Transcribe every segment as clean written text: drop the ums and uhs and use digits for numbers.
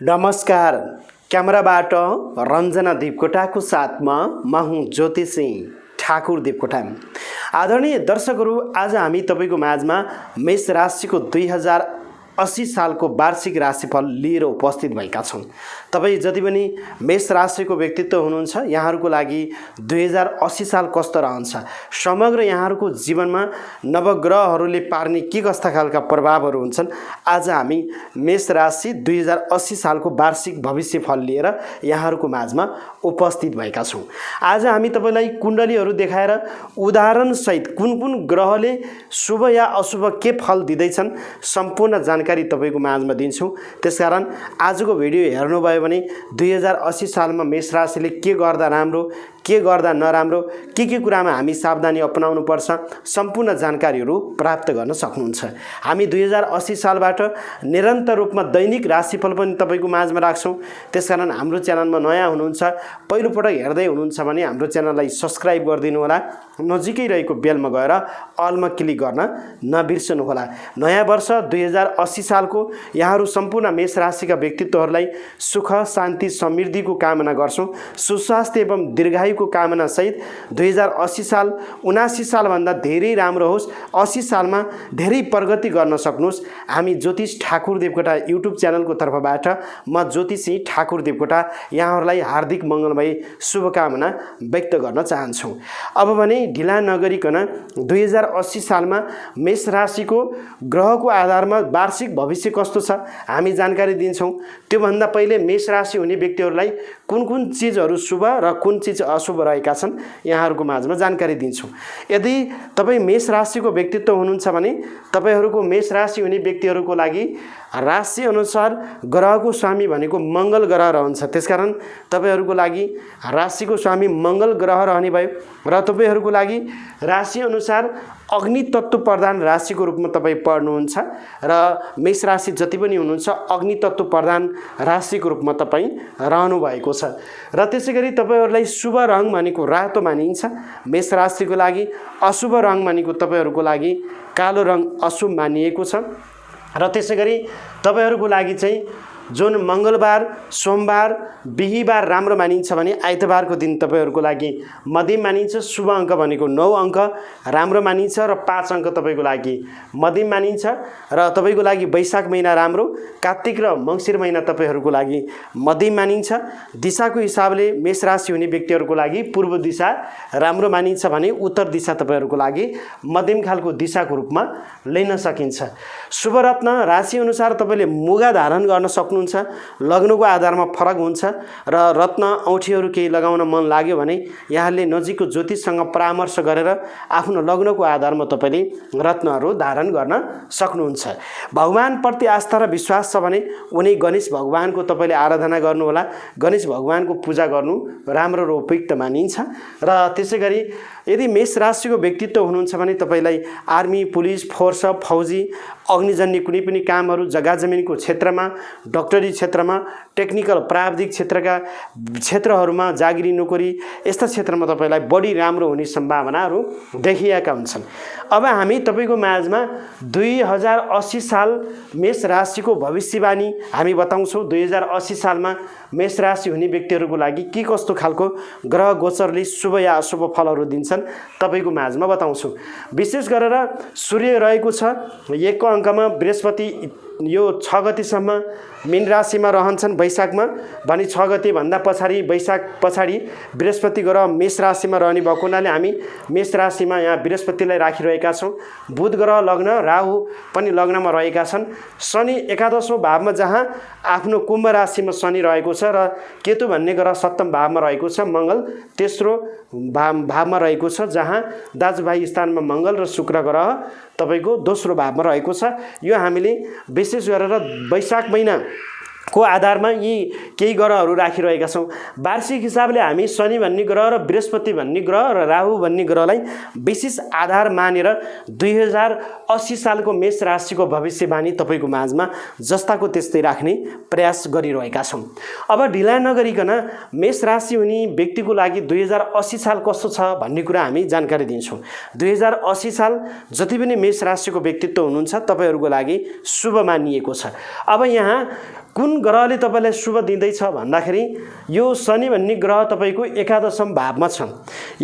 नमस्कार। क्यामेराबाट रञ्जना देवकोटाको साथमा म हुँ ज्योति सिंह ठाकुर देवकोटा। आदरणीय दर्शकहरू, आज हामी तपाईको माझमा मेष राशिको 2080 सालको वार्षिक राशिफल लिएर उपस्थित भएका छौं। तपाई जति पनि मेष राशिको व्यक्तित्व हुनुहुन्छ, यहाँहरूको लागि 2080 साल कस्तो रहन्छ, समग्र यहाँहरूको जीवनमा नवग्रहहरूले पार्ने के कस्ता खालका प्रभावहरू हुन्छन्, आज हामी मेष राशि 2080 सालको वार्षिक भविष्यफल लिएर यहाँहरूको माझमा उपस्थित भएका छौं। आज हामी तपाईलाई कुण्डलीहरू देखाएर उदाहरण सहित कुन कुन ग्रहले शुभ या अशुभ के फल दिँदैछन् सम्पूर्ण जानकारी तपाईको माझमा दिन्छौं। त्यसकारण आजको भिडियो हेर्नुभयो भने 2080 सालमा मेष राशिले के गर्दा राम्रो, के गर्दा नराम्रो, के कुरामा हामी सावधानी अपनाउनु पर्छ, सम्पूर्ण जानकारीहरू प्राप्त गर्न सक्नुहुन्छ। हामी 2080 सालबाट निरन्तर रूपमा दैनिक राशिफल पनि तपाईको माझमा राख्छौं। त्यसकारण हाम्रो च्यानलमा नयाँ हुनुहुन्छ, पहिलो पटक हेर्दै हुनुहुन्छ भने हाम्रो च्यानललाई सब्स्क्राइब गरिदिनु होला, नजिकै रहेको बेलमा गएर अलमा क्लिक गर्न नबिर्सनु होला। नयाँ वर्ष 2080 सालको यहाँहरू सम्पूर्ण मेष राशिका व्यक्तित्वहरूलाई सुख, शान्ति, समृद्धिको कामना गर्छौं। सुस्वास्थ्य एवं दीर्घायुको कामना सहित 2080 साल 79 साल भन्दा धेरै राम्रो होस्, 80 सालमा धेरै प्रगति गर्न सक्नुहोस्। हामी ज्योतिष ठाकुर देवकोटा युट्युब च्यानलको तर्फबाट म ज्योतिष ठाकुर देवकोटा यहाँहरूलाई हार्दिक मङ्गलमय शुभकामना व्यक्त गर्न चाहन्छु। अब भने ढिला नगरिकन 2080 सालमा मेष राशिको ग्रहको आधारमा वार्षिक भविष्य कस्तो छ हामी जानकारी दिन्छौं। त्यो भन्दा पहिले मेष राशि हुने व्यक्तिहरूलाई कुन चीजहरू शुभ र कुन चीज अशुभ रहेका छन् यहाँहरूको माझमा जानकारी दिन्छौं। यदि तपाई मेष राशिको व्यक्तित्व हुनुहुन्छ भने तपाईहरूको मेष राशि हुने व्यक्तिहरूको लागि राशि अनुसार ग्रहको स्वामी भनेको मंगल ग्रह रहन्छ। त्यसकारण तपाईहरूको लागि राशिको स्वामी मंगल ग्रह रहने भयो र तपाईहरूको लागि राशि अनुसार अग्नि तत्व प्रधान राशिको रूपमा तपाई पढ्नुहुन्छ र मेष राशि जति पनि हुनुहुन्छ अग्नि तत्व प्रधान राशिको रूपमा तपाई रहनु भएको छ। र त्यसैगरी तपाईहरुलाई शुभ रंग भनेको रातो मानिन्छ। मेष राशिको लागि अशुभ रंग भनेको तपाईहरुको लागि कालो रंग अशुभ मानिएको छ। र त्यसैगरी तपाईहरुको लागि चाहिँ जुन मंगलबार, सोमबार, बिहीबार राम्रो मानिन्छ भने आइतबारको दिन तपाईहरुको लागि मध्यम मानिन्छ। शुभ अंक भनेको 9 अंक राम्रो मानिन्छ र 5 अंक तपाईको लागि मध्यम मानिन्छ। र तपाईको लागि वैशाख महिना राम्रो, कार्तिक र मंसिर महिना तपाईहरुको लागि मध्यम मानिन्छ। दिशाको हिसाबले मेष राशि हुने व्यक्तिहरुको लागि पूर्व दिशा राम्रो मानिन्छ भने उत्तर दिशा तपाईहरुको लागि मध्यम खालको दिशाको रूपमा लिन सकिन्छ। शुभ रत्न राशि अनुसार तपाईले मुगा धारण गर्न सक्नुहुन्छ। लग्नको आधारमा फरक हुन्छ र रत्न औँठीहरू केही लगाउन मन लाग्यो भने यहाँले नजिकको ज्योतिषसँग परामर्श गरेर आफ्नो लग्नको आधारमा तपाईले रत्नहरू धारण गर्न सक्नुहुन्छ। भगवान प्रति आस्था र विश्वास छ भने उनी गणेश भगवानको तपाईले आराधना गर्नु होला। गणेश भगवानको पूजा गर्नु राम्रो र उपयुक्त मानिन्छ। र त्यसैगरी यदि मेष राशिको व्यक्तित्व हुनुहुन्छ भने तपाईलाई आर्मी, पुलिस, फोर्स, फौजी, अग्निजन्य कुनै पनि कामहरू, जग्गा जमिनको क्षेत्रमा, डक्टरी क्षेत्रमा, टेक्निकल प्राविधिक क्षेत्रहरूमा, जागिरी नोकरी यस्ता क्षेत्रमा तपाईलाई बढी राम्रो हुने सम्भावनाहरू देखिएका हुन्छन्। अब हामी तपाईको माझमा 2080 साल मेष राशिको भविष्यवाणी हामी बताउँछौं। 2080 सालमा मेष राशि हुने व्यक्तिहरूको लागि के कस्तो खालको ग्रह गोचरले शुभ या अशुभ फलहरू दिन्छन् तपाईको माझमा बताउँछु। विशेष गरेर सूर्य रहेको छ 1 अंकमा, बृहस्पति यो 6 गतेसम्म मीन राशिमा रहन्छन् वैशाखमा भने 6 गते भन्दा पछाडी वैशाख पछाडी बृहस्पति ग्रह मेष राशिमा रहने भएको हुनाले हामी मेष राशिमा यहाँ बृहस्पतिलाई राखिरहेका छौं। बुध ग्रह लग्न, राहु पनि लग्नमा रहेका छन्। शनि एकादशौं भावमा जहाँ आफ्नो कुम्भ राशिमा शनि रहेको छ र केतु भन्ने ग्रह सप्तम भावमा रहेको छ। मंगल तेस्रो भावमा रहेको छ जहाँ दाजुभाइ स्थानमा मंगल र शुक्र ग्रह तपाईको दोस्रो भावमा रहेको छ। यो हामीले विशेष गरेर वैशाख महिना को आधारमा यी केही ग्रहहरू राखिरहेका छौं। वार्षिक हिसाबले हामी शनि भन्ने ग्रह र बृहस्पति भन्ने ग्रह र राहु भन्ने ग्रहलाई विशेष आधार मानेर 2080 सालको मेष राशिको भविष्यवाणी तपाईको माझमा जस्ताको त्यस्तै राख्ने प्रयास गरिरहेका छौं। अब ढिला नगरिकन मेष राशि हुने व्यक्तिको लागि 2080 साल कस्तो छ भन्ने कुरा हामी जानकारी दिन्छौं। 2080 साल जति पनि मेष राशिको व्यक्तित्व हुनुहुन्छ तपाईहरुको लागि शुभ मानिएको छ। अब यहाँ कुन ग्रहले तपाईँलाई शुभ दिँदैछ भन्दाखेरि यो शनि भन्ने ग्रह तपाईँको एकादशम भावमा छ।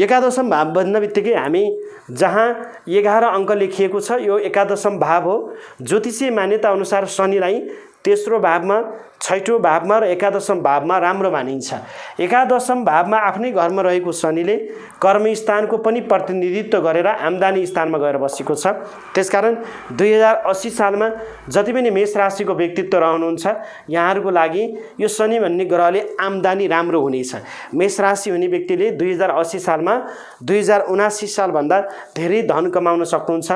एकादशम भाव भन्ने बित्तिकै हामी जहाँ 11 अङ्क लेखिएको छ यो एकादशम भाव हो। ज्योतिषीय मान्यता अनुसार शनिलाई तेस्रो भावमा, छैठौँ भावमा र एकादशम भावमा राम्रो मानिन्छ। एकादशम भावमा आफ्नै घरमा रहेको शनिले कर्मस्थानको पनि प्रतिनिधित्व गरेर आम्दानी स्थानमा गएर बसेको छ। त्यसकारण 2080 सालमा जति पनि मेष राशिको व्यक्तित्व रहनुहुन्छ यहाँहरूको लागि यो शनि भन्ने ग्रहले आम्दानी राम्रो हुनेछ। मेष राशि हुने व्यक्तिले 2080 सालमा 2079 सालभन्दा धेरै धन कमाउन सक्नुहुन्छ,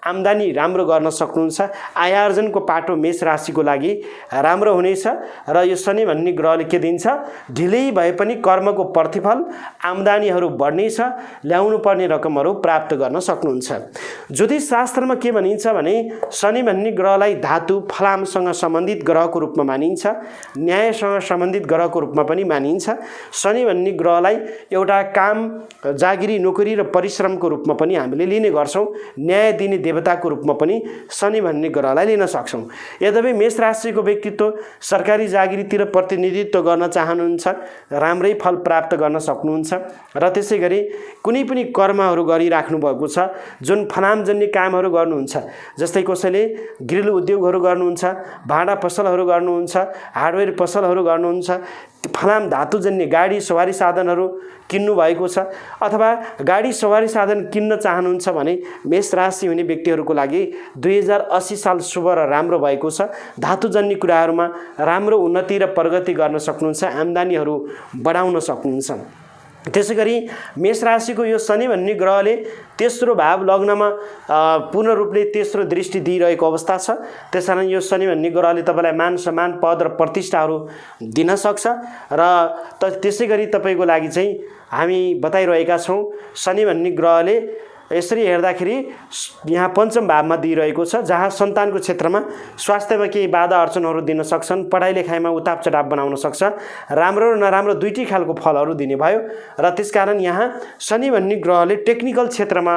आम्दानी राम्रो गर्न सक्नुहुन्छ। आयार्जनको पाटो मेष राशिको लागि राम्रो हुनेछ र यो शनि भन्ने ग्रहले के दिन्छ? ढिलै भए पनि कर्मको प्रतिफल, आम्दानीहरू बढ्नेछ, ल्याउनु पर्ने रकमहरू प्राप्त गर्न सक्नुहुन्छ। ज्योतिष शास्त्रमा के भनिन्छ भने शनि भन्ने ग्रहलाई धातु फलामसँग सम्बन्धित ग्रहको रूपमा मानिन्छ, न्यायसँग सम्बन्धित ग्रहको रूपमा पनि मानिन्छ। शनि भन्ने ग्रहलाई एउटा काम, जागिरी, नोकरी र परिश्रमको रूपमा पनि हामीले लिने गर्छौँ। न्याय दिने देवताको रूपमा पनि शनि भन्ने ग्रहलाई लिन सक्छौँ। यद्यपि मेष राशिको व्यक्तित्व सरकारी जागिरीतिर प्रतिनिधित्व गर्न चाहनुहुन्छ, राम्रै फल प्राप्त गर्न सक्नुहुन्छ र त्यसै गरी कुनै पनि कर्महरू गरिराख्नु भएको छ, जुन फलामजन्य कामहरू गर्नुहुन्छ, जस्तै कसैले गृह उद्योगहरू गर्नुहुन्छ, भाँडा पसलहरू गर्नुहुन्छ, हार्डवेयर पसलहरू गर्नुहुन्छ, फलाम धातुजन्य गाडी सवारी साधनहरू किन्नु भएको छ अथवा गाडी सवारी साधन किन्न चाहनुहुन्छ भने मेष राशि हुने व्यक्तिहरूको लागि 2080 साल शुभ र राम्रो भएको छ। धातुजन्य कुराहरूमा राम्रो उन्नति र प्रगति गर्न सक्नुहुन्छ, आम्दानीहरू बढाउन सक्नुहुन्छ। त्यसै गरी मेष राशिको यो शनि भन्ने ग्रहले तेस्रो भाव लग्नमा पूर्ण रूपले तेस्रो दृष्टि दिइरहेको अवस्था छ। त्यसकारण यो शनि भन्ने ग्रहले तपाईँलाई मान सम्मान, पद र प्रतिष्ठाहरू दिन सक्छ र त्यसै गरी तपाईँको लागि चाहिँ हामी बताइरहेका छौँ शनि भन्ने ग्रहले यसरी हेर्दाखेरि यहाँ पञ्चम भावमा दिइरहेको छ, जहाँ सन्तानको क्षेत्रमा स्वास्थ्यमा केही बाधा अडचनहरू दिन सक्छन्, पढाइ लेखाइमा उताप चढाव बनाउन सक्छ, राम्रो र नराम्रो दुईटै खालको फलहरू दिने भयो। र त्यसकारण यहाँ शनि भन्ने ग्रहले टेक्निकल क्षेत्रमा,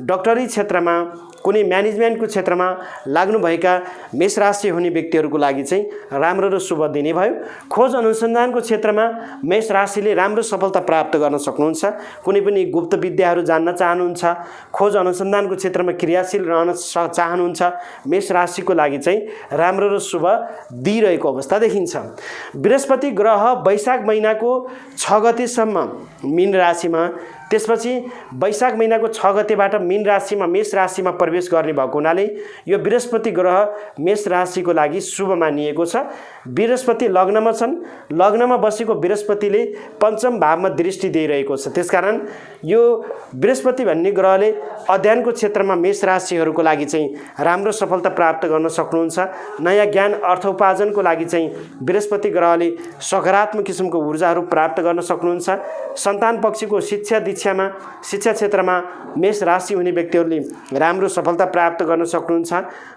डक्टरी क्षेत्रमा, कुनै म्यानेजमेन्टको क्षेत्रमा लाग्नुभएका मेष राशि हुने व्यक्तिहरूको लागि चाहिँ राम्रो र शुभ दिने भयो। खोज अनुसन्धानको क्षेत्रमा मेष राशिले राम्रो सफलता प्राप्त गर्न सक्नुहुन्छ। कुनै पनि गुप्त विद्याहरू जान्न चाहनुहुन्छ, खोज अनुसन्धानको क्षेत्रमा क्रियाशील रहन चाहनुहुन्छ, मेष राशिको लागि चाहिँ राम्रो र शुभ दिइरहेको अवस्था देखिन्छ। बृहस्पति ग्रह वैशाख महिनाको 6 गतेसम्म मीन राशिमा, त्यसपछि वैशाख महिनाको 6 गतेबाट मीन राशिमा मेष राशिमा प्रवेश गर्ने भएको हुनाले यो बृहस्पति ग्रह मेष राशिको लागि शुभ मानिएको छ। बृहस्पति लग्नमा छन्, लग्नमा बसेको बृहस्पतिले पञ्चम भावमा दृष्टि दिइरहेको छ। त्यसकारण यो बृहस्पति भन्ने ग्रहले अध्ययनको क्षेत्रमा मेष राशिहरूको लागि चाहिँ राम्रो सफलता प्राप्त गर्न सक्नुहुन्छ। नयाँ ज्ञान अर्थोपार्जनको लागि चाहिँ बृहस्पति ग्रहले सकारात्मक किसिमको ऊर्जाहरू प्राप्त गर्न सक्नुहुन्छ। सन्तान पक्षको शिक्षा क्षेत्रमा मेष राशि हुने व्यक्तिहरूले राम्रो सफलता प्राप्त गर्न सक्नुहुन्छ।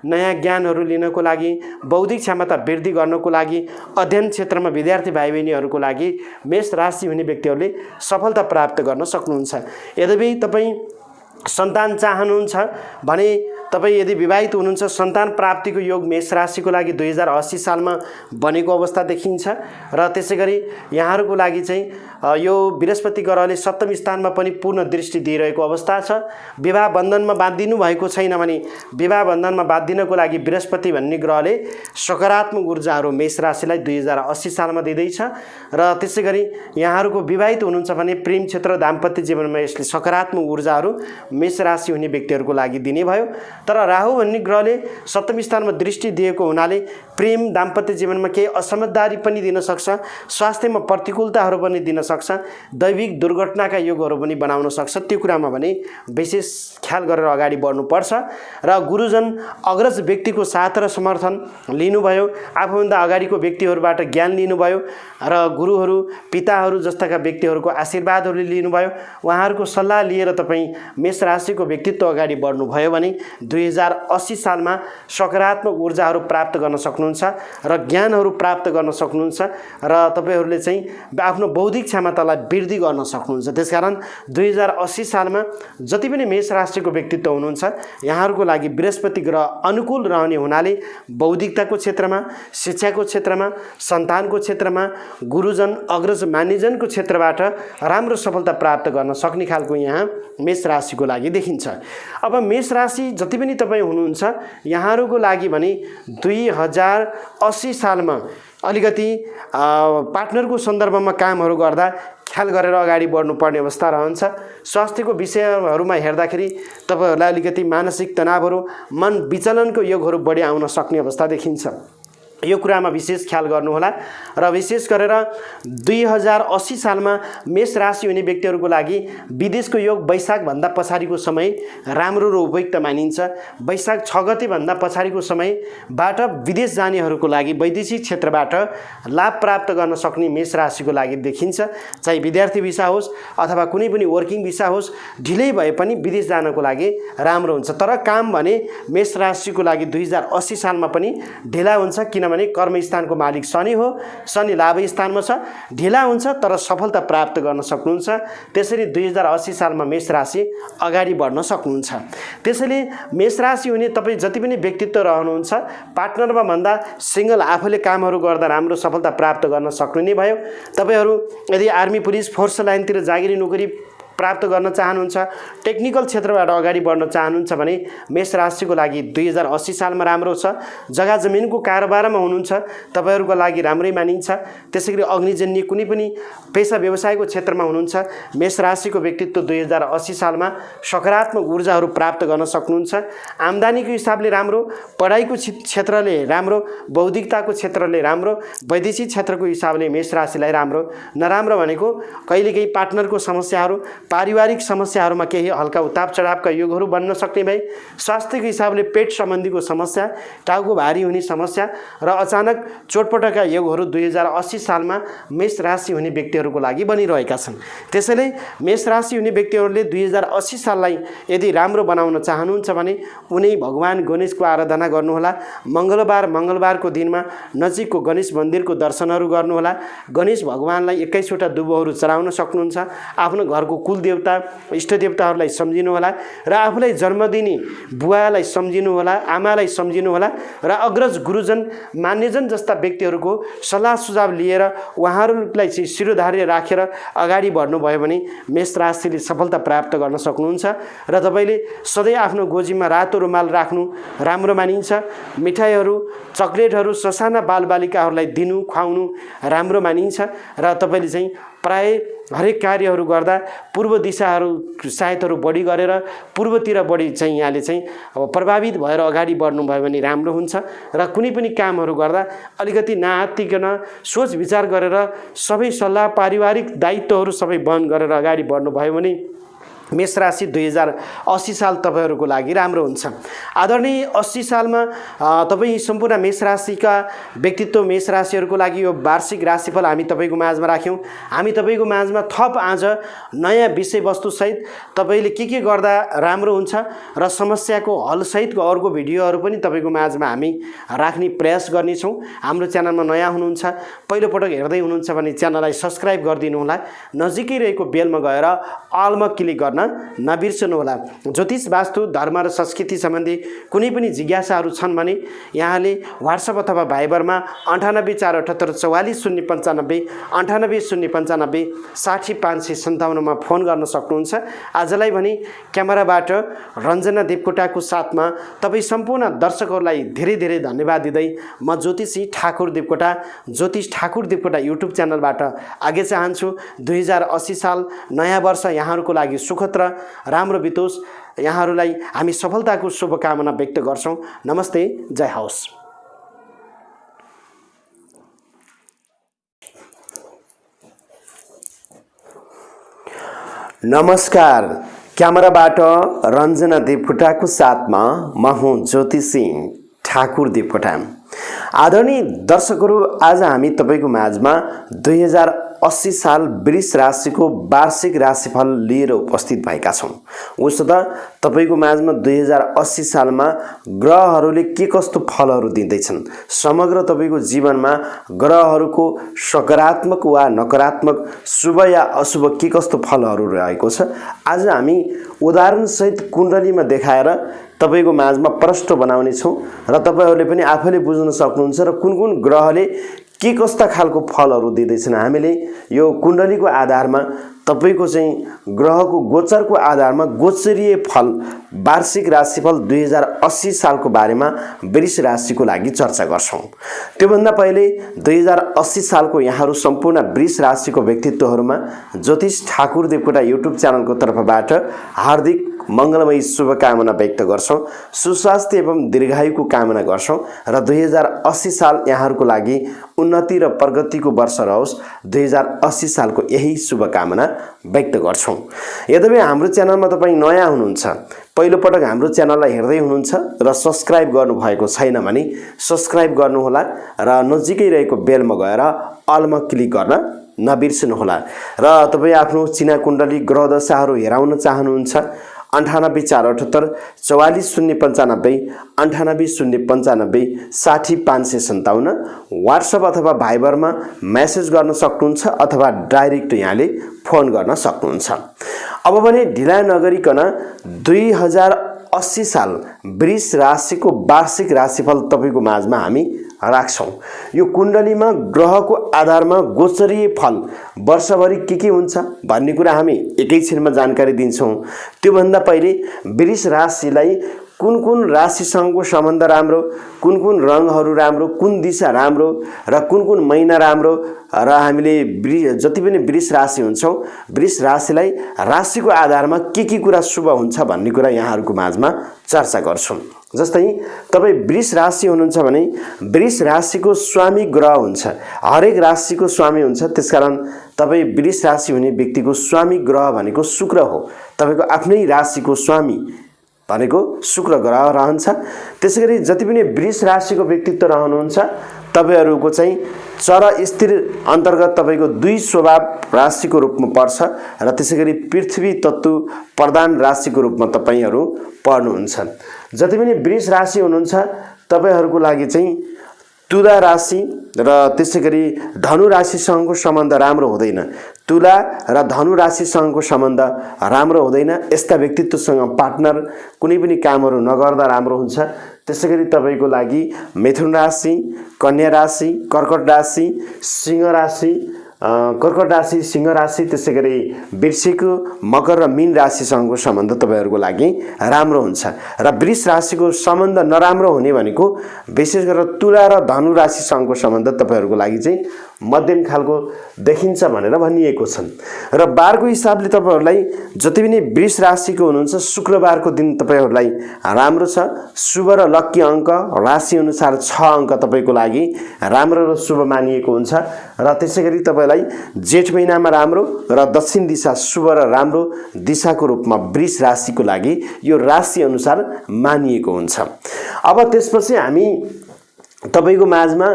नयाँ ज्ञानहरू लिनको लागि, बौद्धिक क्षमता वृद्धि गर्नको लागि, अध्ययन क्षेत्रमा विद्यार्थी भाइ बहिनीहरूको लागि मेष राशि हुने व्यक्तिहरूले सफलता प्राप्त गर्न सक्नुहुन्छ। यद्यपि तपाईँ सन्तान चाहनुहुन्छ भने, तपाईँ यदि विवाहित हुनुहुन्छ, सन्तान प्राप्तिको योग मेष राशिको लागि 2080 सालमा बनेको अवस्था देखिन्छ। र त्यसै गरी यहाँहरूको लागि चाहिँ यो बृहस्पति ग्रहले सप्तम स्थानमा पनि पूर्ण दृष्टि दिइरहेको अवस्था छ। विवाह बन्धनमा बाँधिनु भएको छैन भने विवाह बन्धनमा बाँधिनको लागि बृहस्पति भन्ने ग्रहले सकारात्मक ऊर्जाहरू मेष राशिलाई 2080 सालमा दिँदैछ। र त्यसै गरी यहाँहरूको विवाहित हुनुहुन्छ भने प्रेम क्षेत्र, दाम्पत्य जीवनमा यसले सकारात्मक ऊर्जाहरू मेष राशि हुने व्यक्तिहरूको लागि दिने भयो। तर राहु भन्ने ग्रहले सप्तम स्थानमा दृष्टि दिएको हुनाले प्रेम, दाम्पत्य जीवनमा केही असमझदारी पनि दिन सक्छ, स्वास्थ्यमा प्रतिकूलताहरू पनि दिन सक्छ, दैविक दुर्घटनाका योगहरू पनि बनाउन सक्छ। त्यो कुरामा भने विशेष ख्याल गरेर अगाडि बढ्नुपर्छ। र गुरुजन, अग्रज व्यक्तिको साथ र समर्थन लिनुभयो, आफूभन्दा अगाडिको व्यक्तिहरूबाट ज्ञान लिनुभयो र गुरुहरू, पिताहरू जस्ताका व्यक्तिहरूको आशीर्वादहरू लिनुभयो, उहाँहरूको सल्लाह लिएर तपाईँ मेष राशिको व्यक्तित्व अगाडि बढ्नुभयो भने 2080 सालमा सकारात्मक ऊर्जाहरू प्राप्त गर्न सक्नुहुन्छ र ज्ञानहरू प्राप्त गर्न सक्नुहुन्छ र तपाईहरूले चाहिँ आफ्नो बौद्धिक क्षमतालाई वृद्धि गर्न सक्नुहुन्छ। त्यसकारण 2080 सालमा जति पनि मेष राशिको व्यक्तित्व हुनुहुन्छ यहाँहरूको लागि बृहस्पति ग्रह अनुकूल रहने हुनाले बौद्धिकताको क्षेत्रमा, शिक्षाको क्षेत्रमा, सन्तानको क्षेत्रमा, गुरुजन अग्रज मान्यजनको क्षेत्रबाट राम्रो सफलता प्राप्त गर्न सक्ने खालको यहाँ मेष राशिको लागि देखिन्छ। अब मेष राशि जति पनि तपाईँ हुनुहुन्छ यहाँहरूको लागि भने 2080 सालमा अलिकति पार्टनरको सन्दर्भमा कामहरू गर्दा ख्याल गरेर अगाडि बढ्नुपर्ने अवस्था रहन्छ। स्वास्थ्यको विषयहरूमा हेर्दाखेरि तपाईहरूलाई अलिकति मानसिक तनावहरू, मन विचलनको योगहरू बढी आउन सक्ने अवस्था देखिन्छ। यो कुरामा विशेष ख्याल गर्नुहोला र विशेष गरेर 2080 सालमा मेष राशि हुने व्यक्तिहरूको लागि विदेशको योग वैशाखभन्दा पछाडिको समय राम्रो र उपयुक्त मानिन्छ। वैशाख 6 गतेभन्दा पछाडिको समयबाट विदेश जानेहरूको लागि वैदेशिक क्षेत्रबाट लाभ प्राप्त गर्न सक्ने मेष राशिको लागि देखिन्छ। चाहे विद्यार्थी भिसा होस् अथवा कुनै पनि वर्किङ भिसा होस्, ढिलै भए पनि विदेश जानको लागि राम्रो हुन्छ। तर काम भने मेष राशिको लागि 2080 सालमा पनि ढिला हुन्छ, किनभने कर्मस्थानको मालिक शनि हो, शनि लाभ स्थानमा छ। ढिला हुन्छ तर सफलता प्राप्त गर्न सक्नुहुन्छ। त्यसरी 2080 सालमा मेष राशि अगाडि बढ्न सक्नुहुन्छ। त्यसैले मेष राशि हुने तपाईँ जति पनि व्यक्तित्व रहनुहुन्छ पार्टनरमा भन्दा सिंगल आफूले कामहरू गर्दा राम्रो सफलता प्राप्त गर्न सक्ने भयो। तपाईहरू यदि आर्मी, पुलिस, फोर्स लाइनतिर जागिरी नोकरी प्राप्त गर्न चाहनुहुन्छ, टेक्निकल क्षेत्रबाट अगाडि बढ्न चाहनुहुन्छ भने मेष राशिको लागि 2080 सालमा राम्रो छ। जग्गा जमिनको कारोबारमा हुनुहुन्छ तपाईहरूको लागि राम्रै मानिन्छ। त्यसैगरी अग्निजन्य कुनै पनि पेसा व्यवसायको क्षेत्रमा हुनुहुन्छ मेष राशिको व्यक्तित्व 2080 सालमा सकारात्मक ऊर्जाहरू प्राप्त गर्न सक्नुहुन्छ। आम्दानीको हिसाबले राम्रो, पढाइको क्षेत्रले राम्रो, बौद्धिकताको क्षेत्रले राम्रो, वैदेशिक क्षेत्रको हिसाबले मेष राशिलाई राम्रो। नराम्रो भनेको कहिलेकाहीँ पार्टनरको समस्याहरू, पारिवारिक समस्याहरूमा केही हल्का उताप चढावका योगहरू बन्न सक्ने भए। स्वास्थ्यको हिसाबले पेट सम्बन्धीको समस्या, टाउको भारी हुने समस्या र अचानक चोटपटकका योगहरू 2080 सालमा मेष राशि हुने व्यक्तिहरूको लागि बनिरहेका छन्। त्यसैले मेष राशि हुने व्यक्तिहरूले 2080 साललाई यदि राम्रो बनाउन चाहनुहुन्छ भने उनी भगवान गणेशको आराधना गर्नुहोला। मङ्गलबारको दिनमा नजिकको गणेश मन्दिरको दर्शनहरू गर्नुहोला। गणेश भगवानलाई 21 वटा दुबोहरू चढाउन सक्नुहुन्छ। आफ्नो घरको कुलदेवता, इष्टदेवताहरूलाई सम्झिनुहोला र आफूलाई जन्म दिने बुवालाई सम्झिनुहोला, आमालाई सम्झिनुहोला र अग्रज गुरुजन मान्यजन जस्ता व्यक्तिहरूको सल्लाह सुझाव लिएर उहाँहरूलाई चाहिँ शिरोधार्य राखेर अगाडि बढ्नुभयो भने मेष राशिले सफलता प्राप्त गर्न सक्नुहुन्छ। र तपाईँले सधैँ आफ्नो गोजीमा रातो रुमाल राख्नु राम्रो मानिन्छ। मिठाईहरू, चक्लेटहरू ससाना बालबालिकाहरूलाई दिनु, खुवाउनु राम्रो मानिन्छ। र तपाईँले चाहिँ प्राय हरेक कार्यहरू गर्दा पूर्व दिशाहरू सायदहरू बढी गरेर पूर्वतिर बढी चाहिँ यहाँले चाहिँ प्रभावित भएर अगाडि बढ्नुभयो भने राम्रो हुन्छ। र कुनै पनि कामहरू गर्दा अलिकति नआत्तिकन सोच विचार गरेर सबै सल्लाह, पारिवारिक दायित्वहरू सबै बन्द गरेर अगाडि बढ्नुभयो भने मेष राशि 2080 साल तपाईहरूको लागि राम्रो हुन्छ। आदरणीय 80 सालमा तपाईँ सम्पूर्ण मेष राशिका व्यक्तित्व मेष राशिहरूको लागि यो वार्षिक राशिफल हामी तपाईँको माझमा राख्यौँ। हामी तपाईँको माझमा थप आज नयाँ विषयवस्तुसहित तपाईँले के गर्दा राम्रो हुन्छ र समस्याको हलसहितको अर्को भिडियोहरू पनि तपाईँको माझमा हामी राख्ने प्रयास गर्नेछौँ। हाम्रो च्यानलमा नयाँ हुनुहुन्छ, पहिलोपटक हेर्दै हुनुहुन्छ भने च्यानललाई सब्सक्राइब गरिदिनुहोला। नजिकै रहेको बेलमा गएर अलमा क्लिक गर्न नबिर्सनुहोला। ज्योतिष, वास्तु, धर्म र संस्कृति सम्बन्धी कुनै पनि जिज्ञासाहरू छन् भने यहाँले व्हाट्सएप अथवा भाइबरमा 9848844095 980895 60557 फोन गर्न सक्नुहुन्छ। आजलाई भने क्यामेराबाट रञ्जना देवकोटाको साथमा तपाईँ सम्पूर्ण दर्शकहरूलाई धेरै धेरै धन्यवाद दिँदै म ज्योतिषी ठाकुर देवकोटा, ज्योतिष ठाकुर देवकोटा युट्युब च्यानलबाट आगे चाहन्छु। 2080 साल नयाँ वर्ष यहाँहरूको लागि सुखद र राम्रो बितोस्। यहाँहरूलाई हामी सफलताको शुभकामना व्यक्त गर्छौँ। नमस्ते, जय होस्। नमस्कार, क्यामेराबाट रञ्जना देवकोटाको साथमा म हुँ ज्योतिषी ठाकुर देवकोटा। आदरणीय दर्शकहरू, आज हामी तपाईँको माझमा 2080 साल वृष राशिको वार्षिक राशिफल लिएर उपस्थित भएका छौँ। उसो त तपाईको माझमा 2080 सालमा ग्रहहरूले के कस्तो फलहरू दिँदैछन्, समग्र तपाईको जीवनमा ग्रहहरूको सकारात्मक वा नकारात्मक, शुभ या अशुभ के कस्तो फलहरू रहेको छ, आज हामी उदाहरणसहित कुण्डलीमा देखाएर तपाईको माझमा प्रष्ट बनाउने छौँ र तपाईहरूले पनि आफैले बुझ्न सक्नुहुन्छ र कुन कुन ग्रहले के कस्ता खालको फलहरू दिँदैछन्। हामीले यो कुण्डलीको आधारमा तपाईको चाहिँ ग्रहको गोचरको आधारमा गोचरीय फल वार्षिक राशिफल 2080 सालको बारेमा वृष राशिको लागि चर्चा गर्छौं। त्योभन्दा पहिले 2080 सालको यहाँहरू सम्पूर्ण वृष राशिको व्यक्तित्वहरूमा ज्योतिष ठाकुर देवकोटा युट्युब च्यानलको तर्फबाट हार्दिक मंगलमय शुभकामना व्यक्त गर्छौं, सुस्वास्थ्य एवं दीर्घायुको कामना गर्छौं र 2080 साल यहाँहरूको लागि उन्नति र प्रगतिको वर्ष रहोस्, 2080 सालको यही शुभकामना व्यक्त गर्छौं। यद्यपि हाम्रो च्यानलमा तपाईं नयाँ हुनुहुन्छ, पहिलो पटक हाम्रो च्यानललाई हेर्दै हुनुहुन्छ र सब्स्क्राइब गर्नुभएको छैन भने सब्स्क्राइब गर्नुहोला र नजिकै रहेको बेलमा गएर अलमा क्लिक गर्न नबिर्सनुहोला र तपाईं आफ्नो चिना कुण्डली ग्रह दशाहरू हेराउन चाहनुहुन्छ 9848 44095 98095 60557 व्हाट्सएप अथवा भाइबरमा मेसेज गर्न सक्नुहुन्छ अथवा डाइरेक्ट यहाँले फोन गर्न सक्नुहुन्छ। अब भने ढिला नगरिकन 2080 साल वृष राशिको वार्षिक राशिफल तपाईको माझमा हामी राख्छौं। यो कुण्डलीमा ग्रहको आधारमा गोचरीय फल वर्षभरि के हुन्छ भन्ने कुरा हामी एकैछिनमा जानकारी दिन्छौं। त्यो भन्दा पहिले वृष राशिलाई कुन कुन राशिसँगको सम्बन्ध राम्रो, कुन कुन रंगहरू राम्रो, कुन दिशा राम्रो र कुन कुन महिना राम्रो र हामीले जति पनि वृष राशि हुन्छौं वृष राशिलाई राशिको आधारमा के कुरा शुभ हुन्छ भन्ने कुरा यहाँहरूको माझमा चर्चा गर्छौं। जस्तै तपाई वृष राशि हुनुहुन्छ भने वृष राशिको स्वामी ग्रह हुन्छ, हरेक राशिको स्वामी हुन्छ, त्यसकारण तपाई वृष राशि हुने व्यक्तिको स्वामी ग्रह भनेको शुक्र हो। तपाईको आफ्नै राशिको स्वामी भनेको शुक्र ग्रह रहन्छ। त्यसैगरी जति पनि वृष राशिको व्यक्तित्व रहनुहुन्छ तपाईहरुको चाहिँ चर स्थिर अन्तर्गत तपाईको 2 स्वभाव राशिको रूपमा पर्छ र त्यसैगरी पृथ्वी तत्व प्रधान राशिको रूपमा तपाईहरु पर्नुहुन्छ। जति पनि वृष राशि हुनुहुन्छ तपाईहरुको लागि चाहिँ तुला राशि र त्यसैगरी धनु राशिसँगको सम्बन्ध राम्रो हुँदैन। तुला र धनु राशिसँगको सम्बन्ध राम्रो हुँदैन। यस्ता व्यक्तित्वसँग पार्टनर कुनै पनि कामहरू नगर्दा राम्रो हुन्छ। त्यसैगरी तपाईको लागि मिथुन राशि, कन्या राशि, कर्कट राशि, सिंह राशि, कर्कट राशि, सिंह राशि, त्यसैगरी वृश्चिक, मकर र मीन राशिसँगको सम्बन्ध तपाईहरुको लागि राम्रो हुन्छ र वृष राशिको सम्बन्ध नराम्रो हुने भनेको विशेष गरेर तुला र धनु राशिसँगको सम्बन्ध तपाईहरुको लागि चाहिँ मध्यम खालको देखिन्छ भनेर भनिएको छ। र बारको हिसाबले तपाईहरुलाई जति पनि वृष राशिको हुनुहुन्छ शुक्रबारको दिन तपाईहरुलाई राम्रो छ। शुभ र लकी अंक राशि अनुसार 6 अंक तपाईको लागि राम्रो र शुभ मानिएको हुन्छ र त्यसैगरी तपाईलाई जेठ महिनामा राम्रो र दक्षिण दिशा शुभ र राम्रो दिशाको रूपमा वृष राशिको लागि यो राशि अनुसार मानिएको हुन्छ। अब त्यसपछि हामी तपाईको माझमा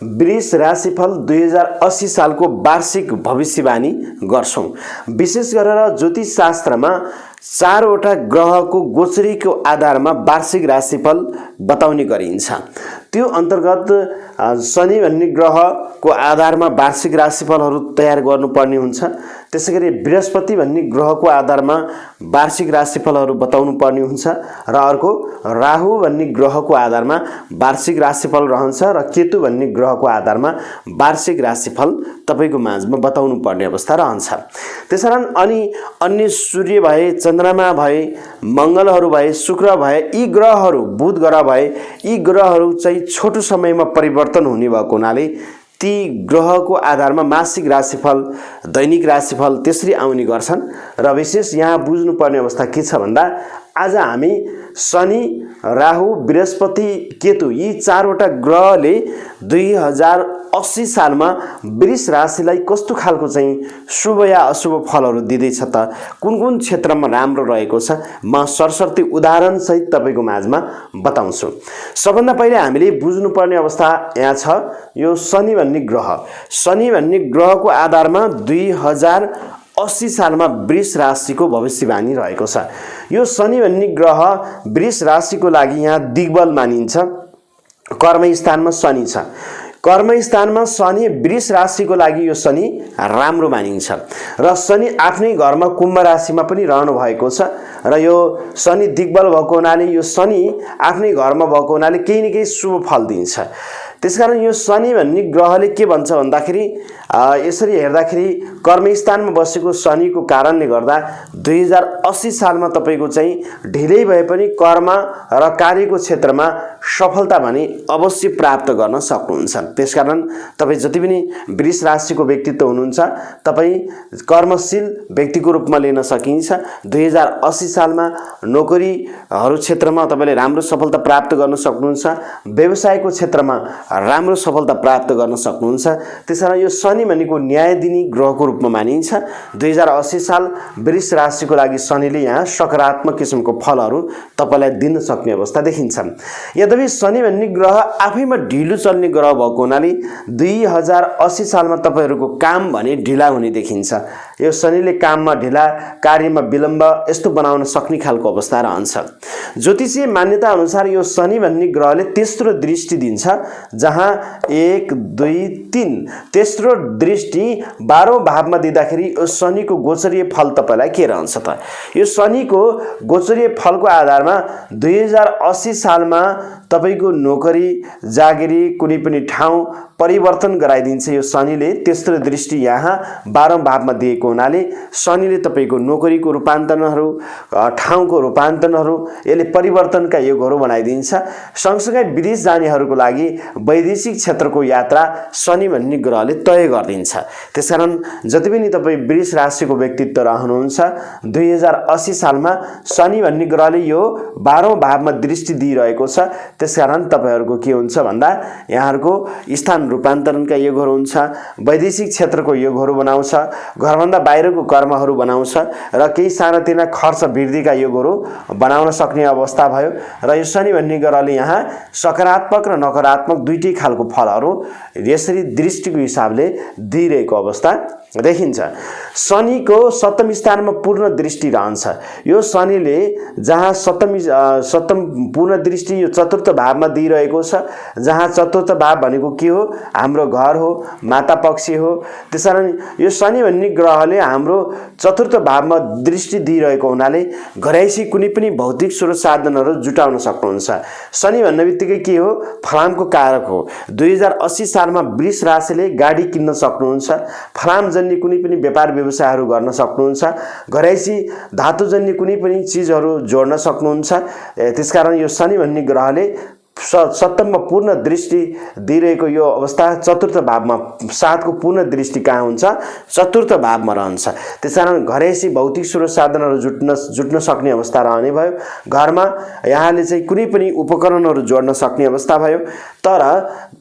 वृष राशिफल 2080 सालको वार्षिक भविष्यवाणी गर्छौं। विशेष गरेर ज्योतिष शास्त्रमा 4 वटा ग्रहको गोचरीको आधारमा वार्षिक राशिफल बताउने गरिन्छ। त्यो अन्तर्गत शनि भन्ने ग्रहको आधारमा वार्षिक राशिफलहरू तयार गर्नुपर्ने हुन्छ। त्यसैगरी बृहस्पति भन्ने ग्रहको आधारमा वार्षिक राशिफलहरू बताउनु पर्ने हुन्छ र अर्को राहु भन्ने ग्रहको आधारमा वार्षिक राशिफल रहन्छ र केतु भन्ने ग्रहको आधारमा वार्षिक राशिफल तपाईको माझमा बताउनु पर्ने अवस्था रहन्छ। त्यसैकारण अनि अन्य सूर्य भए, चन्द्रमा भए, मंगलहरू भए, शुक्र भए, यी ग्रहहरू, बुध ग्रह भए, यी ग्रहहरू चाहिँ छोटो समयमा परिवर्तन हुने भएको हुनाले ती ग्रहको आधारमा मासिक राशिफल, दैनिक राशिफल त्यसरी आउने गर्छन् र विशेष यहाँ बुझ्नुपर्ने अवस्था के छ भन्दा आज हामी शनि, राहु, बृहस्पति, केतु यी चारवटा ग्रहले 2080 सालमा वृष राशिलाई कस्तो खालको चाहिँ शुभ या अशुभ फलहरू दिँदैछ त, कुन कुन क्षेत्रमा राम्रो रहेको छ, म सरसर्ती उदाहरण सहित तपाईको माझमा बताउँछु। सबभन्दा पहिले हामीले बुझ्नुपर्ने अवस्था यहाँ छ, यो शनि भन्ने ग्रहको आधारमा 2080 सालमा वृष राशिको भविष्यवाणी रहेको छ। यो शनि भन्ने ग्रह वृष राशिको लागि यहाँ दिग्बल मानिन्छ। कर्मस्थानमा शनि छ, कर्मस्थानमा शनि वृष राशिको लागि यो शनि राम्रो मानिन्छ र शनि आफ्नै घरमा कुम्भ राशिमा पनि रहनु भएको छ र यो शनि दिग्बल भएको हुनाले यो शनि आफ्नै घरमा भएको हुनाले केही न केही शुभ फल दिन्छ। त्यसकारण यो शनि भन्ने ग्रहले के भन्छ भन्दाखेरि यसरी हेर्दाखेरि कर्मस्थानमा बसेको शनिको कारणले गर्दा 2080 सालमा तपाईको चाहिँ ढिलै भए पनि कर्म र कार्यको क्षेत्रमा सफलता भने अवश्य प्राप्त गर्न सक्नुहुन्छ। त्यसकारण तपाई जति पनि वृष राशिको व्यक्तित्व हुनुहुन्छ तपाई कर्मशील व्यक्तिको रूपमा लिन सकिन्छ। 2080 सालमा नोकरीहरु क्षेत्रमा तपाईले राम्रो सफलता प्राप्त गर्न सक्नुहुन्छ, व्यवसायको क्षेत्रमा राम्रो सफलता प्राप्त गर्न सक्नुहुन्छ। त्यसैले यो शनि भनेको न्याय दिने ग्रहको रूपमा मानिन्छ। 2080 साल वृष राशिको लागि शनिले यहाँ सकारात्मक किसिमको फलहरू तपाईलाई दिन सक्ने अवस्था देखिन्छ। यद्यपि शनि भन्ने ग्रह आफैमा ढिलो चल्ने ग्रह भएको हुनाले 2080 सालमा तपाईहरुको काम भने ढिला हुने देखिन्छ। यो शनिले काममा ढिला, कार्यमा विलम्ब यस्तो बनाउन सक्ने खालको अवस्था रहन्छ। ज्योतिषीय मान्यता अनुसार यो शनि भन्ने ग्रहले तेस्रो दृष्टि दिन्छ, जहाँ 1 2 3 तेस्रो दृष्टि 12औं भावमा दिँदाखेरि यो शनिको गोचरीय फल तपाईलाई के रहन्छ त? यो शनिको गोचरीय फलको आधारमा 2080 सालमा तपाईको नोकरी जागिरी कुनै पनि ठाउँ परिवर्तन गराइदिन्छ। यो शनिले तेस्रो दृष्टि यहाँ 12औं भावमा दिएको हुनाले शनिले तपाईको नोकरीको रूपान्तरणहरू, ठाउँको रूपान्तरणहरू, यसले परिवर्तनका योगहरू बनाइदिन्छ। सँगसँगै विदेश जानेहरूको लागि वैदेशिक क्षेत्रको यात्रा शनि भन्ने ग्रहले तय गरिदिन्छ। त्यसकारण जति पनि तपाई वृष राशिको व्यक्तित्व रहनुहुन्छ 2080 सालमा शनि भन्ने ग्रहले यो 12औं भावमा दृष्टि दिइरहेको छ। त्यसकारण तपाईहरुको के हुन्छ भन्दा यहाँहरुको स्थान रूपान्तरणका योगहरू हुन्छ, वैदेशिक क्षेत्रको योगहरू बनाउँछ, घरभन्दा बाहिरको कर्महरू बनाउँछ र केही सानातिना खर्च वृद्धिका योगहरू बनाउन सक्ने अवस्था भयो। र यो शनि भन्ने ग्रहले यहाँ सकारात्मक र नकारात्मक दुईटै खालको फलहरू यसरी दृष्टिको हिसाबले दिइरहेको अवस्था देखिन्छ। शनिको सप्तम स्थानमा पूर्ण दृष्टि रहन्छ। यो शनिले जहाँ सप्तम पूर्ण दृष्टि यो चतुर्थ भावमा दिइरहेको छ, जहाँ चतुर्थ भाव भनेको के हो? हाम्रो घर हो, माता पक्ष हो। त्यसैले यो शनि भन्ने ग्रहले हाम्रो चतुर्थ भावमा दृष्टि दिइरहेको हुनाले घरैसी कुनै पनि भौतिक स्रोत साधनहरू जुटाउन सक्नुहुन्छ। शनि भन्ने बित्तिकै के हो? फलामको कारक हो। 2080 सालमा वृष राशिले गाडी किन्न सक्नुहुन्छ, फलामजन्य कुनै पनि व्यापार व्यवसायहरू गर्न सक्नुहुन्छ, घरैसी धातुजन्य कुनै पनि चीजहरू जोड्न सक्नुहुन्छ। त्यसकारण यो शनि भन्ने ग्रहले सप्तममा पूर्ण दृष्टि दिइरहेको यो अवस्था चतुर्थ भावमा, सातको पूर्ण दृष्टि कहाँ हुन्छ? चतुर्थ भावमा रहन्छ। त्यसकारण घरैसी भौतिक स्रोत साधनहरू जुट्न सक्ने अवस्था रहने भयो। घरमा यहाँले चाहिँ कुनै पनि उपकरणहरू जोड्न सक्ने अवस्था भयो। तर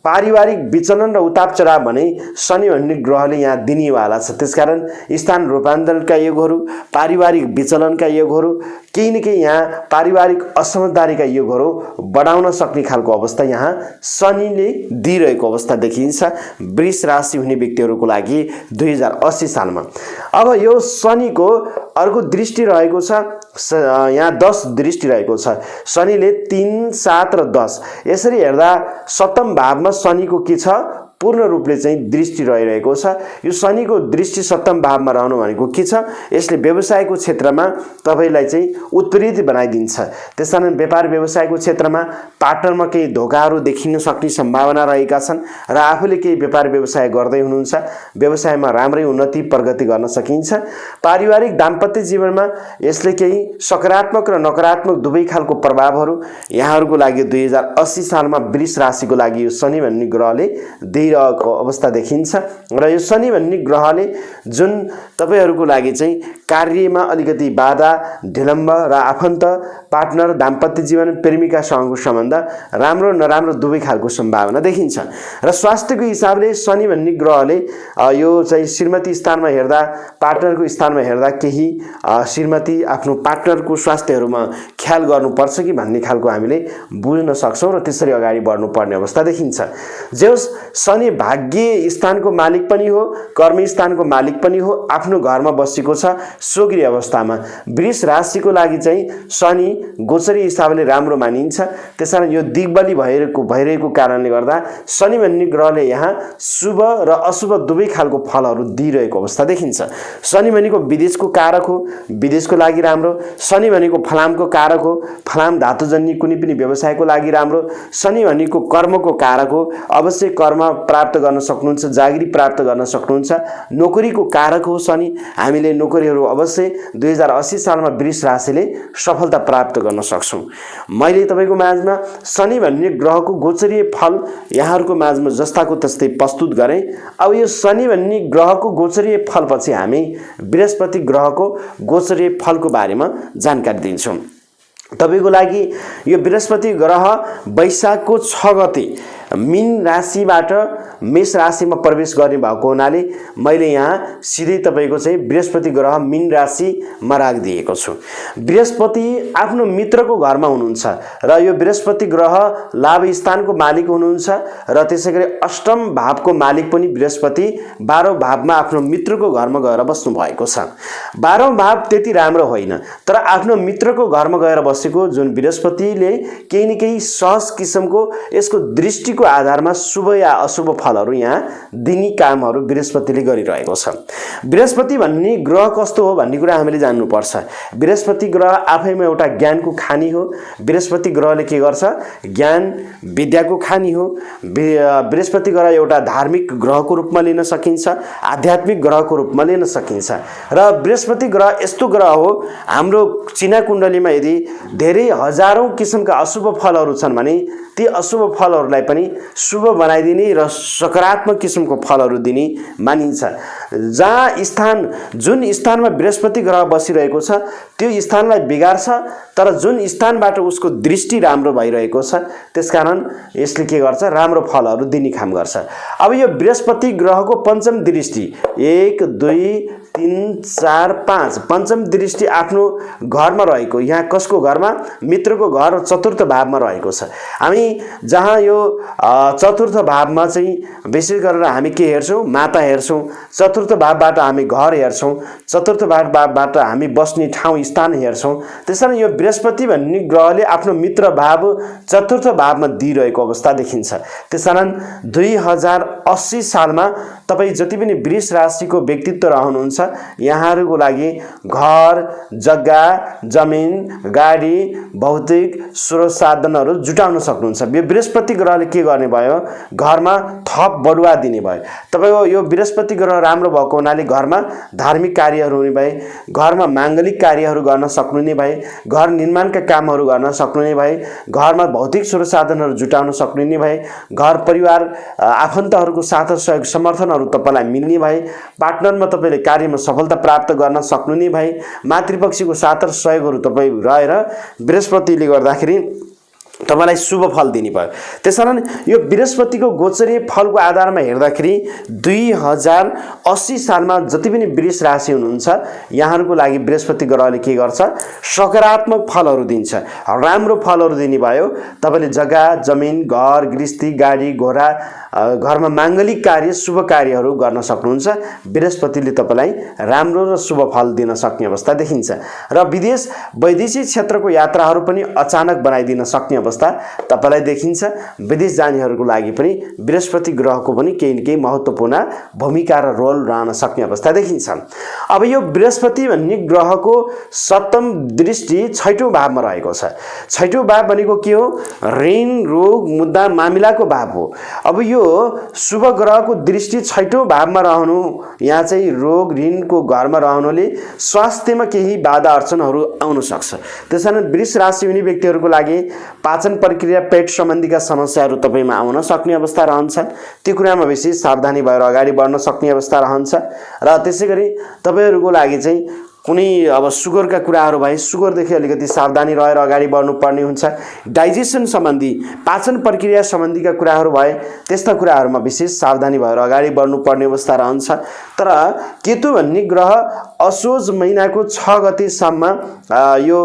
पारिवारिक विचलन र उताप चढाव भने शनि भन्ने ग्रहले यहाँ दिनेवाला छ। त्यसकारण स्थान रूपान्तरणका योगहरू, पारिवारिक विचलनका योगहरू, केही न केही यहाँ पारिवारिक असमझदारीका योगहरू बढाउन सक्ने खालको अवस्था यहाँ शनिले दिइरहेको अवस्था देखिन्छ वृष राशि हुने व्यक्तिहरूको लागि 2080 सालमा। अब यो शनिको अर्को दृष्टि रहेको छ, यहाँ 10 दृष्टि रहेको छ। शनिले 3 7 र 10 यसरी हेर्दा सप्तम भावमा शनिको के छ? पूर्ण रूपले चाहिँ दृष्टि रहिरहेको छ। यो शनिको दृष्टि सप्तम भावमा रहनु भनेको के छ? यसले व्यवसायको क्षेत्रमा तपाईलाई चाहिँ उत्प्रेरित बनाइदिन्छ। त्यसैले व्यापार व्यवसायको क्षेत्रमा पार्टनरमा केही धोकाहरू देखिन सक्ने सम्भावना रहेका छन् र आफूले केही व्यापार व्यवसाय गर्दै हुनुहुन्छ, व्यवसायमा राम्रै उन्नति प्रगति गर्न सकिन्छ। पारिवारिक दाम्पत्य जीवनमा यसले केही सकारात्मक र नकारात्मक दुवै खालको प्रभावहरू यहाँहरूको लागि 2080 सालमा वृष राशिको लागि यो शनि भन्ने ग्रहले दिइरहेको अवस्था देखिन्छ र यो शनि भन्ने ग्रहले जुन तपाईहरूको लागि चाहिँ कार्यमा अलिकति बाधा ढिलम्ब र आफन्त पार्टनर दाम्पत्य जीवन प्रेमिकासँगको सम्बन्ध राम्रो नराम्रो दुवै खालको सम्भावना देखिन्छ र स्वास्थ्यको हिसाबले शनि भन्ने ग्रहले यो चाहिँ श्रीमती स्थानमा हेर्दा पार्टनरको स्थानमा हेर्दा केही श्रीमती आफ्नो पार्टनरको स्वास्थ्यहरूमा ख्याल गर्नुपर्छ कि भन्ने खालको हामीले बुझ्न सक्छौं र त्यसरी अगाडि बढ्नुपर्ने अवस्था देखिन्छ। जेस शनि भाग्य स्थानको मालिक पनि हो कर्म स्थानको मालिक पनि हो आफ्नो घरमा बसेको छ सोग्री अवस्थामा वृष राशिको लागि चाहिँ शनि गोचरी हिसाबले राम्रो मानिन्छ। त्यसैले यो दिग्बली भइरहेको कारणले गर्दा शनि भन्ने ग्रहले यहाँ शुभ र अशुभ दुवै खालको फलहरू दिइरहेको अवस्था देखिन्छ। शनि भनेको विदेशको कारक हो विदेशको लागि राम्रो शनि भनेको फलामको कारक हो फलाम धातुजन्य कुनै पनि व्यवसायको लागि राम्रो शनि भनेको कर्मको कारक हो अवश्य कर्म प्राप्त गर्न सक्नुहुन्छ जागिरी प्राप्त गर्न सक्नुहुन्छ नोकरीको कारक हो शनि हामीले नोकरीहरू अवश्य 2080 सालमा वृष राशिले सफलता प्राप्त गर्न सक्छौं। मैले तपाईको माझमा शनि भन्ने ग्रहको गोचरीय फल यहाँहरुको माझमा जस्ताको तस्तै प्रस्तुत गरे। अब यो शनि भन्ने ग्रहको गोचरीय फल पछि हामी बृहस्पति ग्रहको गोचरीय फलको बारेमा जानकारी दिन्छौं। तपाईको लागि यो बृहस्पति ग्रह वैशाखको 6 गते मीन राशिबाट मेष राशिमा प्रवेश गर्ने भएको हुनाले मैले यहाँ सिधै तपाईको चाहिँ बृहस्पति ग्रह मीन राशिमा राखिदिएको छु। बृहस्पति आफ्नो मित्रको घरमा हुनुहुन्छ र यो बृहस्पति ग्रह लाभ स्थानको मालिक हुनुहुन्छ र त्यसैगरी अष्टम भावको मालिक पनि बृहस्पति 12औं भावमा आफ्नो मित्रको घरमा गएर बस्नु भएको छ। 12औं भाव त्यति राम्रो होइन तर आफ्नो मित्रको घरमा गएर बसेको जुन बृहस्पतिले केही न केही सहज किसिमको यसको दृष्टिको आधारमा शुभ या अशुभ फलहरू यहाँ दिने कामहरू बृहस्पतिले गरिरहेको छ। बृहस्पति भन्ने ग्रह कस्तो हो भन्ने कुरा हामीले जान्नु पर्छ। बृहस्पति ग्रह आफैमा एउटा ज्ञानको खानी हो। बृहस्पति ग्रहले के गर्छ ज्ञान विद्याको खानी हो। बृहस्पति ग्रह एउटा धार्मिक ग्रहको रूपमा लिन सकिन्छ आध्यात्मिक ग्रहको रूपमा लिन सकिन्छ र बृहस्पति ग्रह यस्तो ग्रह हो हाम्रो चिना कुण्डलीमा यदि धेरै हजारौं किसिमका अशुभ फलहरू छन् भने ती अशुभ फलहरूलाई पनि शुभ बनाइदिने र सकारात्मक किसिमको फलहरू दिने मानिन्छ। जहाँ स्थान जुन स्थानमा बृहस्पति ग्रह बसिरहेको छ त्यो स्थानलाई बिगार्छ तर जुन स्थानबाट उसको दृष्टि राम्रो भइरहेको छ त्यसकारण यसले के गर्छ राम्रो फलहरू दिने काम गर्छ। अब यो बृहस्पति ग्रहको पञ्चम दृष्टि 1 2 3 4 5 पञ्चम दृष्टि आफ्नो घरमा रहेको यहाँ कसको घरमा मित्रको घर चतुर्थ भावमा रहेको छ। हामी जहाँ यो चतुर्थ भावमा चाहिँ विशेष गरेर हामी के हेर्छौं माता हेर्छौं चतुर्थ भावबाट हामी घर हेर्छौं चतुर्थ भावबाट हामी बस्ने ठाउँ स्थान हेर्छौं। त्यसैले यो बृहस्पति भन्ने ग्रहले आफ्नो मित्र भाव चतुर्थ भावमा दिइरहेको अवस्था देखिन्छ। त्यसैले 2080 सालमा तपाई जति पनि वृष राशिको व्यक्तित्व रहनुहुन्छ यहाँहरुको लागि घर जग्गा जमिन गाडी भौतिक स्रोत साधनहरू जुटाउन सक्नुहुन्छ। यो बृहस्पति ग्रहले के गर्ने भयो घरमा थप बढुवा दिने भयो। तपाईको यो बृहस्पति ग्रह राम्रो भएको हुनाले घरमा धार्मिक कार्यहरू हुने भए घरमा मांगलिक कार्यहरू गर्न सक्नुहुने भए घर निर्माणका कामहरू गर्न सक्नुहुने भए घरमा भौतिक स्रोत साधनहरू जुटाउन सक्नुहुने भए घर परिवार आफन्तहरूको साथ सहयोग समर्थनहरू तपाईलाई मिल्ने भए पार्टनरमा तपाईले कार्यमा सफलता प्राप्त गर्न सक्नुहुने भए मातृपक्षको साथ सहयोगहरू तपाई रहेर बृहस्पतिले गर्दाखेरि तपाईलाई शुभ फल दिने भयो। त्यसैले यो बृहस्पतिको गोचरीय फलको आधारमा हेर्दाखेरि 2080 सालमा जति पनि वृष राशि हुनुहुन्छ यहाँहरुको लागि बृहस्पति ग्रहले के गर्छ सकारात्मक फलहरू दिन्छ राम्रो फलहरू दिने भयो। तपाईले जग्गा जमिन घर गृहस्थी गाडी घोडा घरमा मांगलिक कार्य शुभ कार्यहरू गर्न सक्नुहुन्छ। बृहस्पतिले तपाईलाई राम्रो र शुभ फल दिन सक्ने अवस्था देखिन्छ र विदेश वैदेशिक क्षेत्रको यात्राहरू पनि अचानक बनाइदिन सक्ने अवस्था तपाईलाई देखिन्छ। विदेश जानेहरुको लागि पनि बृहस्पति ग्रहको पनि केही न केही महत्त्वपूर्ण भूमिका र रोल रहन सक्ने अवस्था देखिन्छ। अब यो बृहस्पति भन्ने ग्रहको सप्तम दृष्टि 6औं भावमा रहेको छ। 6औं भाव भनेको के हो ऋण रोग मुद्दा मामिलाको भाव हो। अब यो शुभ ग्रहको दृष्टि 6औं भावमा रहनु यहाँ चाहिँ रोग ऋणको घरमा रहनुले स्वास्थ्यमा केही बाधा अर्चनहरू आउन सक्छ। त्यसैले वृष राशि हुने व्यक्तिहरुको लागि पाचन प्रक्रिया पेट सम्बन्धीका समस्याहरू तपाईमा आउन सक्ने अवस्था रहन्छ। त्यो कुरामा विशेष सावधानी भएर अगाडि बढ्न सक्ने अवस्था रहन्छ। र त्यसैगरी तपाईहरुको लागि चाहिँ कुनै अब सुगरका कुराहरू भए सुगरदेखि अलिकति सावधानी रहेर अगाडि बढ्नुपर्ने हुन्छ। डाइजेसन सम्बन्धी पाचन प्रक्रिया सम्बन्धीका कुराहरू भए त्यस्ता कुराहरूमा विशेष सावधानी भएर अगाडि बढ्नुपर्ने अवस्था रहन्छ। तर केतु भन्ने ग्रह असोज महिनाको 6 गतेसम्म यो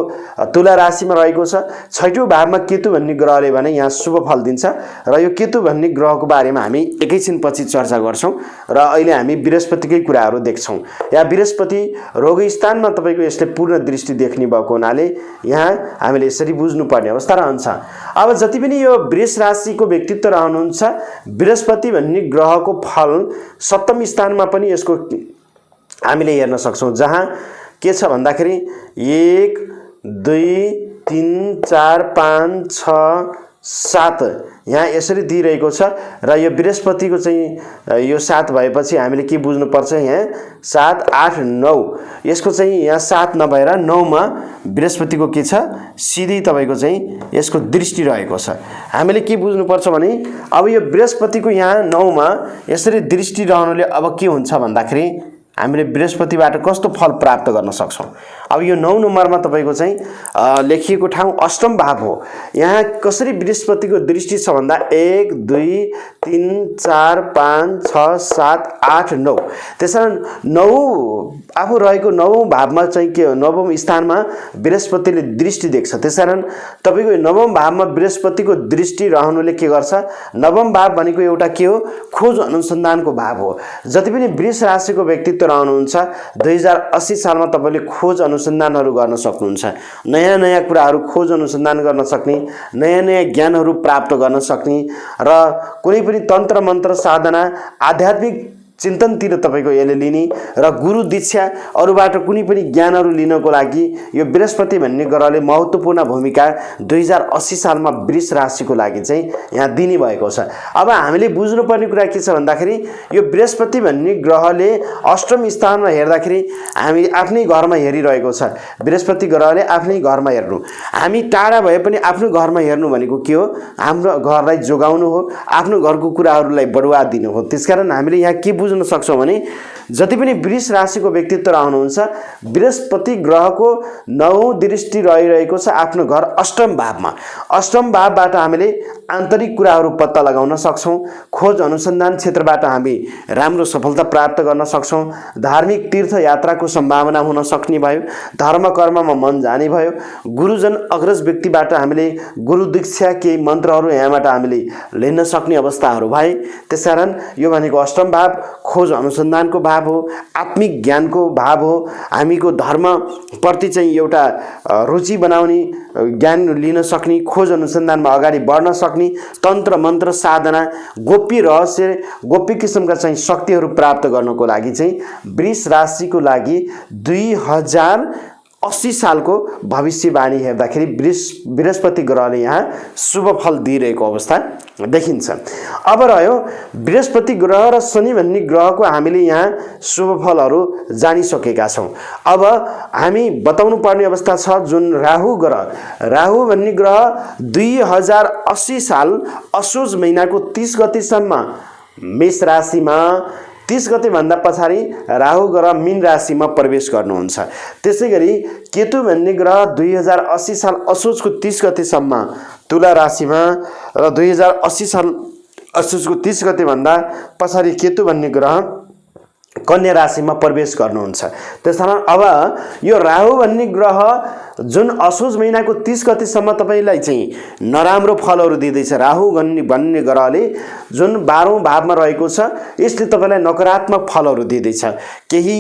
तुला राशिमा रहेको छ। 6औं भावमा केतु भन्ने ग्रहले भने यहाँ शुभ फल दिन्छ र यो केतु भन्ने ग्रहको बारेमा हामी एकैछिन पछि चर्चा गर्छौं र अहिले हामी बृहस्पतिकै कुराहरू देख्छौं। यहाँ बृहस्पति रोग स्थानमा तपाईको यसले पूर्ण दृष्टि देख्ने भएको हुनाले यहाँ हामीले यसरी बुझ्नुपर्ने अवस्था रहन्छ। अब जति पनि यो वृष राशिको व्यक्तित्व रहनुहुन्छ बृहस्पति भन्ने ग्रहको फल सप्तम स्थानमा पनि यसको हामीले हेर्न सक्छौं, जहाँ के छ भन्दाखेरि 1 2 3 4 5 6 7 यहाँ यसरी दिइरहेको छ र यो बृहस्पतिको चाहिँ यो 7 भएपछि हामीले के बुझ्नु पर्छ, यहाँ 7 8 9 यसको चाहिँ यहाँ 7 नभएर 9 मा बृहस्पतिको के छ सिधै तपाईको चाहिँ यसको दृष्टि रहेको छ। हामीले के बुझ्नु पर्छ भने अब यो बृहस्पतिको यहाँ 9 मा यसरी दृष्टि रहनुले अब के हुन्छ भन्दाखेरि हामीले बृहस्पतिबाट कस्तो फल प्राप्त गर्न सक्छौं। अब यो 9 नम्बरमा तपाईको चाहिँ लेखिएको ठाउँ अष्टम भाव हो। यहाँ कसरी बृहस्पतिको दृष्टि छ भन्दा 1 2 3 4 5 6 7 8 9 त्यसैले 9 आफू रहेको 9औं भावमा चाहिँ के 9औं स्थानमा बृहस्पतिले दृष्टि देख्छ। त्यसैले तपाईको 9औं भावमा बृहस्पतिको दृष्टि रहनुले के गर्छ, 9औं भाव भनेको एउटा के हो, खोज अनुसन्धानको भाव हो। जति पनि वृष राशिको व्यक्तित्व रहनुहुन्छ 2080 सालमा तपाईले खोज अनुसन्धानहरू गर्न सक्नुहुन्छ। नयाँ नयाँ कुराहरू खोज अनुसन्धान गर्न सक्ने, नयाँ नयाँ ज्ञानहरू प्राप्त गर्न सक्ने र कुनै पनि तन्त्र मन्त्र साधना आध्यात्मिक चिन्तनतिर तपाईको यसले लिने र गुरु दीक्षा अरूबाट कुनै पनि ज्ञानहरू लिनको लागि यो बृहस्पति भन्ने ग्रहले महत्त्वपूर्ण भूमिका 2080 सालमा वृष राशिको लागि चाहिँ यहाँ दिने भएको छ। अब हामीले बुझ्नुपर्ने कुरा के छ भन्दाखेरि यो बृहस्पति भन्ने ग्रहले अष्टम स्थानमा हेर्दाखेरि हामी आफ्नै घरमा हेरिरहेको छ। बृहस्पति ग्रहले आफ्नै घरमा हेर्नु, हामी टाढा भए पनि आफ्नो घरमा हेर्नु भनेको के हो, हाम्रो घरलाई जोगाउनु हो, आफ्नो घरको कुराहरूलाई बढुवा दिनु हो। त्यसकारण हामीले यहाँ के बुझ्न सक्छौं भने जति पनि वृष राशिको व्यक्तित्व रहनुहुन्छ बृहस्पति ग्रहको 9औं दृष्टि रहिरहेको छ आफ्नो घर अष्टम भावमा। अष्टम भावबाट हामीले आन्तरिक कुराहरू पत्ता लगाउन सक्छौं, खोज अनुसन्धान क्षेत्रबाट हामी राम्रो सफलता प्राप्त गर्न सक्छौं, धार्मिक तीर्थ यात्राको सम्भावना हुन सक्ने भयो, धर्म कर्ममा मन जाने भयो, गुरुजन अग्रज व्यक्तिबाट हामीले गुरु दीक्षा केही मन्त्रहरू यहाँबाट हामीले लिन सक्ने अवस्थाहरू भए। त्यसकारण यो भनेको अष्टम भाव खोज अनुसन्धानको भाव हो, आत्मिक ज्ञानको भाव हो। हामीको धर्म प्रति चाहिँ एउटा रुचि बनाउने, ज्ञान लिन सक्ने, खोज अनुसन्धानमा अगाडि बढ्न सक्ने, तन्त्र मन्त्र साधना, गोप्य रहस्य, गोप्य किसिमका चाहिँ शक्तिहरू प्राप्त गर्नको लागि चाहिँ वृष राशिको लागि 2080 सालको भविष्यवाणी हेर्दाखेरि बृहस्पति ग्रहले यहाँ शुभ फल दिइरहेको अवस्था देखिन्छ। अब रह्यो बृहस्पति ग्रह र शनि भन्ने ग्रहको हामीले यहाँ शुभ फलहरू जानिसकेका छौं। अब हामी बताउनु पर्ने अवस्था छ जुन राहु भन्ने ग्रह 2080 साल असोज महिनाको 30 गतेसम्म मेष राशिमा, 30 गते भन्दा पछाडि राहु ग्रह मीन राशिमा प्रवेश गर्नुहुन्छ। त्यसैगरी केतु भन्ने ग्रह 2080 साल असोजको 30 गतेसम्म तुला राशिमा र 2080 साल असोजको 30 गते भन्दा पछाडि केतु भन्ने ग्रह कन्या राशिमा प्रवेश गर्नुहुन्छ। त्यसैले अब यो राहु भन्ने ग्रह जुन असोज महिनाको 30 गतेसम्म तपाईलाई चाहिँ नराम्रो फलहरू दिँदैछ। राहु भन्ने ग्रहले जुन 12औं भावमा रहेको छ यसले तपाईलाई नकारात्मक फलहरू दिँदैछ। केही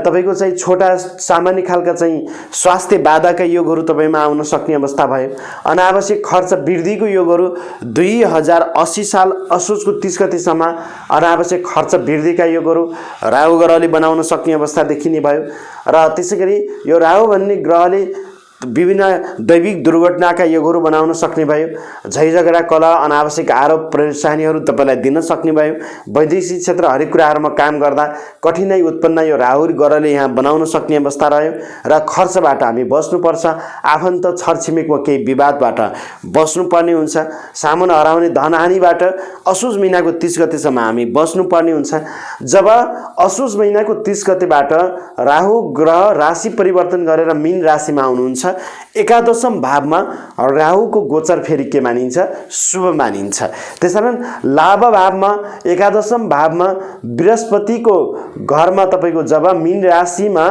तपाईको चाहिँ छोटा सामान्य खालका चाहिँ स्वास्थ्य बाधाका योगहरू तपाईमा आउन सक्ने अवस्था भयो। अनावश्यक खर्च वृद्धिको योगहरू 2080 साल असोजको 30 गतेसम्म अनावश्यक खर्च वृद्धिका योगहरू राहु ग्रहले बनाउन सक्ने अवस्था देखिने भयो। र त्यसैगरी यो राहु भन्ने ग्रहले विभिन्न दैविक दुर्घटनाका योगहरू बनाउन सक्ने भयो। झैझगडा, कलह, अनावश्यक आरोप परेशानीहरू तपाईँलाई दिन सक्ने भयो। वैदेशिक क्षेत्र हरेक कुराहरूमा काम गर्दा कठिनाइ उत्पन्न यो राहु ग्रहले यहाँ बनाउन सक्ने अवस्था रह्यो र खर्चबाट हामी बस्नुपर्छ। आफन्त छरछिमेकमा केही विवादबाट बस्नुपर्ने हुन्छ। सामान हराउने, धनहानिबाट असोज महिनाको 30 गतेसम्म हामी बस्नुपर्ने हुन्छ। जब असोज महिनाको 30 गतेबाट राहु ग्रह राशि परिवर्तन गरेर मीन राशिमा आउनुहुन्छ, एकादशम भावमा राहुको गोचर फेरि के मानिन्छ? शुभ मानिन्छ। त्यसैले लाभ भावमा, एकादशम भावमा बृहस्पतिको घरमा तपाईँको जब मीन राशिमा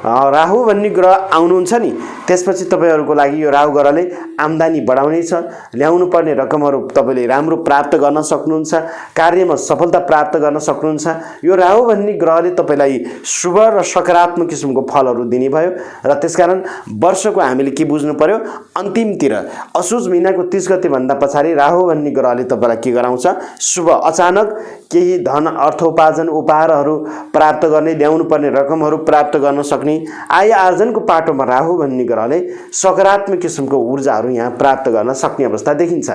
राहु भन्ने ग्रह आउनुहुन्छ नि, त्यसपछि तपाईँहरूको लागि यो राहु ग्रहले आम्दानी बढाउनेछ। ल्याउनु पर्ने रकमहरू तपाईँले राम्रो प्राप्त गर्न सक्नुहुन्छ। कार्यमा सफलता प्राप्त गर्न सक्नुहुन्छ। यो राहु भन्ने ग्रहले तपाईँलाई शुभ र सकारात्मक किसिमको फलहरू दिने भयो र त्यसकारण वर्षको हामीले के बुझ्नु पर्यो? अन्तिमतिर असोज महिनाको 30 गते भन्दा पछाडि राहु भन्ने ग्रहले तपाईँलाई के गराउँछ? शुभ। अचानक केही धन, अर्थोपार्जन, उपहारहरू प्राप्त गर्ने, ल्याउनु पर्ने रकमहरू प्राप्त गर्न सक्ने, आय आर्जनको पाटोमा राहु भन्ने ग्रहले सकारात्मक किसिमको ऊर्जाहरू यहाँ प्राप्त गर्न सक्ने अवस्था देखिन्छ।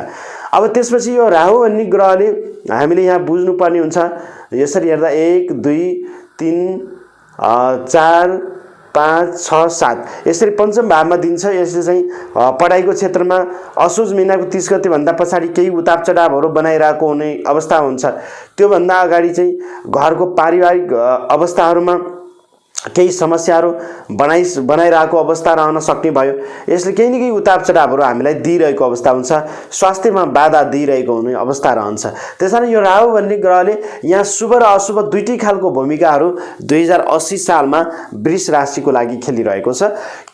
अब त्यसपछि यो राहु भन्ने ग्रहले हामीले यहाँ बुझ्नुपर्ने हुन्छ। यसरी हेर्दा 1 2 3 4 5 6 7 यसरी पञ्चम भावमा दिन्छ। यसले चाहिँ पढाइको क्षेत्रमा असोज महिनाको 30 गते भन्दा पछाडि केही उताप चढावहरू बनाइरहेको हुने अवस्था हुन्छ। त्योभन्दा अगाडि चाहिँ घरको पारिवारिक अवस्थाहरूमा केही समस्याहरू बनाइरहेको अवस्था रहन सक्ने भयो। यसले केही न केही उताप चढावहरू हामीलाई दिइरहेको अवस्था हुन्छ। स्वास्थ्यमा बाधा दिइरहेको हुने अवस्था रहन्छ। त्यसैले यो राहु भन्ने ग्रहले यहाँ शुभ र अशुभ दुईटै खालको भूमिकाहरू 2080 सालमा वृष राशिको लागि खेलिरहेको छ।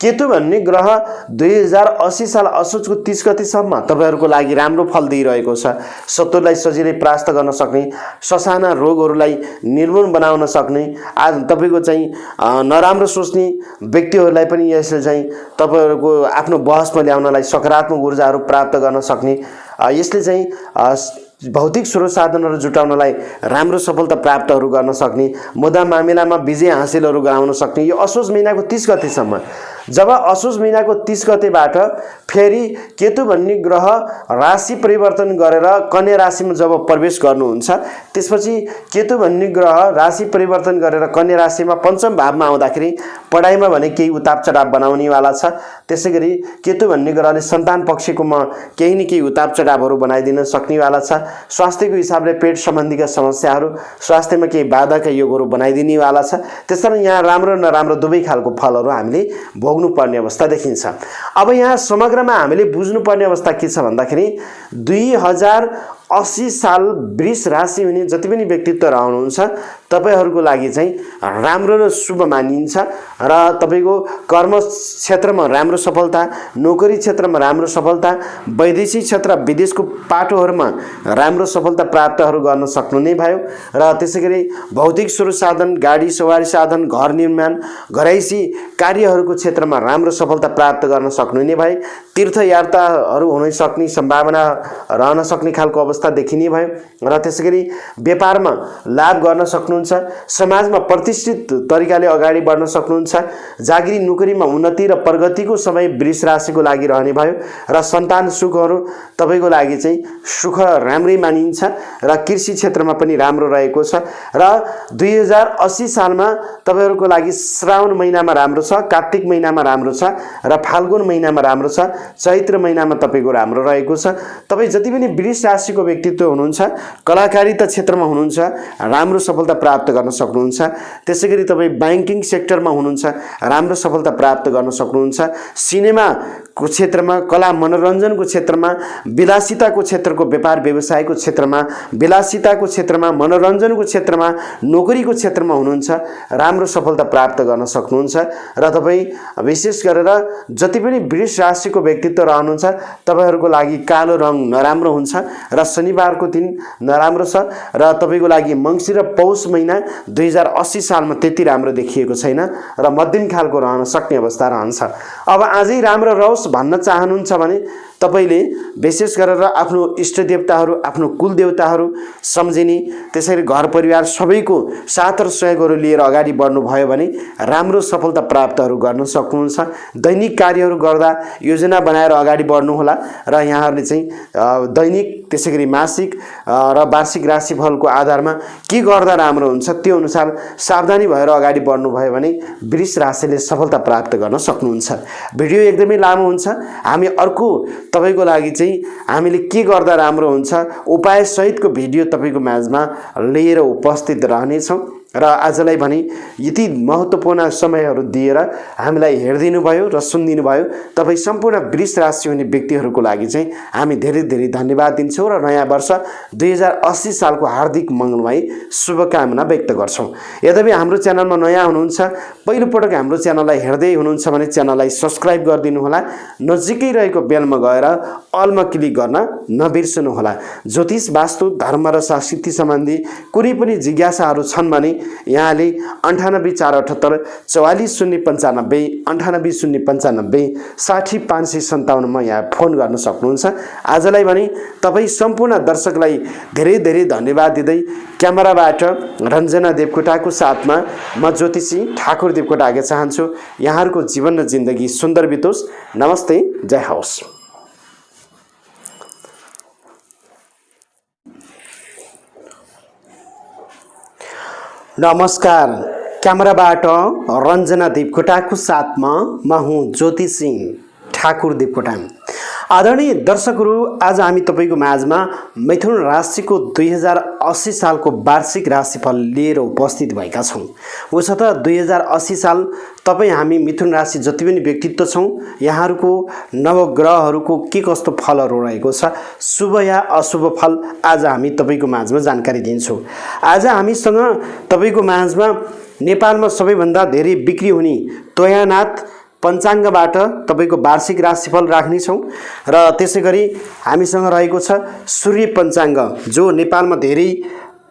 केतु भन्ने ग्रह 2080 साल असोजको 30 गतेसम्म तपाईँहरूको लागि राम्रो फल दिइरहेको छ। शत्रुलाई सजिलै परास्त गर्न सक्ने, ससाना रोगहरूलाई निर्मूल बनाउन सक्ने, आज तपाईँको चाहिँ नराम्रो सोच्ने व्यक्तिहरूलाई पनि यसले चाहिँ तपाईँहरूको आफ्नो बहसमा ल्याउनलाई सकारात्मक ऊर्जाहरू प्राप्त गर्न सक्ने, यसले चाहिँ भौतिक स्रोत साधनहरू जुटाउनलाई राम्रो सफलता प्राप्तहरू गर्न सक्ने, मुद्दा मामिलामा विजय हासिलहरू गराउन सक्ने यो असोज महिनाको 30 गतेसम्म। जब असोज महिनाको 30 गतेबाट फेरि केतु भन्ने ग्रह राशि परिवर्तन गरेर कन्या राशिमा जब प्रवेश गर्नुहुन्छ, त्यसपछि केतु भन्ने ग्रह राशि परिवर्तन गरेर कन्या राशिमा पञ्चम भावमा आउँदाखेरि पढाइमा भने केही उताप चढाव बनाउनेवाला छ। त्यसैगरी केतु भन्ने ग्रहले सन्तान पक्षकोमा केही न केही उताप चढावहरू बनाइदिन सक्नेवाला छ। स्वास्थ्यको हिसाबले पेट सम्बन्धीका समस्याहरू, स्वास्थ्यमा केही बाधाका योगहरू बनाइदिनेवाला छ। त्यसैले यहाँ राम्रो नराम्रो दुवै खालको फलहरू हामीले भोग्नुपर्ने अवस्था देखिन्छ। अब यहाँ समग्रमा हामीले बुझ्नुपर्ने अवस्था के छ भन्दाखेरि 2080 साल वृष राशि हुने जति पनि व्यक्तित्व रहनुहुन्छ तपाईहरूको लागि चाहिँ राम्रो र शुभ मानिन्छ र तपाईको कर्म क्षेत्रमा राम्रो सफलता, नोकरी क्षेत्रमा राम्रो सफलता, वैदेशिक क्षेत्र विदेशको पाटोहरुमा राम्रो सफलता प्राप्तहरू गर्न सक्नु नै भयो र त्यसैगरी भौतिक स्रोत साधन, गाडी सवारी साधन, घर निर्माण, घरैसी कार्यहरूको क्षेत्रमा राम्रो सफलता प्राप्त गर्न सक्नु नै भए। तीर्थयात्राहरू हुन सक्ने सम्भावना रहन सक्ने खालको अवस्था देखिने भयो र त्यसैगरी व्यापारमा लाभ गर्न सक्नुहुन्छ, समाजमा प्रतिष्ठित तरिकाले अगाडि बढ्न सक्नुहुन्छ, जागिरी नोकरीमा उन्नति र प्रगतिको समय वृष राशिको लागि रहने भयो र सन्तान सुखहरू तपाईको लागि चाहिँ सुख राम्रै मानिन्छ र कृषि क्षेत्रमा पनि राम्रो रहेको छ र 2080 सालमा तपाईहरुको लागि श्रावण महिनामा राम्रो छ, कार्तिक महिनामा राम्रो छ र फाल्गुन महिनामा राम्रो छ, चैत्र महिनामा तपाईको राम्रो रहेको छ। तपाई जति पनि वृष राशिको व्यक्तित्व हुनुहुन्छ, कलाकारिता क्षेत्रमा हुनुहुन्छ, राम्रो सफलता प्राप्त गर्न सक्नुहुन्छ। त्यसैगरी तपाई बैंकिङ सेक्टरमा हुनुहुन्छ, राम्रो सफलता प्राप्त गर्न सक्नुहुन्छ। सिनेमाको क्षेत्रमा, कला मनोरञ्जनको क्षेत्रमा, विलासिताको क्षेत्रको व्यापार व्यवसायको क्षेत्रमा, विलासिताको क्षेत्रमा, मनोरञ्जनको क्षेत्रमा, नोकरीको क्षेत्रमा हुनुहुन्छ, राम्रो सफलता प्राप्त गर्न सक्नुहुन्छ र तपाई विशेष गरेर जति पनि वृष राशिको व्यक्तित्व रहनुहुन्छ तपाईहरुको लागि कालो रङ नराम्रो हुन्छ र शनिबारको दिन नराम्रो छ र तपाईको लागि मंसिर र पौष महिना 2080 सालमा त्यति राम्रो देखिएको छैन र मध्यम खालको रहन सक्ने अवस्था रहन्छ। अब आजै राम्रो रहोस् भन्न चाहनुहुन्छ भने तपाईले विशेष गरेर आफ्नो इष्ट देवताहरू, आफ्नो कुल देवताहरू सम्झिने, त्यसैले घर परिवार सबैको साथ र सहयोगहरू लिएर अगाडि बढ्नुभयो भने राम्रो सफलता प्राप्तहरू गर्न सक्नुहुन्छ। दैनिक कार्यहरू गर्दा योजना बनाएर अगाडि बढ्नुहोला र यहाँहरूले चाहिँ दैनिक त्यसैगरी मासिक र वार्षिक राशिफलको आधारमा के गर्दा राम्रो हुन्छ त्यो अनुसार सावधानी भएर अगाडि बढ्नुभयो भने वृष राशिले सफलता प्राप्त गर्न सक्नुहुन्छ। भिडियो एकदमै लामो हुन्छ। हामी अर्को तपाईको लागि चाहिँ हामीले के गर्दा राम्रो हुन्छ उपाय सहितको भिडियो तपाईको माझमा लिएर उपस्थित रहनेछौँ र आजलाई भने यति महत्त्वपूर्ण समयहरू दिएर हामीलाई हेरिदिनु भयो र सुनिदिनु भयो। तपाईँ सम्पूर्ण वृष राशि हुने व्यक्तिहरूको लागि चाहिँ हामी धेरै धेरै धन्यवाद दिन्छौँ र नयाँ वर्ष 2080 सालको हार्दिक मङ्गलमय शुभकामना व्यक्त गर्छौँ। यद्यपि हाम्रो च्यानलमा नयाँ हुनुहुन्छ, पहिलोपटक हाम्रो च्यानललाई हेर्दै हुनुहुन्छ भने च्यानललाई सब्स्क्राइब गरिदिनुहोला। नजिकै रहेको बेलमा गएर अलमा क्लिक गर्न नबिर्सनुहोला। ज्योतिष, वास्तु, धर्म र संस्कृति सम्बन्धी कुनै पनि जिज्ञासाहरू छन् भने यहाँले 9848 44095 98095 60557 मा यहाँ फोन गर्न सक्नुहुन्छ। आजलाई भने तपाईँ सम्पूर्ण दर्शकलाई धेरै धेरै धन्यवाद दिँदै क्यामेराबाट रञ्जना देवकोटाको साथमा म ज्योतिषी ठाकुर देवकोटा आगे चाहन्छु यहाँहरूको जीवन र जिन्दगी सुन्दर बितोस्। नमस्ते, जय होस्। नमस्कार, क्यामेराबाट रञ्जना देवकोटाको साथमा म हुँ ज्योतिषी ठाकुर देवकोटा। आदरणीय दर्शकहरू, आज हामी तपाईको माझमा मिथुन राशिको 2080 सालको वार्षिक राशिफल लिएर उपस्थित भएका छौँ। उसो त 2080 साल तपाईँ हामी मिथुन राशि जति पनि व्यक्तित्व छौँ यहाँहरूको नवग्रहहरूको के कस्तो फलहरू रहेको छ, शुभ या अशुभ फल आज हामी तपाईको माझमा जानकारी दिन्छौँ। आज हामीसँग तपाईको माझमा नेपालमा सबैभन्दा धेरै बिक्री हुने तोयानाथ पञ्चाङ्गबाट तपाईको वार्षिक राशिफल राख्नेछौँ र त्यसै गरी हामीसँग रहेको छ सूर्य पञ्चाङ्ग जो नेपालमा धेरै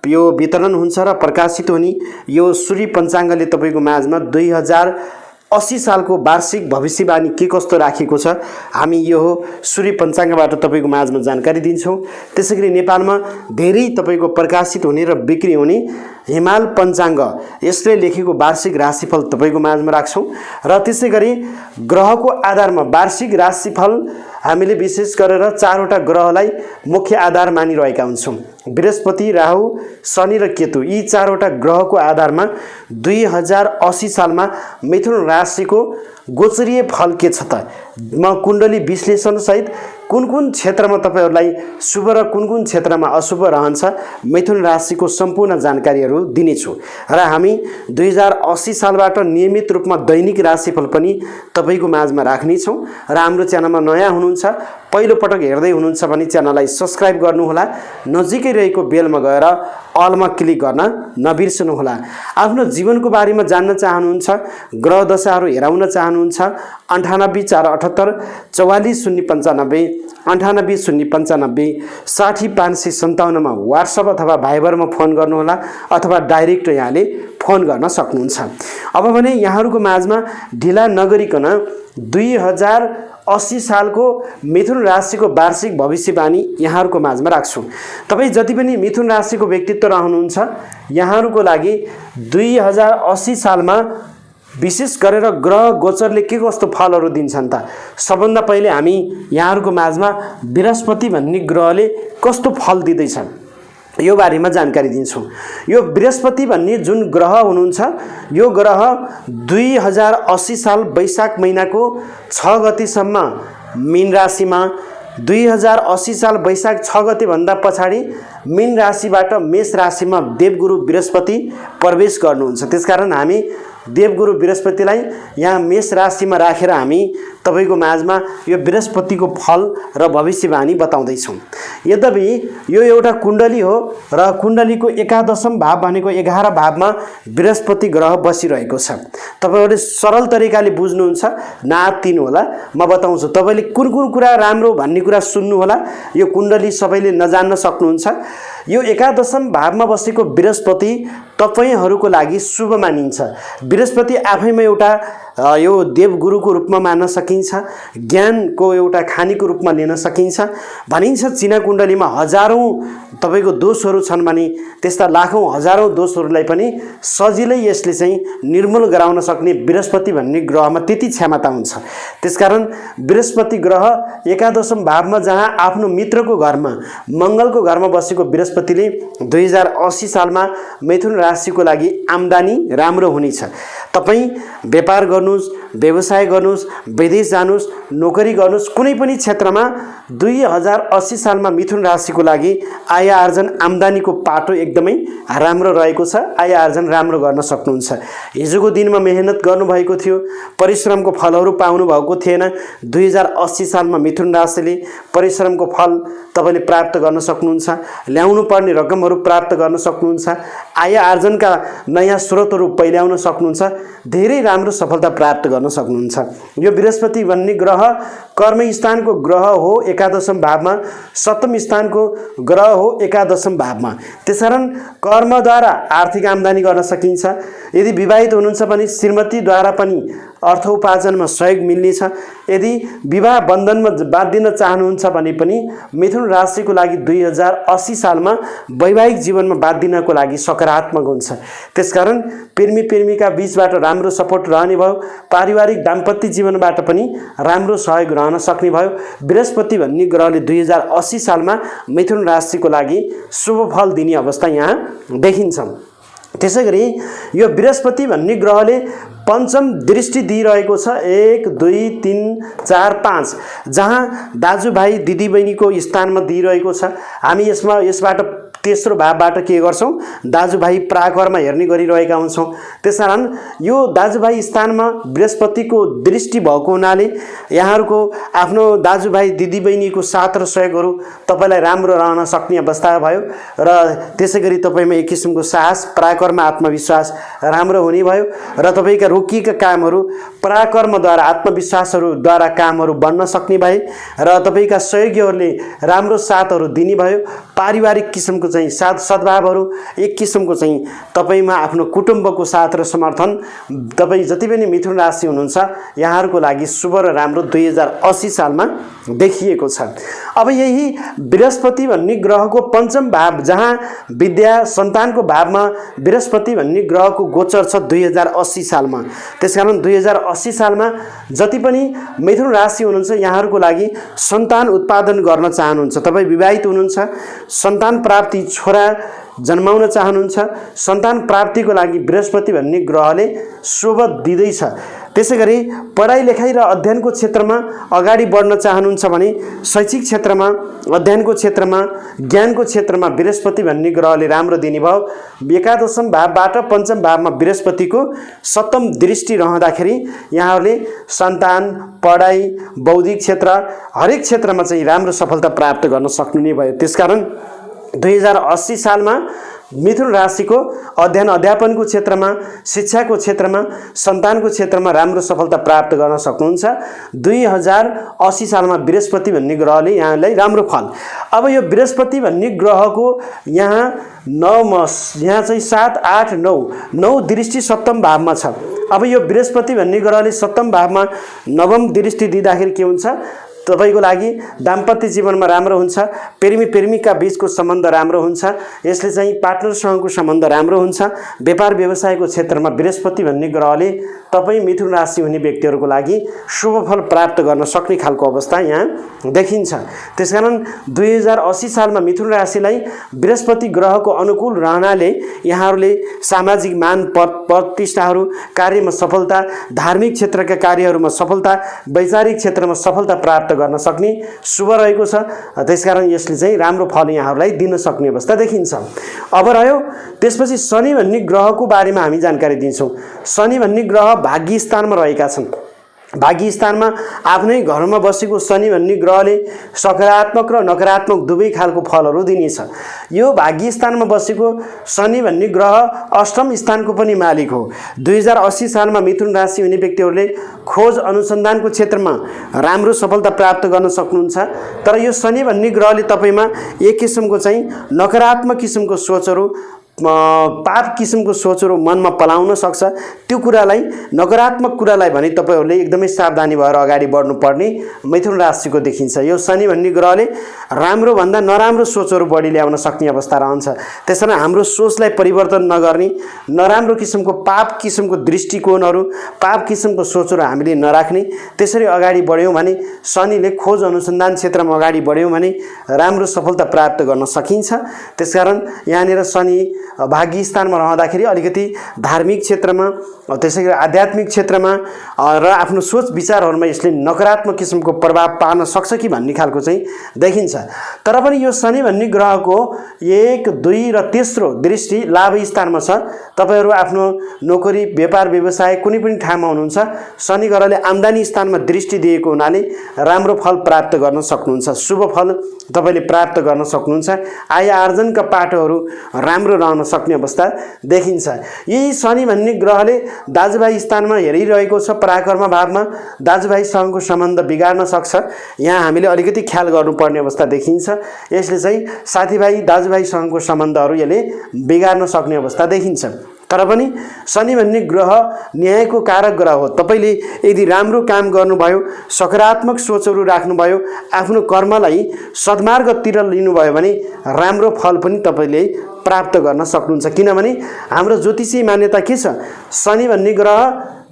यो वितरण हुन्छ र प्रकाशित हुने यो सूर्य पञ्चाङ्गले तपाईको माझमा 2080 सालको वार्षिक भविष्यवाणी के कस्तो राखेको छ हामी यो सूर्य पञ्चाङ्गबाट तपाईको माझमा जानकारी दिन्छौँ। त्यसैगरी नेपालमा धेरै तपाईको प्रकाशित हुने र बिक्री हुने हिमाल पञ्चाङ्ग यसले लेखेको वार्षिक राशिफल तपाईको माझमा राख्छौँ र त्यसै गरी ग्रहको आधारमा वार्षिक राशिफल हामीले विशेष गरेर 4वटा ग्रहलाई मुख्य आधार मानिरहेका हुन्छौँ। बृहस्पति, राहु, शनि र केतु यी 4वटा ग्रहको आधारमा 2080 सालमा मिथुन राशिको गोचरीय फल के छ त म कुण्डली विश्लेषण सहित कुन कुन क्षेत्रमा तपाईहरुलाई शुभ र कुन कुन क्षेत्रमा अशुभ रहन्छ मिथुन राशिको सम्पूर्ण जानकारीहरू दिनेछु र हामी 2080 सालबाट नियमित रूपमा दैनिक राशिफल पनि तपाईको माझमा राख्ने छौं र हाम्रो च्यानलमा नयाँ हुनुहुन्छ पहिलो पटक हेर्दै हुनुहुन्छ भने च्यानललाई सब्स्क्राइब गर्नुहोला, नजिकै रहेको बेलमा गएर अलमा क्लिक गर्न नबिर्सनुहोला। आफ्नो जीवनको बारेमा जान्न चाहनुहुन्छ, ग्रह दशाहरू हेराउन चाहनुहुन्छ 9848 44095 98095 60557 मा व्हाट्सएप अथवा भाइबरमा फोन गर्नुहोला अथवा डाइरेक्ट यहाँले फोन गर्न सक्नुहुन्छ। अब भने यहाँहरुको माझमा ढिला नगरिकन 2080 सालको मिथुन राशिको वार्षिक भविष्यवाणी यहाँहरुको माझमा राख्छु। तपाई जति पनि मिथुन राशिको व्यक्तित्व रहनुहुन्छ यहाँहरुको लागि 2080 सालमा विशेष गरेर ग्रह गोचरले के कस्तो फलहरू दिन्छन् त सबभन्दा पहिले हामी यहाँहरुको माझमा बृहस्पति भन्ने ग्रहले कस्तो फल दिदैछन् यो बारेमा जानकारी दिन्छौं। यो बृहस्पति भन्ने जुन ग्रह हुनुहुन्छ यो ग्रह 2080 साल वैशाख महिनाको 6 गतेसम्म मीन राशिमा, 2080 साल वैशाख 6 गते भन्दा पछाडी मीन राशिबाट मेष राशिमा देवगुरु बृहस्पति प्रवेश गर्नुहुन्छ। त्यसकारण हामी देवगुरु बृहस्पतिलाई यहाँ मेष राशिमा राखेर हामी तपाईको माझमा यो बृहस्पतिको फल र भविष्यवाणी बताउँदै छौं। यद्यपि यो एउटा कुण्डली हो र कुण्डलीको एकादशम भाव भनेको 11 भावमा बृहस्पति ग्रह बसिरहेको छ। तपाईहरुले सरल तरिकाले बुझ्नुहुन्छ नआत्तिनु होला, म बताउँछु। तपाईले कुन कुन कुरा राम्रो भन्ने कुरा सुन्नु होला। यो कुण्डली सबैले नजान्न सक्नुहुन्छ। यो एकादशम भावमा बसेको बृहस्पति तपाईहरुको लागि शुभ मानिन्छ। बृहस्पति आफैमा एउटा यो देवगुरुको रूपमा मान्न सकिन्छ, ज्ञानको एउटा खानीको रूपमा लिन सकिन्छ। भनिन्छ चिना कुण्डलीमा हजारौँ तपाईँको दोषहरू छन् भने त्यस्ता लाखौँ हजारौँ दोषहरूलाई पनि सजिलै यसले चाहिँ निर्मूल गराउन सक्ने बृहस्पति भन्ने ग्रहमा त्यति क्षमता हुन्छ। त्यसकारण बृहस्पति ग्रह एकादशम भावमा जहाँ आफ्नो मित्रको घरमा मङ्गलको घरमा बसेको बृहस्पतिले 2080 सालमा मिथुन राशिको लागि आम्दानी राम्रो हुनेछ। तपाईँ व्यापार गर्नुहोस्, व्यवसाय गर्नुहोस्, विदेश जानुहोस्, नोकरी गर्नुहोस्, कुनै पनि क्षेत्रमा 2080 सालमा मिथुन राशिको लागि आय आर्जन आम्दानीको पाटो एकदमै राम्रो रहेको छ। आय आर्जन राम्रो गर्न सक्नुहुन्छ। हिजोको दिनमा मेहनत गर्नुभएको थियो, परिश्रमको फलहरू पाउनु भएको थिएन। 2080 सालमा मिथुन राशिले परिश्रमको फल तपाईँले प्राप्त गर्न सक्नुहुन्छ। ल्याउनु पर्ने रकमहरू प्राप्त गर्न सक्नुहुन्छ। आय आर्जनका नयाँ स्रोतहरू पहिल्याउन सक्नुहुन्छ। धेरै राम्रो सफलता प्राप्त गर्न सक्नुहुन्छ। यो बृहस्पति भन्ने ग्रह कर्म स्थानको ग्रह हो एकादशम भावमा, सप्तम स्थानको ग्रह हो एकादशम भावमा। त्यसकारण कर्मद्वारा आर्थिक आम्दानी गर्न सकिन्छ। यदि विवाहित हुनुहुन्छ भने श्रीमतीद्वारा पनि अर्थोपार्जनमा सहयोग मिल्नेछ। यदि विवाह बन्धनमा बाँधिन चाहनुहुन्छ भने पनि मिथुन राशिको लागि 2080 सालमा वैवाहिक जीवनमा बाँधिनको लागि सकारात्मक हुन्छ। त्यसकारण प्रेमी प्रेमिका बीचबाट राम्रो सपोर्ट रहने भयो। पारिवारिक दाम्पत्य जीवनबाट पनि राम्रो सहयोग रहन सक्ने भयो। बृहस्पति भन्ने ग्रहले 2080 सालमा मिथुन राशिको लागि शुभ फल दिने अवस्था यहाँ देखिन्छ। त्यसैगरी यो बृहस्पति भन्ने ग्रहले पञ्चम दृष्टि दिइरहेको छ 1 2 3 4 5 जहाँ दाजुभाइ दिदीबहिनीको स्थानमा दिइरहेको छ। हामी यसबाट तेस्रो भावबाट के गर्छौं, दाजुभाइ प्राकरमा हेर्ने गरिरहेका हुन्छौं। त्यसकारण यो दाजुभाइ स्थानमा बृहस्पतिको दृष्टि भएको हुनाले यहाँहरूको आफ्नो दाजुभाइ दिदीबहिनीको साथ र सहयोगहरू तपाईलाई राम्रो रहन सक्ने अवस्था भयो र त्यसैगरी तपाईमा एक किसिमको साहस, प्राकर्म, आत्मविश्वास राम्रो हुने भयो र तपाईका रोकिएका कामहरू प्राकर्मद्वारा, आत्मविश्वासहरूद्वारा कामहरू बन्न सक्ने भए र तपाईका सहयोगीहरूले राम्रो साथहरू दिने भयो। पारिवारिक किसिमको चाहिँ साथ सद्भावहरू, एक किसिमको चाहिँ तपाईमा आफ्नो कुटुम्बको साथ र समर्थन, तपाई जति पनि मिथुन राशि हुनुहुन्छ यहाँहरूको लागि शुभ र राम्रो 2080 सालमा देखिएको छ। अब यही बृहस्पति भन्ने ग्रहको पञ्चम भाव जहाँ विद्या सन्तानको भावमा बृहस्पति भन्ने ग्रहको गोचर छ 2080 सालमा। त्यसकारण 2080 सालमा जति पनि मिथुन राशि हुनुहुन्छ यहाँहरूको लागि सन्तान उत्पादन गर्न चाहनुहुन्छ, तपाईँ विवाहित हुनुहुन्छ, सन्तान प्राप्ति, छोरा जन्माउन चाहनुहुन्छ, सन्तान प्राप्तिको लागि बृहस्पति भन्ने ग्रहले शुभ दिँदैछ। त्यसैगरी पढाइ लेखाइ र अध्ययनको क्षेत्रमा अगाडि बढ्न चाहनुहुन्छ भने शैक्षिक क्षेत्रमा, अध्ययनको क्षेत्रमा, ज्ञानको क्षेत्रमा बृहस्पति भन्ने ग्रहले राम्रो दिने भयो। एकादशम भावबाट पञ्चम भावमा बृहस्पतिको सप्तम दृष्टि रहँदाखेरि यहाँहरूले सन्तान, पढाइ, बौद्धिक क्षेत्र, हरेक क्षेत्रमा चाहिँ राम्रो सफलता प्राप्त गर्न सक्नुहुने भयो। त्यसकारण 2080 सालमा मिथुन राशिको अध्ययन अध्यापनको क्षेत्रमा, शिक्षाको क्षेत्रमा, सन्तानको क्षेत्रमा राम्रो सफलता प्राप्त गर्न सक्नुहुन्छ। 2080 सालमा बृहस्पति भन्ने ग्रहले यहाँलाई राम्रो फल। अब यो बृहस्पति भन्ने ग्रहको यहाँ 7 8 9 दृष्टि सप्तम भावमा छ। अब यो बृहस्पति भन्ने ग्रहले सप्तम भावमा नवम दृष्टि दिँदाखेरि के हुन्छ, तपाईको लागि दाम्पत्य जीवनमा राम्रो हुन्छ, प्रेमी प्रेमिका बीचको सम्बन्ध राम्रो हुन्छ, यसले चाहिँ पार्टनरसँगको सम्बन्ध राम्रो हुन्छ। व्यापार व्यवसायको क्षेत्रमा बृहस्पति भन्ने ग्रहले तपाईँ मिथुन राशि हुने व्यक्तिहरूको लागि शुभ फल प्राप्त गर्न सक्ने खालको अवस्था यहाँ देखिन्छ। त्यसकारण 2080 सालमा मिथुन राशिलाई बृहस्पति ग्रहको अनुकूल रहनाले यहाँहरूले सामाजिक मान प्रतिष्ठाहरू, कार्यमा सफलता, धार्मिक क्षेत्रका कार्यहरूमा सफलता, वैचारिक क्षेत्रमा सफलता प्राप्त गर्न सक्ने शुभ रहेको छ। त्यसकारण यसले चाहिँ राम्रो फल यहाँहरूलाई दिन सक्ने अवस्था देखिन्छ। अब रह्यो त्यसपछि शनि भन्ने ग्रहको बारेमा हामी जानकारी दिन्छौँ। शनि भन्ने ग्रह भाग्य स्थानमा रहेका छन्। भाग्य स्थानमा आफ्नै घरमा बसेको शनि भन्ने ग्रहले सकारात्मक र नकारात्मक दुवै खालको फलहरू दिनेछ। यो भाग्य स्थानमा बसेको शनि भन्ने ग्रह अष्टम स्थानको पनि मालिक हो। 2080 सालमा मिथुन राशि हुने व्यक्तिहरूले खोज अनुसन्धानको क्षेत्रमा राम्रो सफलता प्राप्त गर्न सक्नुहुन्छ। तर यो शनि भन्ने ग्रहले तपाईमा एक किसिमको चाहिँ नकारात्मक किसिमको सोचहरू, पाप किसिमको सोचहरू मनमा पलाउन सक्छ। त्यो कुरालाई, नकारात्मक कुरालाई भने तपाईहरूले एकदमै सावधानी भएर अगाडि बढ्नुपर्ने मिथुन राशिको देखिन्छ। यो शनि भन्ने ग्रहले राम्रो भन्दा नराम्रो सोचहरू बढी ल्याउन सक्ने अवस्था रहन्छ। त्यसैले हाम्रो सोचलाई परिवर्तन नगर्ने, नराम्रो किसिमको पाप किसिमको दृष्टिकोणहरू, पाप किसिमको सोचहरू हामीले नराख्ने, त्यसरी अगाडि बढ्यौँ भने, शनिले खोज अनुसन्धान क्षेत्रमा अगाडि बढ्यौँ भने राम्रो सफलता प्राप्त गर्न सकिन्छ। त्यसकारण यहाँनिर शनि भाग्य स्थानमा रहँदाखेरि अलिकति धार्मिक क्षेत्रमा, त्यसैगरी आध्यात्मिक क्षेत्रमा र आफ्नो सोच विचारहरूमा यसले नकारात्मक किसिमको प्रभाव पार्न सक्छ कि भन्ने खालको चाहिँ देखिन्छ। तर पनि यो शनि भन्ने ग्रहको 1, 2 र तेस्रो दृष्टि लाभ स्थानमा छ। तपाईहरू आफ्नो नोकरी, व्यापार, व्यवसाय कुनै पनि ठाउँमा हुनुहुन्छ, शनि ग्रहले आम्दानी स्थानमा दृष्टि दिएको हुनाले राम्रो फल प्राप्त गर्न सक्नुहुन्छ, शुभ फल तपाईले प्राप्त गर्न सक्नुहुन्छ। आय आर्जनका पाटोहरू राम्रो रहन सक्ने अवस्था देखिन्छ। यही शनि भन्ने ग्रहले दाजुभाइ स्थानमा हेरिरहेको छ, पराक्रम भावमा दाजुभाइसँगको सम्बन्ध बिगार्न सक्छ। यहाँ हामीले अलिकति ख्याल गर्नुपर्ने अवस्था देखिन्छ। यसले चाहिँ साथीभाइ, दाजुभाइसँगको सम्बन्धहरू यसले बिगार्न सक्ने अवस्था देखिन्छ। तर पनि शनि भन्ने ग्रह न्यायको कारक ग्रह हो। तपाईले यदि राम्रो काम गर्नुभयो, सकारात्मक सोचहरू राख्नुभयो, आफ्नो कर्मलाई सद्मार्गतिर लिनुभयो भने राम्रो फल पनि तपाईले प्राप्त गर्न सक्नुहुन्छ। किनभने हाम्रो ज्योतिषीय मान्यता के छ? शनि भन्ने ग्रह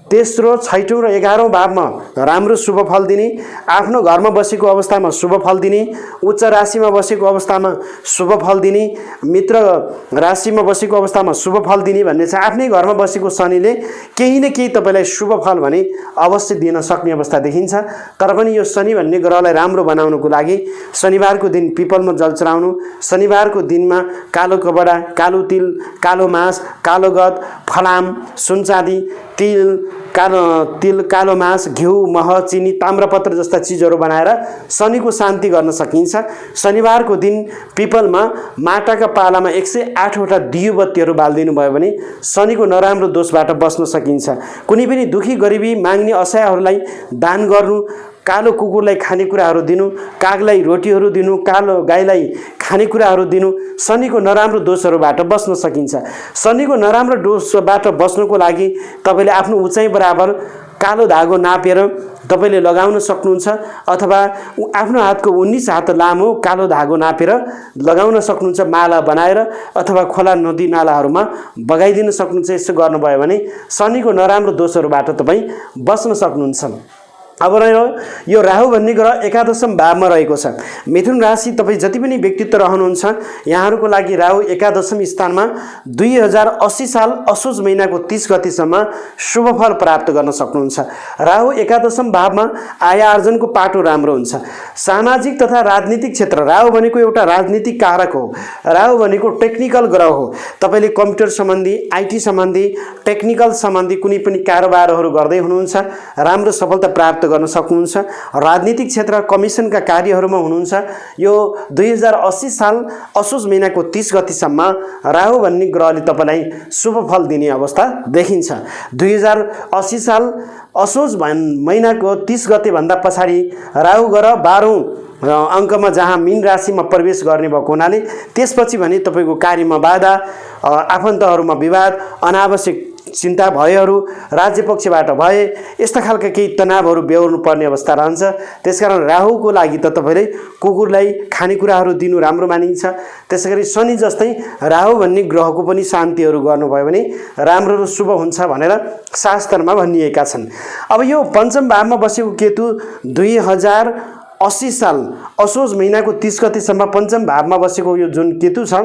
तेस्रो, छैटौं र 11औं भावमा राम्रो शुभ फल दिने, आफ्नो घरमा बसेको अवस्थामा शुभ फल दिने, उच्च राशिमा बसेको अवस्थामा शुभ फल दिने, मित्र राशिमा बसेको अवस्थामा शुभ फल दिने भन्ने छ। आफ्नै घरमा बसेको शनिले केही न केही तपाईलाई शुभ फल भने अवश्य दिन सक्ने अवस्था देखिन्छ। तर पनि यो शनि भन्ने ग्रहलाई राम्रो बनाउनको लागि शनिबारको दिन पिपलमा जल चढाउनु, शनिबारको दिनमा कालो कपडा, कालो तिल, कालो मास, कालो गद, फलाम, सुनचाँदी, तिल, कालो मास, घिउ, मह, चिनी, ताम्रपत्र जस्ता चीजहरू बनाएर शनिको शान्ति गर्न सकिन्छ। शनिबारको दिन पिपलमा माटाका पालामा 108 वटा दियो बत्तीहरू बाल्दिनु भयो भने शनिको नराम्रो दोषबाट बस्न सकिन्छ। कुनै पनि दुखी गरिबी माग्ने असहायहरूलाई दान गर्नु, कालो कुकुरलाई खानेकुराहरू दिनु, कागलाई रोटीहरू दिनु, कालो गाईलाई खानेकुराहरू दिनु शनिको नराम्रो दोषहरूबाट बस्न सकिन्छ। शनिको नराम्रो दोषबाट बस्नको लागि तपाईले आफ्नो उचाइ बराबर कालो धागो नापेर तपाईले लगाउन सक्नुहुन्छ, अथवा आफ्नो हातको 19 हात लामो कालो धागो नापेर लगाउन सक्नुहुन्छ, माला बनाएर अथवा खोला नदी नालाहरूमा बगाइदिन सक्नुहुन्छ। यसो गर्नुभयो भने शनिको नराम्रो दोषहरूबाट तपाई बस्न सक्नुहुन्छ। अब रह्यो यो राहु भन्ने ग्रह एकादशम भावमा रहेको छ। मिथुन राशि तपाईँ जति पनि व्यक्तित्व रहनुहुन्छ, यहाँहरूको लागि राहु एकादशम स्थानमा 2080 साल असोज महिनाको 30 गतेसम्म शुभ फल प्राप्त गर्न सक्नुहुन्छ। राहु एकादशम भावमा आय आर्जनको पाटो राम्रो हुन्छ। सामाजिक तथा राजनीतिक क्षेत्र, राहु भनेको एउटा राजनीतिक कारक हो। राहु भनेको टेक्निकल ग्रह हो। तपाईले कम्प्युटर सम्बन्धी, आइटी सम्बन्धी, टेक्निकल सम्बन्धी कुनै पनि कारोबारहरू गर्दै हुनुहुन्छ, राम्रो सफलता प्राप्त गर्न सक्नुहुन्छ। राजनीतिक क्षेत्र, कमिसनका कार्यहरूमा हुनुहुन्छ, यो 2080 साल असोज महिनाको 30 गतेसम्म राहु भन्ने ग्रहले तपाईलाई शुभ फल दिने अवस्था देखिन्छ। 2080 साल असोज महिनाको 30 गते भन्दा पछाडि राहु ग्रह 12औं अङ्कमा जहाँ मीन राशिमा प्रवेश गर्ने भएको हुनाले त्यसपछि भने तपाईको कार्यमा बाधा, आफन्तहरूमा विवाद, अनावश्यक चिन्ता भयहरू, राज्य पक्षबाट भए यस्ता खालका केही तनावहरू बेहोर्नु पर्ने अवस्था रहन्छ। त्यसकारण राहुको लागि त तपाईले कुकुरलाई खानेकुराहरू दिनु राम्रो मानिन्छ। त्यसैगरी शनि जस्तै राहु भन्ने ग्रहको पनि शान्तिहरू गर्नुभयो भने राम्रो र शुभ हुन्छ भनेर शास्त्रमा भनिएका छन्। अब यो पञ्चम भावमा बसेको केतु 2080 साल असोज महिनाको 30 गतेसम्म पञ्चम भावमा बसेको यो जुन केतु छ,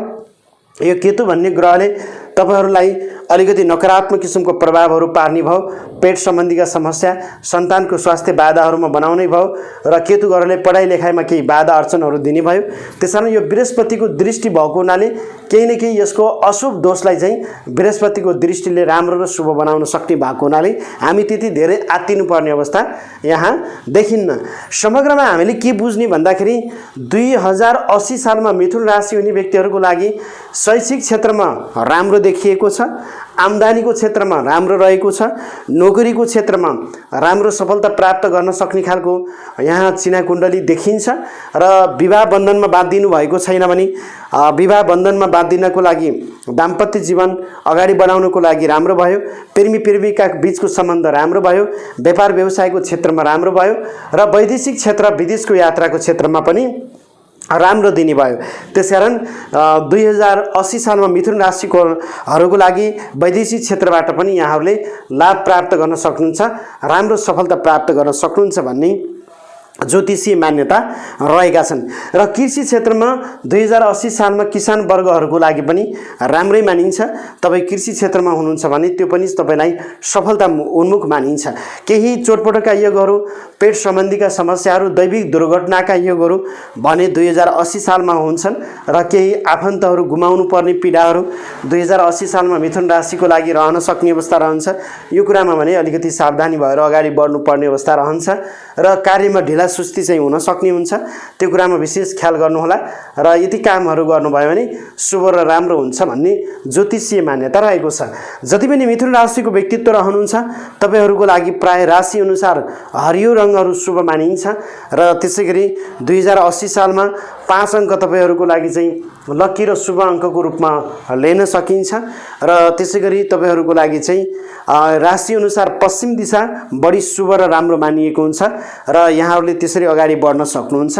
यो केतु भन्ने ग्रहले तपाईहरूलाई अलिकति नकारात्मक किसिमको प्रभावहरू पार्ने भयो। पेट सम्बन्धीका समस्या, सन्तानको स्वास्थ्य बाधाहरूमा बनाउने भयो र केतु ग्रहले पढाइ लेखाइमा केही बाधा अर्चनहरू दिने भयो। त्यसैले यो बृहस्पतिको दृष्टि भएको हुनाले केही न केही यसको अशुभ दोषलाई चाहिँ बृहस्पतिको दृष्टिले राम्रो र शुभ बनाउन सक्ने भएको हुनाले हामी त्यति धेरै आत्तिनु पर्ने अवस्था यहाँ देखिन्न। समग्रमा हामीले के बुझ्ने भन्दाखेरि 2080 सालमा मिथुन राशि हुने व्यक्तिहरूको लागि शैक्षिक क्षेत्रमा राम्रो देखिएको छ। आम्दानीको क्षेत्रमा राम्रो रहेको छ, नोकरीको क्षेत्रमा राम्रो सफलता प्राप्त गर्न सक्ने खालको यहाँ चिना कुण्डली देखिन्छ र विवाह बन्धनमा बाँधिनु भएको छैन भने विवाह बन्धनमा बाँधिनको लागि दाम्पत्य जीवन अगाडि बढाउनको लागि राम्रो भयो, प्रेमी प्रेमिका बीचको सम्बन्ध राम्रो भयो, व्यापार व्यवसायको क्षेत्रमा राम्रो भयो र वैदेशिक क्षेत्र विदेशको यात्राको क्षेत्रमा पनि राम्रो दिने भयो। त्यसकारण 2080 सालमा मिथुन राशिकोहरूको लागि वैदेशिक क्षेत्रबाट पनि यहाँहरूले लाभ प्राप्त गर्न सक्नुहुन्छ, राम्रो सफलता प्राप्त गर्न सक्नुहुन्छ भन्ने ज्योतिषीय मान्यता रहेका छन्। र कृषि क्षेत्रमा 2080 सालमा किसान वर्गहरूको लागि पनि राम्रै मानिन्छ। तपाईँ कृषि क्षेत्रमा हुनुहुन्छ भने त्यो पनि तपाईँलाई सफलता उन्मुख मानिन्छ। केही चोटपटकका योगहरू, पेट सम्बन्धीका समस्याहरू, दैविक दुर्घटनाका योगहरू भने 2080 सालमा हुन्छन् र केही आफन्तहरू गुमाउनु पर्ने पीडाहरू 2080 सालमा मिथुन राशिको लागि रहन सक्ने अवस्था रहन्छ। यो कुरामा भने अलिकति सावधानी भएर अगाडि बढ्नुपर्ने अवस्था रहन्छ र कार्यमा ढिला सुस्ती चाहिँ हुन सक्ने हुन्छ। त्यो कुरामा विशेष ख्याल गर्नुहोला र यति कामहरू गर्नुभयो भने शुभ र राम्रो हुन्छ भन्ने ज्योतिषीय मान्यता रहेको छ। जति पनि मिथुन राशिको व्यक्तित्व रहनुहुन्छ तपाईँहरूको लागि प्राय राशि अनुसार हरियो रङहरू शुभ मानिन्छ र त्यसैगरी 2080 सालमा 5 अङ्क तपाईँहरूको लागि चाहिँ लकी र शुभ अङ्कको रूपमा लिन सकिन्छ र त्यसैगरी तपाईँहरूको लागि चाहिँ राशि अनुसार पश्चिम दिशा बढी शुभ र राम्रो मानिएको हुन्छ र यहाँहरूले त्यसरी अगाडि बढ्न सक्नुहुन्छ।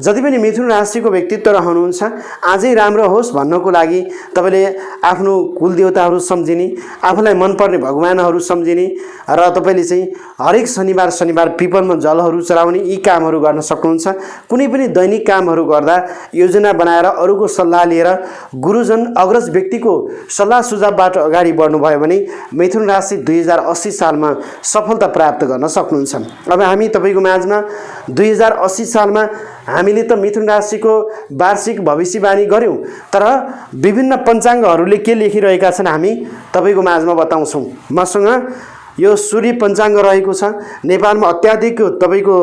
जति पनि मिथुन राशिको व्यक्तित्व रहनुहुन्छ आजै राम्रो होस् भन्नको लागि तपाईँले आफ्नो कुलदेवताहरू सम्झिने, आफूलाई मनपर्ने भगवानहरू सम्झिने र तपाईँले चाहिँ हरेक शनिबार पिपलमा जलहरू चढाउने यी कामहरू गर्न सक्नुहुन्छ। कुनै पनि दैनिक कामहरू गर्दा योजना बनाएर अरूको सल्लाह लिएर गुरुजन अग्रज व्यक्तिको सल्लाह सुझावबाट अगाडि बढ्नुभयो भने मिथुन राशि 2080 सालमा सफलता प्राप्त गर्न सक्नुहुन्छ। अब हामी तपाईँको माझमा 2080 सालमा हामीले त मिथुन राशिको वार्षिक भविष्यवाणी गऱ्यौँ, तर विभिन्न पञ्चाङ्गहरूले के लेखिरहेका छन् हामी तपाईँको माझमा बताउँछौँ। मसँग यो सूर्य पञ्चाङ्ग रहेको छ। नेपालमा अत्याधिक तपाईँको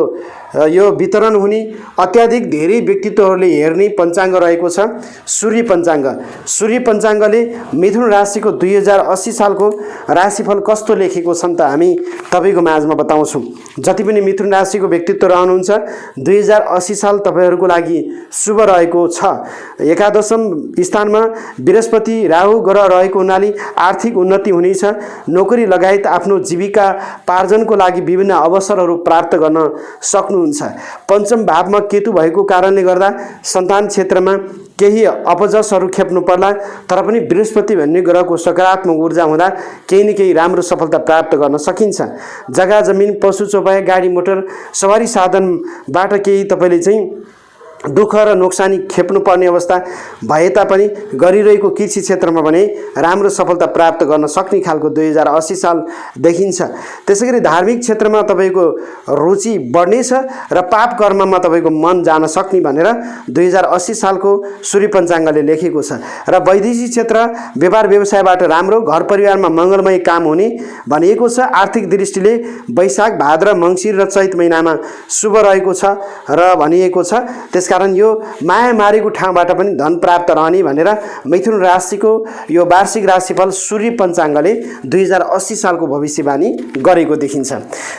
यो वितरण हुने, अत्याधिक धेरै व्यक्तित्वहरूले हेर्ने पञ्चाङ्ग रहेको छ सूर्य पञ्चाङ्ग। सूर्य पञ्चाङ्गले मिथुन राशिको 2080 सालको राशिफल कस्तो लेखेको छन् त हामी तपाईँको माझमा बताउँछौँ। जति पनि मिथुन राशिको व्यक्तित्व रहनुहुन्छ 2080 साल तपाईँहरूको लागि शुभ रहेको छ। एकादशम स्थानमा बृहस्पति राहु ग्रह रहेको हुनाले आर्थिक उन्नति हुनेछ। नोकरी लगायत आफ्नो जीविका पार्जनको लागि विभिन्न अवसरहरू प्राप्त गर्न सक्नुहुन्छ। पञ्चम भावमा केतु भएको कारणले गर्दा सन्तान क्षेत्रमा केही अपजसहरू खेप्नु पर्ला, तर पनि बृहस्पति भन्ने ग्रहको सकारात्मक ऊर्जा हुँदा केही न केही राम्रो सफलता प्राप्त गर्न सकिन्छ। जग्गा जमिन, पशु चौपाया, गाडी मोटर सवारी साधनबाट केही तपाईँले चाहिँ दुःख र नोक्सानी खेप्नु पर्ने अवस्था भए तापनि गरिरहेको कृषि क्षेत्रमा भने राम्रो सफलता प्राप्त गर्न सक्ने खालको 2080 साल देखिन्छ। त्यसैगरी धार्मिक क्षेत्रमा तपाईँको रुचि बढ्नेछ र पाप कर्ममा तपाईँको मन जान सक्ने भनेर 2080 सालको सूर्य पञ्चाङ्गले लेखेको छ। र वैदेशिक क्षेत्र, व्यापार व्यवसायबाट राम्रो, घर परिवारमा मङ्गलमय काम हुने भनिएको छ। आर्थिक दृष्टिले वैशाख, भाद्र, मङ्सिर र चैत महिनामा शुभ रहेको छ र भनिएको छ। कारण यो माया मारेको ठाउँबाट पनि धन प्राप्त रहने भनेर मिथुन राशिको यो वार्षिक राशिफल सूर्य पञ्चाङ्गले 2080 सालको भविष्यवाणी गरेको देखिन्छ।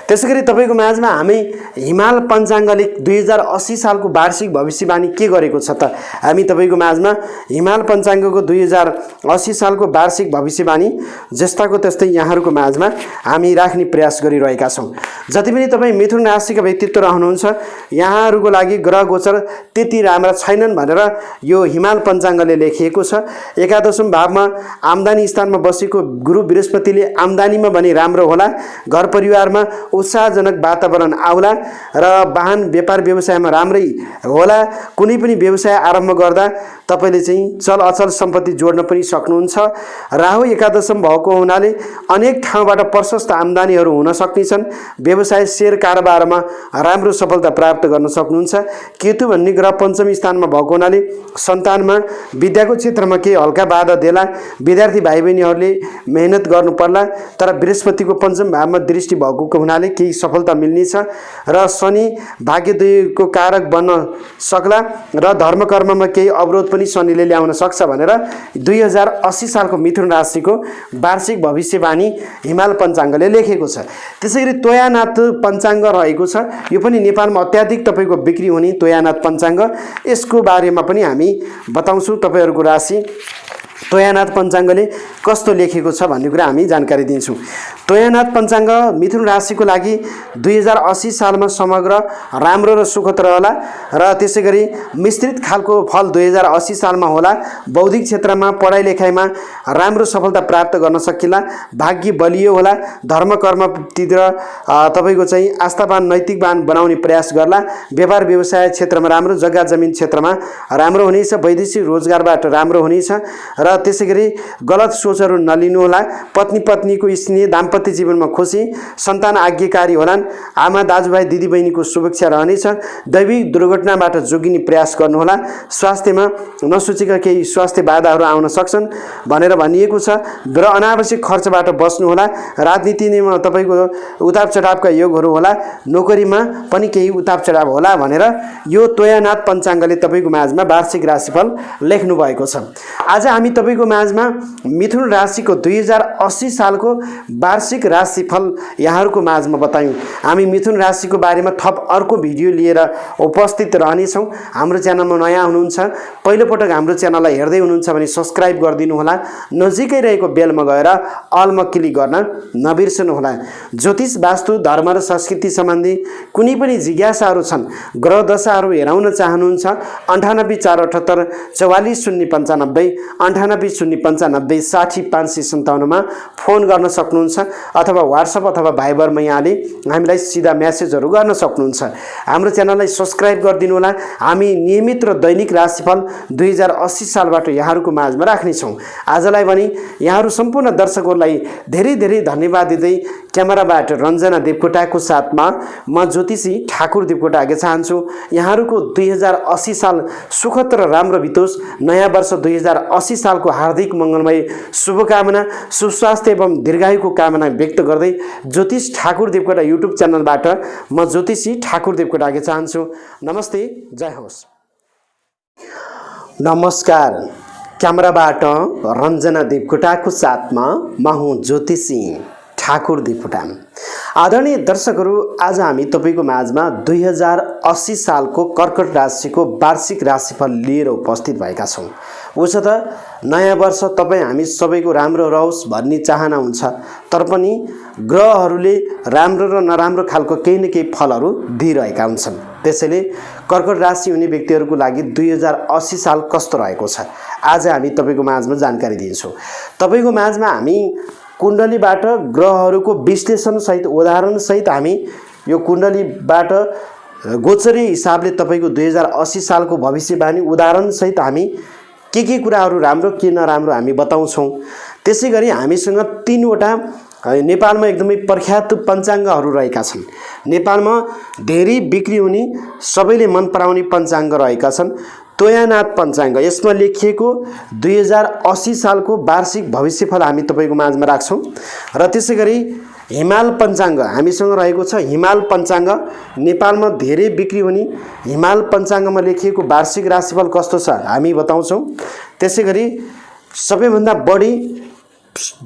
त्यसैगरी तपाईँको माझमा हामी हिमाल पञ्चाङ्गले 2080 सालको वार्षिक भविष्यवाणी के गरेको छ त हामी तपाईँको माझमा हिमाल पञ्चाङ्गको 2080 सालको वार्षिक भविष्यवाणी जस्ताको त्यस्तै यहाँहरूको माझमा हामी राख्ने प्रयास गरिरहेका छौँ। जति पनि तपाईँ मिथुन राशिका व्यक्तित्व रहनुहुन्छ यहाँहरूको लागि ग्रह गोचर त्यति राम्रा छैनन् भनेर यो हिमाल पञ्चाङ्गले लेखिएको छ। एकादशम भावमा आम्दानी स्थानमा बसेको गुरु बृहस्पतिले आम्दानीमा भने राम्रो होला, घर परिवारमा उत्साहजनक वातावरण आउला र वाहन व्यापार व्यवसायमा राम्रै होला। कुनै पनि व्यवसाय आरम्भ गर्दा तपाईँले चाहिँ चल अचल सम्पत्ति जोड्न पनि सक्नुहुन्छ। राहु एकादशम भएको हुनाले अनेक ठाउँबाट प्रशस्त आम्दानीहरू हुन सक्नेछन्। व्यवसाय, शेयर कारोबारमा राम्रो सफलता प्राप्त गर्न सक्नुहुन्छ। केतु भन्ने ग्रह पञ्चमी स्थानमा भएको हुनाले सन्तानमा विद्याको क्षेत्रमा केही हल्का बाधा देला। विद्यार्थी भाइ बहिनीहरूले मेहनत गर्नु पर्ला, तर बृहस्पतिको पञ्चम भावमा दृष्टि भएको हुनाले केही सफलता मिल्नेछ र शनि भाग्योदयको कारक बन्न सक्ला र धर्म कर्ममा केही अवरोध पनि शनिले ल्याउन सक्छ भनेर 2080 सालको मिथुन राशिको वार्षिक भविष्यवाणी हिमाल पञ्चाङ्गले लेखेको छ। त्यसैगरी तोयानाथ पञ्चाङ्ग रहेको छ, यो पनि नेपालमा अत्याधिक तपाईँको बिक्री हुने तोयानाथ पञ्चाङ्ग, यसको बारेमा पनि हामी बताउँछौँ। तपाईँहरूको राशि तोयानाथ पञ्चाङ्गले कस्तो लेखेको छ भन्ने कुरा हामी जानकारी दिन्छौँ। तोयानाथ पञ्चाङ्ग मिथुन राशिको लागि 2080 सालमा समग्र राम्रो र सुखद रहला र त्यसै गरी मिश्रित खालको फल 2080 सालमा होला। बौद्धिक क्षेत्रमा पढाइ लेखाइमा राम्रो सफलता प्राप्त गर्न सकिला। भाग्य बलियो होला। धर्म कर्मतिर तपाईँको चाहिँ आस्थावान नैतिकवान बनाउने प्रयास गर्ला। व्यापार व्यवसाय क्षेत्रमा राम्रो, जग्गा जमिन क्षेत्रमा राम्रो हुनेछ। वैदेशिक रोजगारबाट राम्रो हुनेछ र त्यसै गरी गलत सोचहरू नलिनुहोला। पत्नी पत्नीको स्नेह, दाम्पत्य जीवनमा खुसी, सन्तान आज्ञाकारी होलान्। आमा दाजुभाइ दिदीबहिनीको सुरक्षा रहनेछ। दैविक दुर्घटनाबाट जोगिने प्रयास गर्नुहोला। स्वास्थ्यमा नसोचेका केही स्वास्थ्य बाधाहरू आउन सक्छन् भनेर भनिएको छ र अनावश्यक खर्चबाट बस्नुहोला। राजनीतिमा तपाईँको उतार चढावका योगहरू होला। नोकरीमा पनि केही उतार चढाव होला भनेर यो तोयानाथ पञ्चाङ्गले तपाईँको माझमा वार्षिक राशिफल लेख्नु भएको छ। आज हामी तपाईँको माझमा मिथुन राशिको 2080 सालको वार्षिक राशिफल यहाँहरूको माझमा बतायौँ। हामी मिथुन राशिको बारेमा थप अर्को भिडियो लिएर उपस्थित रहनेछौँ। हाम्रो च्यानलमा नयाँ हुनुहुन्छ, पहिलोपटक हाम्रो च्यानललाई हेर्दै हुनुहुन्छ भने सब्सक्राइब गरिदिनुहोला। नजिकै रहेको बेलमा गएर अलमा क्लिक गर्न नबिर्सनुहोला। ज्योतिष, वास्तु, धर्म र संस्कृति सम्बन्धी कुनै पनि जिज्ञासाहरू छन्, ग्रह दशाहरू हेराउन चाहनुहुन्छ, 98 478 44 095 98 095 60 557 मा फोन गर्न सक्नुहुन्छ अथवा व्हाट्सएप अथवा भाइबरमा यहाँले हामीलाई सिधा मेसेजहरू गर्न सक्नुहुन्छ। हाम्रो च्यानललाई सब्सक्राइब गरिदिनु होला। हामी नियमित र दैनिक राशिफल 2080 सालबाट यहाँहरूको माझमा राख्नेछौँ। आजलाई भने यहाँहरू सम्पूर्ण दर्शकहरूलाई धेरै धेरै धन्यवाद दिँदै क्यामेराबाट रञ्जना देवकोटाको साथमा म ज्योतिषी ठाकुर देवकोटा आगे चाहन्छु। यहाँहरूको 2080 साल सुखद र राम्रो बितोस्। नयाँ वर्ष 2080 सालको हार्दिक मङ्गलमय शुभकामना, सुस्वास्थ्य एवं दीर्घायुको कामना व्यक्त गर्दै ज्योतिष ठाकुर देवकोटा युट्युब च्यानलबाट म ज्योतिषी ठाकुर देवकोटा आगे चाहन्छु। नमस्ते, जय होस्। नमस्कार, क्यामेराबाट रञ्जना देवकोटाको साथमा म हुँ ज्योतिषी ठाकुर देवकोटा। आदरणीय दर्शकहरू, आज हामी तपाईँको माझमा 2080 सालको कर्कट राशिको वार्षिक राशिफल लिएर उपस्थित भएका छौँ। उसो त नयाँ वर्ष तपाईँ हामी सबैको राम्रो रहोस् भन्ने चाहना हुन्छ, तर पनि ग्रहहरूले राम्रो र नराम्रो खालको केही न केही फलहरू दिइरहेका हुन्छन्। त्यसैले कर्कट राशि हुने व्यक्तिहरूको लागि 2080 साल कस्तो रहेको छ आज हामी तपाईँको माझमा जानकारी दिन्छौँ। तपाईँको माझमा हामी कुण्डलीबाट ग्रहहरूको विश्लेषणसहित उदाहरणसहित हामी यो कुण्डलीबाट गोचरी हिसाबले तपाईँको 2080 सालको भविष्यवाणी उदाहरणसहित हामी के कुराहरू राम्रो के नराम्रो हामी बताउँछौँ। त्यसै गरी हामीसँग 3वटा नेपालमा एकदमै प्रख्यात पञ्चाङ्गहरू रहेका छन्। नेपालमा धेरै बिक्री हुने, सबैले मन पराउने पञ्चाङ्ग रहेका छन्। तोयानाथ पञ्चाङ्ग, यसमा लेखिएको 2080 सालको वार्षिक भविष्यफल हामी तपाईँको माझमा राख्छौँ। र त्यसै गरी हिमाल पञ्चाङ्ग हामीसँग रहेको छ। हिमाल पञ्चाङ्ग नेपालमा धेरै बिक्री हुने हिमाल पञ्चाङ्गमा लेखिएको वार्षिक राशिफल कस्तो छ हामी बताउँछौँ। त्यसै गरी सबैभन्दा बढी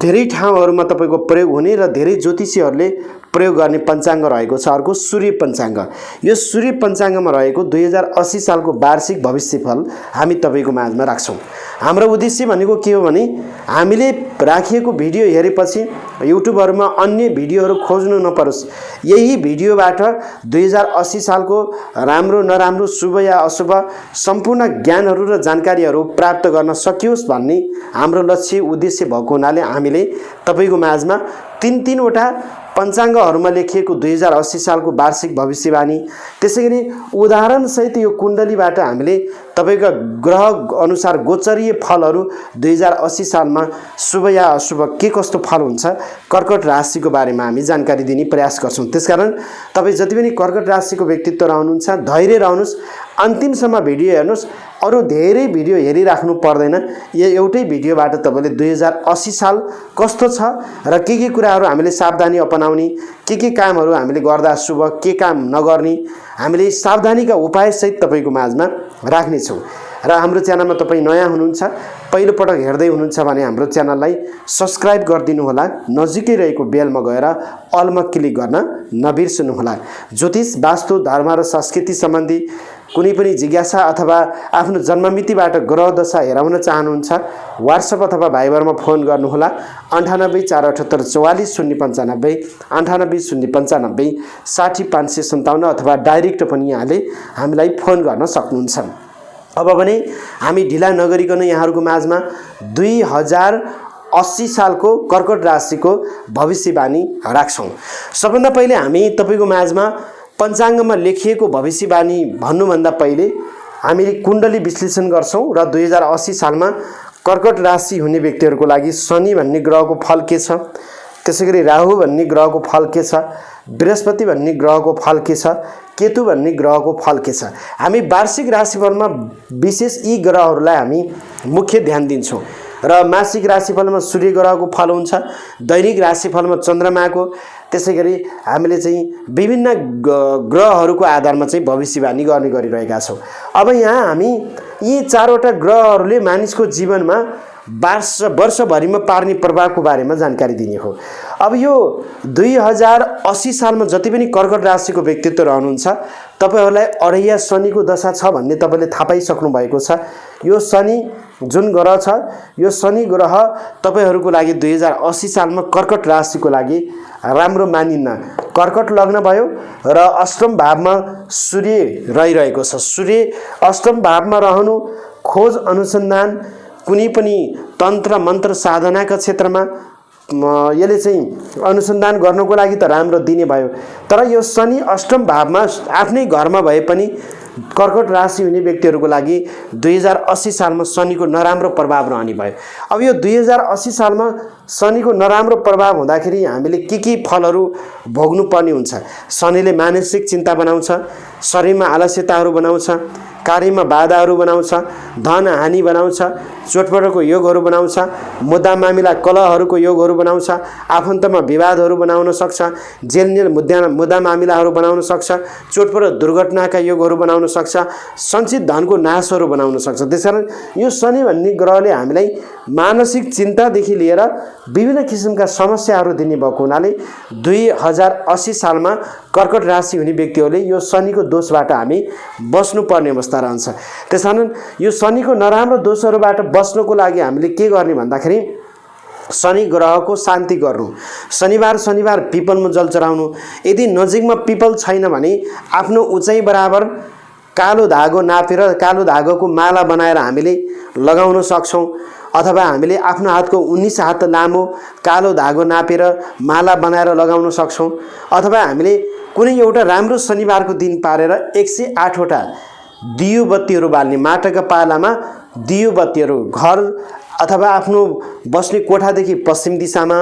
धेरै ठाउँहरूमा तपाईँको प्रयोग हुने र धेरै ज्योतिषीहरूले प्रयोग गर्ने पञ्चाङ्ग रहेको छ अर्को सूर्य पञ्चाङ्ग। यो सूर्य पञ्चाङ्गमा रहेको 2080 सालको वार्षिक भविष्यफल हामी तपाईँको माझमा राख्छौँ। हाम्रो उद्देश्य भनेको के हो भने हामीले राखिएको भिडियो हेरेपछि युट्युबहरूमा अन्य भिडियोहरू खोज्नु नपरोस्। यही भिडियोबाट 2080 सालको राम्रो नराम्रो, शुभ या अशुभ सम्पूर्ण ज्ञानहरू र जानकारीहरू प्राप्त गर्न सकियोस् भन्ने हाम्रो लक्ष्य उद्देश्य भएको हुनाले हामीले तपाईँको माझमा 3-3वटा पञ्चाङ्गहरूमा लेखिएको 2080 सालको वार्षिक भविष्यवाणी, त्यसै गरी उदाहरणसहित यो कुण्डलीबाट हामीले तपाईका ग्रह अनुसार गोचरीय फलहरू 2080 सालमा शुभ या अशुभ के कस्तो फल हुन्छ कर्कट राशिको बारेमा हामी जानकारी दिने प्रयास गर्छौं। त्यसकारण तपाई जति पनि कर्कट राशिको व्यक्तित्व रहनुहुन्छ धैर्य रहनुस्, अन्तिमसम्म भिडियो हेर्नुस्। अरु धेरै भिडियो हेरिराख्नु पर्दैन। यो एउटै भिडियोबाट तपाईले 2080 साल कस्तो छ र के कुराहरू हामीले सावधानी अपनाउने, के कामहरू हामीले गर्दा शुभ, के काम नगर्ने हामीले सावधानीका उपाय सहित तपाईको माझमा राख्ने छौं। र हाम्रो च्यानलमा तपाई नयाँ हुनुहुन्छ, पहिलो पटक हेर्दै हुनुहुन्छ भने हाम्रो च्यानललाई सब्स्क्राइब गरिदिनु होला। नजिकै रहेको बेलमा गएर अलमा क्लिक गर्न नबिर्सनु होला। ज्योतिष, वास्तु, धर्म र संस्कृति सम्बन्धी कुनै पनि जिज्ञासा अथवा आफ्नो जन्ममितिबाट ग्रह दशा हेराउन चाहनुहुन्छ व्हाट्सएप अथवा भाइबरमा फोन गर्नुहोला 9848744095 980895 60557 अथवा डाइरेक्ट पनि यहाँले हामीलाई फोन गर्न सक्नुहुन्छ। अब भने हामी ढिला नगरिकन यहाँहरुको माझमा 2080 सालको कर्कट राशिको भविष्यवाणी राख्छौं। सबभन्दा पहिले हामी तपाईको माझमा पञ्चाङ्गमा लेखिएको भविष्यवाणी भन्नुभन्दा पहिले हामीले कुण्डली विश्लेषण गर्छौं र 2080 सालमा कर्कट राशि हुने व्यक्तिहरुको लागि शनि भन्ने ग्रहको फल के छ, त्यसैगरी राहु भन्ने ग्रहको फल के छ, बृहस्पति भन्ने ग्रहको फल के छ, केतु भन्ने ग्रहको फल के छ। हामी वार्षिक राशिफलमा विशेष यी ग्रहहरूलाई हामी मुख्य ध्यान दिन्छौं र मासिक राशिफलमा सूर्य ग्रहको फल हुन्छ, दैनिक राशिफलमा चन्द्रमाको, त्यसैगरी हामीले चाहिँ विभिन्न ग्रहहरूको आधारमा चाहिँ भविष्यवाणी गर्ने गरिरहेका छौं। अब यहाँ हामी यी चारवटा ग्रहहरूले मानिसको जीवनमा वर्षभरिमा पार्ने प्रभावको बारेमा जानकारी दिने हो। अब यो 2080 सालमा जति पनि कर्कट राशिको व्यक्तित्व रहनुहुन्छ तपाईहरुलाई अढैया शनिको दशा छ भन्ने तपाईले थाहा पाइसक्नु भएको छ। यो शनि जुन ग्रह छ, यो शनि ग्रह तपाईहरुको लागि 2080 सालमा कर्कट राशिको लागि राम्रो मानिन्न। कर्कट लग्न भयो र अष्टम भावमा सूर्य रहिरहेको छ। सूर्य अष्टम भावमा रहनु खोज अनुसन्धान कुनै पनि तन्त्र मन्त्र साधनाका क्षेत्रमा यसले चाहिँ अनुसन्धान गर्नको लागि त राम्रो दिने भयो, तर यो शनि अष्टम भावमा आफ्नै घरमा भए पनि कर्कट राशि हुने व्यक्तिहरुको लागि 2080 सालमा शनिको नराम्रो प्रभाव रहने भयो। अब यो 2080 सालमा शनिको नराम्रो प्रभाव हुँदाखेरि हामीले के फलहरू भोग्नु पर्ने हुन्छ। शनिले मानसिक चिन्ता बनाउँछ, शरीरमा आलस्यताहरू बनाउँछ, कार्यमा बाधाहरू बनाउँछ, धन हानि बनाउँछ, चोटपटकको योगहरू बनाउँछ, मुद्दा मामिला कलहहरूको योगहरू बनाउँछ, आफन्तमा विवादहरू बनाउन सक्छ, जेलनेल मुद्दा मामिलाहरू बनाउन सक्छ, चोटपटक दुर्घटनाका योगहरू बनाउन सक्छ, सञ्चित धनको नाशहरू बनाउन सक्छ। त्यसकारण यो शनि भन्ने ग्रहले हामीलाई मानसिक चिन्तादेखि लिएर विभिन्न किसिमका समस्याहरू दिने भएको हुनाले 2080 सालमा कर्कट राशि हुने व्यक्तिहरूले यो शनिको दोषबाट हामी बस्नुपर्ने अवस्था रहन्छ। त्यसकारण यो शनिको नराम्रो दोषहरूबाट बस्नको लागि हामीले के गर्ने भन्दाखेरि शनि ग्रहको शान्ति गर्नु। शनिबार पिपलमा जल चढाउनु। यदि नजिकमा पिपल छैन भने आफ्नो उचाइ बराबर कालो धागो नापेर कालो धागोको माला बनाएर हामीले लगाउन सक्छौं, अथवा हामीले आफ्नो हातको 19 हात लामो कालो धागो नापेर माला बनाएर लगाउन सक्छौं, अथवा हामीले कुनै एउटा राम्रो शनिबारको दिन पारेर 108 वटा दियो बत्तीहरू बाल्ने। माटाका पालामा दियो बत्तीहरू घर अथवा आफ्नो बस्ने कोठादेखि पश्चिम दिशामा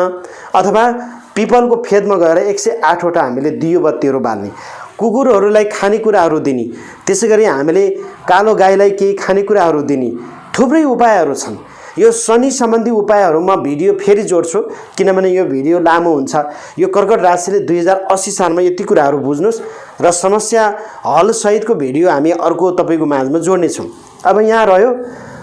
अथवा पिपलको फेदमा गएर 108 वटा हामीले दियो बत्तीहरू बाल्ने। कुकुरहरूलाई खानेकुराहरू दिने, त्यसैगरी हामीले कालो गाईलाई केही खानेकुराहरू दिने। थुप्रै उपायहरू छन्। यो शनि सम्बन्धी उपायहरुमा भिडियो फेरि जोड्छु किनभने यो भिडियो लामो हुन्छ। यो कर्कट राशिले 2080 सालमा यति कुराहरू बुझ्नुस् र समस्या हल सहितको भिडियो हामी अर्को तपाईको माझमा जोड्ने छौं। अब यहाँ रह्यो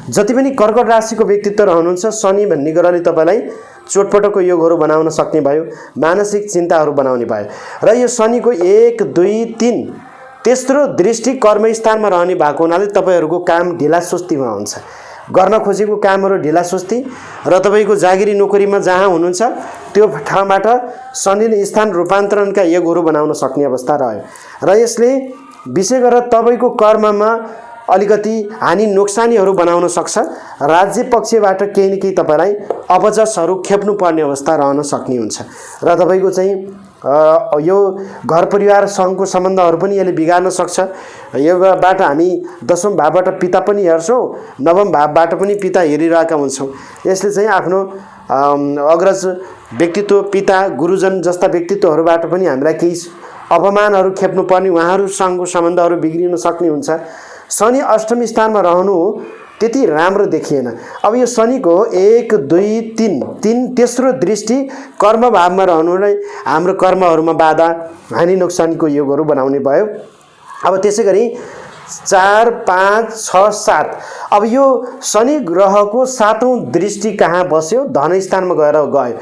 जति पनि कर्कट राशिको व्यक्तित्व रहनुहुन्छ शनि भन्ने ग्रहले तपाईलाई चोटपटकको योगहरू बनाउन सक्ने भयो, मानसिक चिन्ताहरू बनाउने भयो र यो शनिको 1 2 3 तेस्रो दृष्टि कर्मस्थानमा रहने भएको हुनाले तपाईहरुको काम ढिला सुस्तीमा हुन्छ। गर्न खोजेको कामहरू ढिला सुस्ती र तपाईको जागिरी नोकरीमा जहाँ हुनुहुन्छ त्यो ठाउँबाट शनिले स्थान रूपान्तरणका योगहरू बनाउन सक्ने अवस्था रह्यो र यसले विशेष गरेर तपाईको कर्ममा अलिकति हानि नोक्सानीहरू बनाउन सक्छ। राज्य पक्षबाट केही न केही तपाईलाई अपजसहरू खेप्नु पर्ने अवस्था रहन सक्ने हुन्छ र तपाईको चाहिँ यो घर परिवार सङ्घको सम्बन्धहरू पनि यसले बिगार्न सक्छ। योबाट हामी 10औं भावबाट पिता पनि हेर्छौँ, 9औं भावबाट पनि पिता हेरिरहेका हुन्छौँ। यसले चाहिँ आफ्नो अग्रज व्यक्तित्व, पिता, गुरुजन जस्ता व्यक्तित्वहरूबाट पनि हामीलाई केही अपमानहरू खेप्नुपर्ने, उहाँहरूसँगको सम्बन्धहरू बिग्रिन सक्ने हुन्छ। शनि अष्टम स्थानमा रहनु त्यति राम्रो देखिएन। अब यो शनिको 1 2 3 तेस्रो दृष्टि कर्म भावमा रहनुलाई हाम्रो कर्महरूमा बाधा, हानि नोक्सानीको योगहरू बनाउने भयो। अब त्यसै गरी 4 5 6 7 अब यो शनि ग्रहको 7औं दृष्टि कहाँ बस्यो? धन स्थानमा गयो।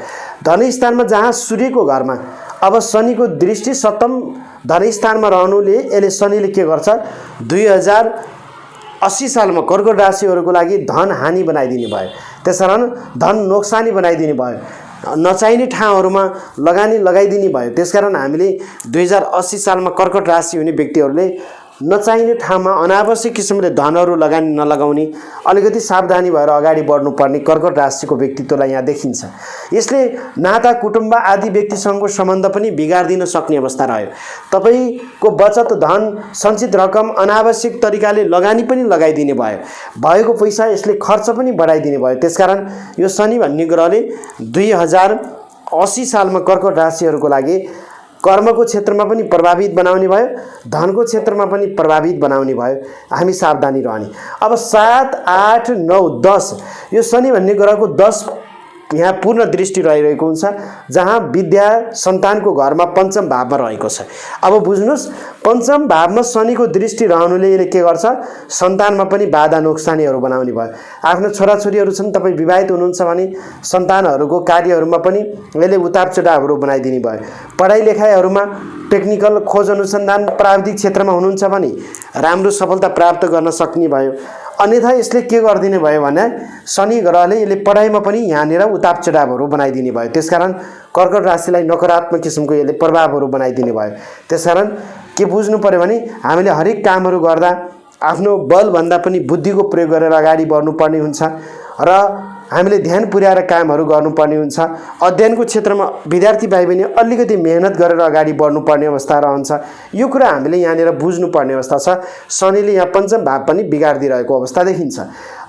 धन स्थानमा जहाँ सूर्यको घरमा अब शनिको दृष्टि 7औं धन स्थानमा रहनुले यसले शनिले के गर्छ? 2080 सालमा कर्कट राशिहरूको लागि धन हानि बनाइदिने भयो। त्यसकारण धन नोक्सानी बनाइदिने भयो, नचाहिने ठाउँहरूमा लगानी लगाइदिने भयो। त्यसकारण हामीले 2080 सालमा कर्कट राशि हुने व्यक्तिहरूले नचाहिने ठाउँमा अनावश्यक किसिमले धनहरू लगानी नलगाउने, अलिकति सावधानी भएर अगाडि बढ्नुपर्ने कर्कट राशिको व्यक्तित्वलाई यहाँ देखिन्छ। यसले नाता, कुटुम्ब आदि व्यक्तिसँगको सम्बन्ध पनि बिगारिदिन सक्ने अवस्था रह्यो। तपाईको बचत धन, सञ्चित रकम अनावश्यक तरिकाले लगानी पनि लगाइदिने भयो, भएको पैसा यसले खर्च पनि बढाइदिने भयो। त्यसकारण यो शनि भन्ने ग्रहले 2080 सालमा कर्कट राशिहरूको लागि कर्मको क्षेत्रमा पनि प्रभावित बनाउने भयो, धनको क्षेत्रमा पनि प्रभावित बनाउने भयो। हामी सावधानी रहने। अब 7 8 9 10 यो शनि भन्ने ग्रहको 10 यहाँ पूर्ण दृष्टि रहिरहेको हुन्छ, जहाँ विद्या सन्तानको घरमा पञ्चम भावमा रहेको छ। अब बुझ्नुस्, पञ्चम भावमा शनिको दृष्टि रहनुले यसले के गर्छ? सन्तानमा पनि बाधा नोक्सानीहरू बनाउने भयो। आफ्नो छोराछोरीहरू छन्, तपाईँ विवाहित हुनुहुन्छ भने सन्तानहरूको कार्यहरूमा पनि यसले उतार चढावहरू बनाइदिने भयो। पढाइ लेखाइहरूमा टेक्निकल खोज अनुसन्धान प्राविधिक क्षेत्रमा हुनुहुन्छ भने राम्रो सफलता प्राप्त गर्न सक्ने भयो। अन्यथा यसले के गरिदिने भयो भने शनि ग्रहले यसले पढाइमा पनि यहाँनिर उतार चढावहरू बनाइदिने भयो। त्यसकारण कर्कट राशिलाई नकारात्मक किसिमको यसले प्रभावहरू बनाइदिने भयो। त्यसकारण के बुझ्नु पर्यो भने हामीले हरेक कामहरू गर्दा आफ्नो बलभन्दा पनि बुद्धिको प्रयोग गरेर अगाडि बढ्नुपर्ने हुन्छ र हामीले ध्यान पुर्याएर कामहरू गर्नुपर्ने हुन्छ। अध्ययनको क्षेत्रमा विद्यार्थी भाइ बहिनी अलिकति मेहनत गरेर अगाडि बढ्नुपर्ने अवस्था रहन्छ। यो कुरा हामीले यहाँनिर बुझ्नुपर्ने अवस्था छ। शनिले यहाँ पञ्चम भाव पनि बिगारिदिरहेको अवस्था देखिन्छ।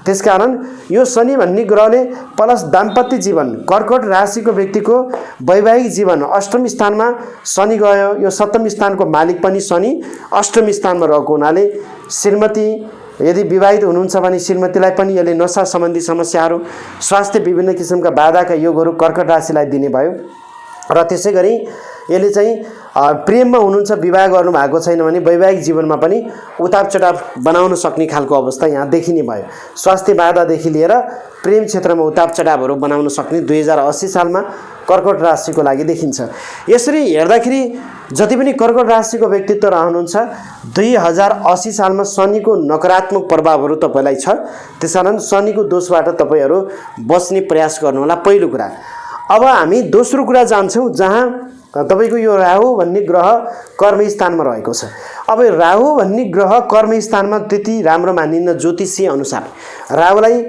त्यसकारण यो शनि भन्ने ग्रहले प्लस दाम्पत्य जीवन, कर्कट राशिको व्यक्तिको वैवाहिक जीवन अष्टम स्थानमा शनि गयो। यो सप्तम स्थानको मालिक पनि शनि अष्टम स्थानमा रहेको हुनाले श्रीमती यदि विवाहित हुनुहुन्छ भने श्रीमतीलाई पनि यसले नशा सम्बन्धी समस्याहरू, स्वास्थ्य विभिन्न किसिमका बाधाका योगहरू कर्कट राशिलाई दिने भयो। र त्यसै गरी यसले चाहिँ प्रेममा हुनुहुन्छ, विवाह गर्नुभएको छैन भने वैवाहिक जीवनमा पनि उतार चढाव बनाउन सक्ने खालको अवस्था यहाँ देखिने भयो। स्वास्थ्य बाधादेखि लिएर प्रेम क्षेत्रमा उतार चढावहरू बनाउन सक्ने 2080 सालमा कर्कट राशिको लागि देखिन्छ। यसरी हेर्दाखेरि जति पनि कर्कट राशिको व्यक्तित्व रहनुहुन्छ 2080 सालमा शनिको नकारात्मक प्रभावहरू तपाईलाई छ। त्यसकारण शनिको दोषबाट तपाईहरू बच्ने प्रयास गर्नुहोला, पहिलो कुरा। अब हामी दोस्रो कुरा जान्छौँ, जहाँ तपाईको यो राहु भन्ने ग्रह कर्म स्थानमा रहेको छ। अब राहु भन्ने ग्रह कर्म स्थानमा त्यति राम्रो मानिन्न ज्योतिषी अनुसार। राहुलाई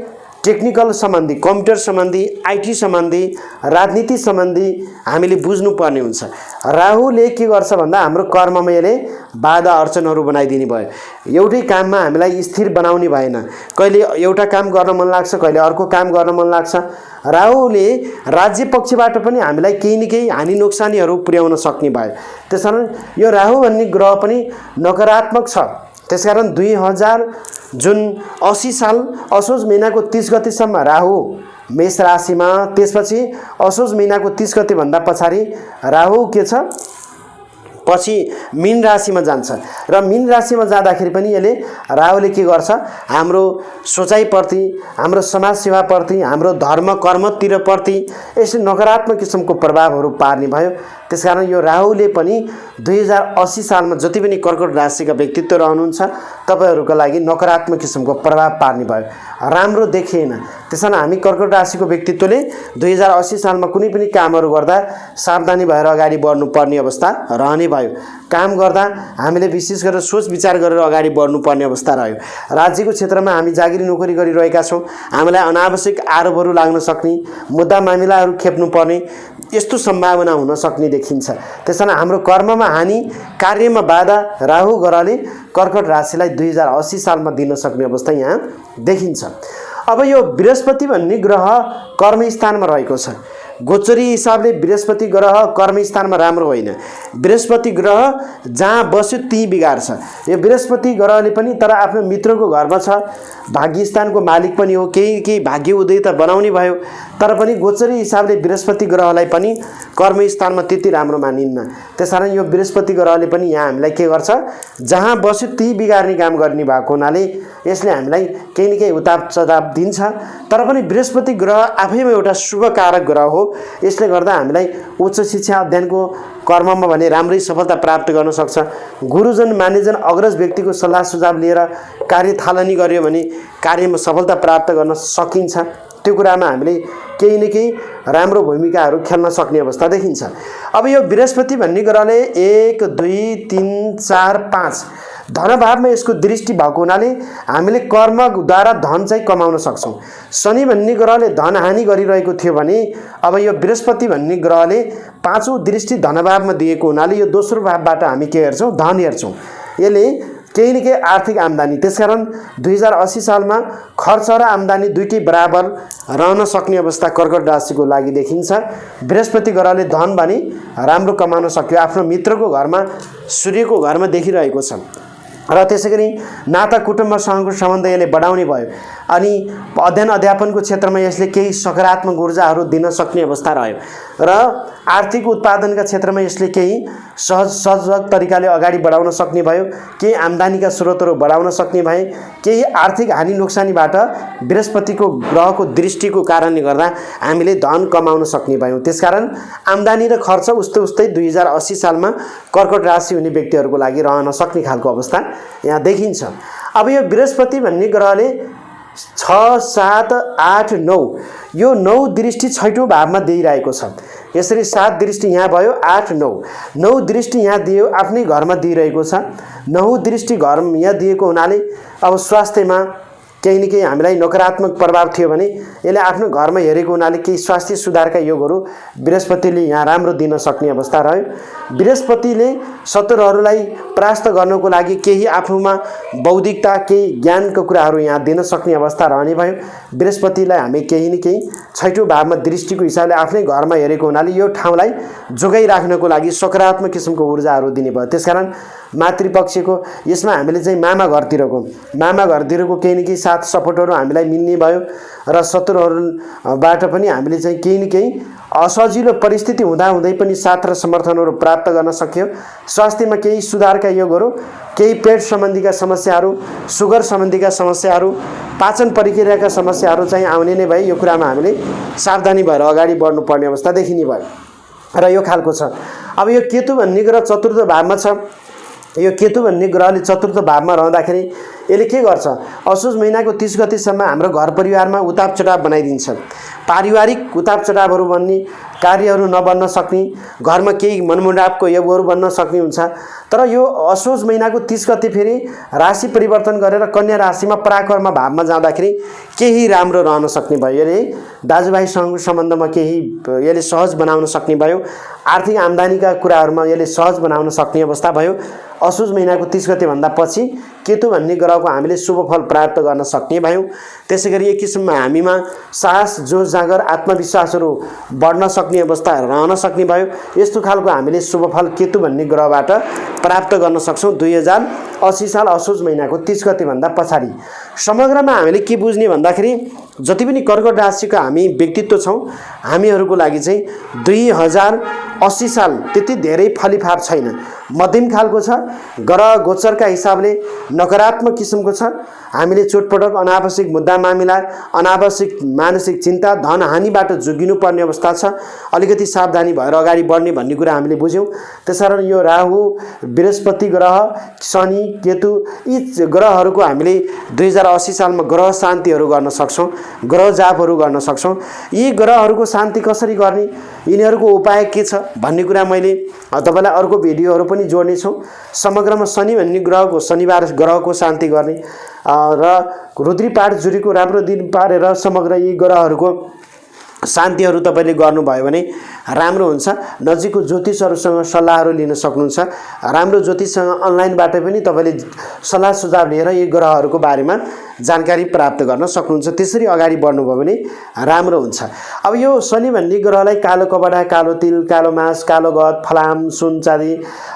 टेक्निकल सम्बन्धी, कम्प्युटर सम्बन्धी, आइटी सम्बन्धी, राजनीति सम्बन्धी हामीले बुझ्नुपर्ने हुन्छ। राहुले के गर्छ भन्दा हाम्रो कर्ममा यसले बाधा अर्चनहरू बनाइदिने भयो। एउटै काममा हामीलाई स्थिर बनाउने भएन। कहिले एउटा काम गर्न मन लाग्छ, कहिले अर्को काम गर्न मन लाग्छ। राहुले राज्य पक्षबाट पनि हामीलाई केही न केही हानि नोक्सानीहरू पुर्याउन सक्ने भयो। त्यसकारण यो राहु भन्ने ग्रह पनि नकारात्मक छ। त्यसकारण 2080 साल असोज महिनाको 30 गतेसम्म राहु मेष राशिमा, त्यसपछि असोज महिनाको 30 गते भन्दा पछाडि राहु के छ पछि मीन राशिमा जान्छ। र मीन राशिमा जाँदाखेरि पनि यसले राहुले के गर्छ, हाम्रो सोचाइप्रति, हाम्रो समाज सेवाप्रति, हाम्रो धर्म कर्मतिर प्रति यसले नकारात्मक किसिमको प्रभावहरू पार्ने भयो। त्यसकारण यो राहुले पनि 2080 सालमा जति पनि कर्कट राशिका व्यक्तित्व रहनुहुन्छ तपाईहरूको लागि नकारात्मक किसिमको प्रभाव पार्ने भयो। राम्रो देखिएन। त्यसैले हामी कर्कट राशिको व्यक्तित्वले 2080 सालमा कुनै पनि कामहरू गर्दा सावधानी भएर अगाडि बढ्नुपर्ने अवस्था रहने भयो। काम गर्दा हामीले विशेष गरेर सोच विचार गरेर अगाडि बढ्नुपर्ने अवस्था रह्यो। राज्यको क्षेत्रमा हामी जागिरी नोकरी गरिरहेका छौँ, हामीलाई अनावश्यक आरोपहरू लाग्न सक्ने, मुद्दा मामिलाहरू खेप्नुपर्ने यस्तो सम्भावना हुन सक्ने देखिन्छ। त्यसैले हाम्रो कर्ममा हानि, कार्यमा बाधा राहु ग्रहले कर्कट राशिलाई 2080 सालमा दिन सक्ने अवस्था यहाँ देखिन्छ। अब यो बृहस्पति भन्ने ग्रह कर्मस्थानमा रहेको छ। गोचरी हिसाबले बृहस्पति ग्रह कर्मस्थानमा राम्रो होइन। बृहस्पति ग्रह जहाँ बस्यो त्यहीँ बिगार्छ। यो बृहस्पति ग्रहले पनि तर आफ्नो मित्रको घरमा छ, भाग्यस्थानको मालिक पनि हो, केही भाग्य उदय त बनाउने भयो, तर पनि गोचरी हिसाबले बृहस्पति ग्रहलाई पनि कर्मस्थानमा त्यति राम्रो मानिन्न। त्यसकारण यो बृहस्पति ग्रहले पनि यहाँ हामीलाई के गर्छ, जहाँ बस्यो त्यही बिगार्ने काम गर्ने भएको हुनाले यसले हामीलाई केही न केही उताप चढाव दिन्छ। तर पनि बृहस्पति ग्रह आफैमा एउटा शुभ कारक ग्रह हो। यसले गर्दा हामीलाई उच्च शिक्षा अध्ययनको कर्ममा भने राम्रै सफलता प्राप्त गर्न सक्छ। गुरुजन मान्यजन अग्रज व्यक्तिको सल्लाह सुझाव लिएर कार्य थालनी गर्यो भने कार्यमा सफलता प्राप्त गर्न सकिन्छ। त्यो कुरामा हामीले केही न केही राम्रो भूमिकाहरू खेल्न सक्ने अवस्था देखिन्छ। अब यो बृहस्पति भन्ने ग्रहले 1 2 3 4 5 धनभावमा यसको दृष्टि भएको हुनाले हामीले कर्मद्वारा धन चाहिँ कमाउन सक्छौँ। शनि भन्ने ग्रहले धन हानि गरिरहेको थियो भने अब यो बृहस्पति भन्ने ग्रहले 5औं दृष्टि धनभावमा दिएको हुनाले यो दोस्रो भावबाट हामी के हेर्छौँ, धन हेर्छौँ। यसले केही न केही आर्थिक आम्दानी, त्यसकारण 2080 सालमा खर्च र आम्दानी दुईटै बराबर रहन सक्ने अवस्था कर्कट राशिको लागि देखिन्छ। बृहस्पति ग्रहले धन भने राम्रो कमाउन सक्यो, आफ्नो मित्रको घरमा सूर्यको घरमा देखिरहेको छ र त्यसैगरी नाता कुटुम्बसँगको सम्बन्ध यसले बढाउने भयो। अनि अध्ययन अध्यापनको क्षेत्रमा यसले केही सकारात्मक ऊर्जाहरू दिन सक्ने अवस्था रह्यो र आर्थिक उत्पादनका क्षेत्रमा यसले केही सहज तरिकाले अगाडि बढाउन सक्ने भयो, केही आम्दानीका स्रोतहरू बढाउन सक्ने भए, केही आर्थिक हानि नोक्सानीबाट बृहस्पतिको ग्रहको दृष्टिको कारणले गर्दा हामीले धन कमाउन सक्ने भयौँ। त्यसकारण आम्दानी र खर्च उस्तै 2080 सालमा कर्कट राशि हुने व्यक्तिहरूको लागि रहन सक्ने खालको अवस्था यहाँ देखिन्छ। अब यो बृहस्पति भन्ने ग्रहले 6 7 8 9 यो 9 दृष्टि 6औं भावमा दिइरहेको छ। यसरी 7 दृष्टि यहाँ भयो, 8 9 दृष्टि यहाँ दियो, आफ्नै घरमा दिइरहेको छ। 9 दृष्टि घर यहाँ दिएको हुनाले अब स्वास्थ्यमा केही न केही हामीलाई नकारात्मक प्रभाव थियो भने यसले आफ्नो घरमा हेरेको हुनाले केही स्वास्थ्य सुधारका योगहरू बृहस्पतिले यहाँ राम्रो दिन सक्ने अवस्था रह्यो। बृहस्पतिले शत्रुहरूलाई परास्त गर्नको लागि केही आफूमा बौद्धिकता, केही ज्ञानको कुराहरू यहाँ दिन सक्ने अवस्था रहने भयो। बृहस्पतिलाई हामी केही न केही 6औं भावमा दृष्टिको हिसाबले आफ्नै घरमा हेरेको हुनाले यो ठाउँलाई जोगाइराख्नको लागि सकारात्मक किसिमको ऊर्जाहरू दिने भयो। त्यसकारण मातृपक्षको यसमा हामीले चाहिँ मामा घरतिरको केही न केही साथ सपोर्टहरू हामीलाई मिल्ने भयो र शत्रुहरूबाट पनि हामीले चाहिँ केही न केही असजिलो परिस्थिति हुँदाहुँदै पनि साथ र समर्थनहरू प्राप्त गर्न सक्यो। स्वास्थ्यमा केही सुधारका योगहरू, केही पेट सम्बन्धीका समस्याहरू, सुगर सम्बन्धीका समस्याहरू, पाचन प्रक्रियाका समस्याहरू चाहिँ आउने नै भए यो कुरामा हामीले सावधानी भएर अगाडि बढ्नुपर्ने अवस्था देखिने भयो र यो खालको छ। अब यो केतु भन्ने ग्रह चतुर्थ भावमा छ। यो केतु भन्ने ग्रहले चतुर्थ भावमा रहँदाखेरि यसले के गर्छ, असोज महिनाको 30 गतेसम्म हाम्रो घर परिवारमा उताप चढाव बनाइदिन्छ। पारिवारिक उताप चढावहरू बन्ने, कार्यहरू नबन्न सक्ने, घरमा केही मनमुटावको योगहरू बन्न सक्ने हुन्छ। तर यो असोज महिनाको 30 गते फेरि राशि परिवर्तन गरेर कन्या राशिमा पराक्रम भावमा जाँदाखेरि केही राम्रो रहन सक्ने भयो। यसले दाजुभाइसँगको सम्बन्धमा केही यसले सहज बनाउन सक्ने भयो। आर्थिक आम्दानीका कुराहरूमा यसले सहज बनाउन सक्ने अवस्था भयो। असोज महिनाको 30 गते भन्दा पछि केतु भन्ने ग्रहको हामीले शुभ फल प्राप्त गर्न सक्ने भयौँ। त्यसैगरी एक किसिममा हामीमा साहस, जोश जाँगर, आत्मविश्वासहरू बढ्न सक्ने अवस्था रहन सक्ने भयो। यस्तो खालको हामीले शुभ फल केतु भन्ने ग्रहबाट प्राप्त गर्न सक्छौँ 2080 साल असोज महिनाको 30 गते भन्दा पछाडि। समग्रमा हामीले के बुझ्ने भन्दाखेरि जति पनि कर्कट राशिका हामी व्यक्तित्व छौँ, हामीहरूको लागि चाहिँ 2080 साल त्यति धेरै फलिफाप छैन। मध्यम खालको छ। ग्रह गोचरका हिसाबले नकारात्मक किसिमको छ। हामीले चोटपटक, अनावश्यक मुद्दा मामिला, अनावश्यक मानसिक चिन्ता, धन हानिबाट जोगिनुपर्ने अवस्था छ। अलिकति सावधानी भएर अगाडि बढ्ने भन्ने कुरा हामीले बुझ्यौँ। त्यसकारण यो राहु, बृहस्पति ग्रह, शनि, केतु यी ग्रहहरूको हामीले 2080 सालमा ग्रह शान्तिहरू गर्न सक्छौँ, ग्रह जापहरू गर्न सक्छौँ। यी ग्रहहरूको शान्ति कसरी गर्ने, यिनीहरूको उपाय के छ भन्ने कुरा मैले तपाईँलाई अर्को भिडियोहरू पनि जोड्नेछौँ। समग्रमा शनि भन्ने ग्रहको, शनिबार ग्रहको शान्ति गर्ने र रुद्रीपाठ जुरीको राम्रो दिन पारेर समग्र यी ग्रहहरूको शान्तिहरू तपाईँले गर्नुभयो भने राम्रो हुन्छ। नजिकको ज्योतिषहरूसँग सल्लाहहरू लिन सक्नुहुन्छ। राम्रो ज्योतिषसँग अनलाइनबाट पनि तपाईँले सल्लाह सुझाव लिएर यी ग्रहहरूको बारेमा जानकारी प्राप्त गर्न सक्नुहुन्छ। त्यसरी अगाडि बढ्नुभयो भने राम्रो हुन्छ। अब यो शनि भन्ने ग्रहलाई कालो कपडा, कालो तिल, कालो मास, कालो गहत, फलाम, सुन चाँदी,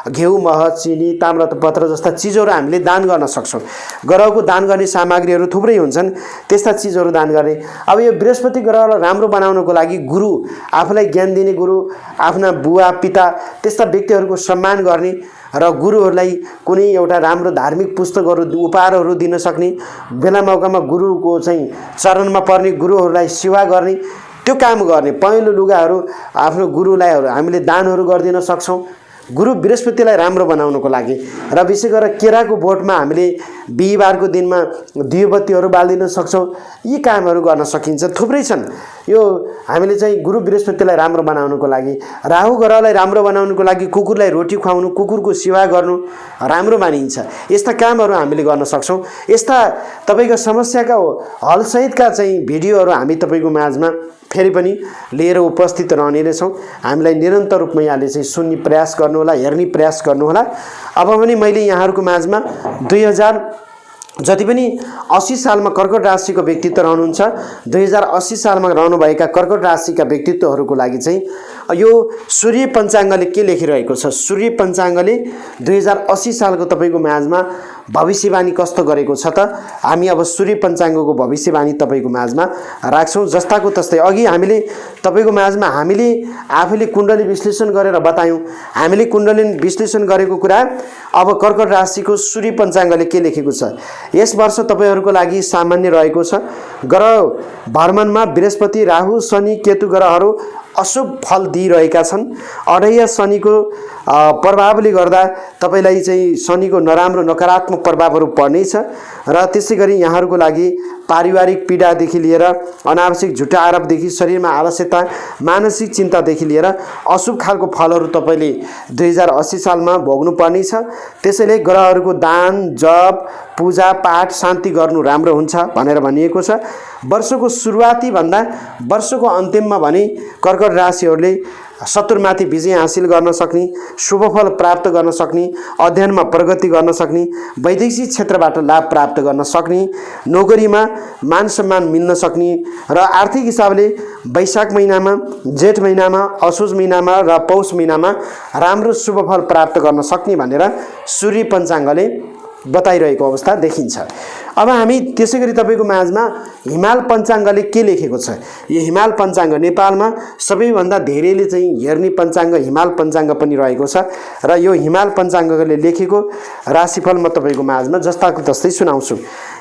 घिउ, मह, चिनी, ताम्रपत्र जस्ता चिजहरू हामीले दान गर्न सक्छौँ। ग्रहको दान गर्ने सामग्रीहरू थुप्रै हुन्छन्, त्यस्ता चिजहरू दान गर्ने। अब यो बृहस्पति ग्रहलाई राम्रो बनाउनको लागि गुरु, आफूलाई ज्ञान दिने गुरु, आफ्ना बुवा पिता त्यस्ता व्यक्तिहरूको सम्मान गर्ने र गुरुहरूलाई कुनै एउटा राम्रो धार्मिक पुस्तकहरू, उपहारहरू दिन सक्ने, बेला मौकामा गुरुको चाहिँ चरणमा पर्ने गुरुहरूलाई सेवा गर्ने, त्यो काम गर्ने। पहेँलो लुगाहरू आफ्नो गुरुलाई हामीले दानहरू गरिदिन सक्छौँ गुरु बृहस्पतिलाई राम्रो बनाउनको लागि। र विशेष गरेर केराको बोटमा हामीले बिहिबारको दिनमा दियोबत्तीहरू बालिदिन सक्छौँ। यी कामहरू गर्न सकिन्छ, थुप्रै छन्। यो हामीले चाहिँ गुरु बृहस्पतिलाई राम्रो बनाउनको लागि, राहु ग्रहलाई राम्रो बनाउनको लागि कुकुरलाई रोटी खुवाउनु, कुकुरको सेवा गर्नु राम्रो मानिन्छ। यस्ता कामहरू हामीले गर्न सक्छौँ। यस्ता तपाईँको समस्याका हलसहितका चाहिँ भिडियोहरू हामी तपाईँको माझमा फेरि पनि लिएर उपस्थित रहने नै छौँ। हामीलाई निरन्तर रूपमा यहाँले चाहिँ सुन्ने प्रयास गर्नुहोला, हेर्ने प्रयास गर्नुहोला। अब पनि मैले यहाँहरूको माझमा 2000 जति पनि 80 सालमा कर्कट राशिको व्यक्तित्व रहनुहुन्छ, 2080 सालमा रहनुभएका कर्कट राशिका व्यक्तित्वहरूको लागि चाहिँ यो सूर्य पञ्चाङ्गले के लेखिरहेको छ, सूर्य पञ्चाङ्गले 2080 सालको तपाईँको माझमा भविष्यवाणी कस्तो गरेको छ त हामी अब सूर्य पञ्चाङ्गको भविष्यवाणी तपाईँको माझमा राख्छौँ। जस्ताको तस्तै अघि हामीले तपाईँको माझमा हामीले आफैले कुण्डली विश्लेषण गरेर बतायौँ। हामीले कुण्डली विश्लेषण गरेको कुरा अब कर्कट राशिको सूर्य पञ्चाङ्गले के लेखेको छ। यस वर्ष तपाईँहरूको लागि सामान्य रहेको छ। ग्रह भ्रमणमा बृहस्पति, राहु, शनि, केतु ग्रहहरू अशुभ फल दिइरहेका छन्। अढैया शनिको प्रभावले गर्दा तपाईँलाई चाहिँ शनिको नराम्रो नकारात्मक प्रभावहरू पर्नेछ र त्यसै गरी यहाँहरूको लागि पारिवारिक पीडादेखि लिएर अनावश्यक झुटा आरोपदेखि शरीरमा आलस्यता, मानसिक चिन्तादेखि लिएर अशुभ खालको फलहरू तपाईँले 2080 सालमा भोग्नु पर्नेछ। त्यसैले ग्रहहरूको दान, जप, पूजा पाठ, शान्ति गर्नु राम्रो हुन्छ भनेर भनिएको छ। वर्षको सुरुवाती भन्दा वर्षको अन्तिममा भने कर्कट राशिहरूले शत्रुमाथि विजय हासिल गर्न सक्ने, शुभफल प्राप्त गर्न सक्ने, अध्ययनमा प्रगति गर्न सक्ने, वैदेशिक क्षेत्रबाट लाभ प्राप्त गर्न सक्ने, नोकरीमा मान सम्मान मिल्न सक्ने र आर्थिक हिसाबले वैशाख महिनामा, जेठ महिनामा, असोज महिनामा र पौष महिनामा राम्रो शुभफल प्राप्त गर्न सक्ने भनेर सूर्य पञ्चाङ्गले बताइरहेको अवस्था देखिन्छ। अब हामी त्यसै गरी तपाईँको माझमा हिमाल पञ्चाङ्गले के लेखेको छ। यो हिमाल पञ्चाङ्ग नेपालमा सबैभन्दा धेरैले चाहिँ हेर्ने पञ्चाङ्ग हिमाल पञ्चाङ्ग पनि रहेको छ र यो हिमाल पञ्चाङ्गले लेखेको राशिफल म तपाईँको माझमा जस्ताको तस्तै सुनाउँछु।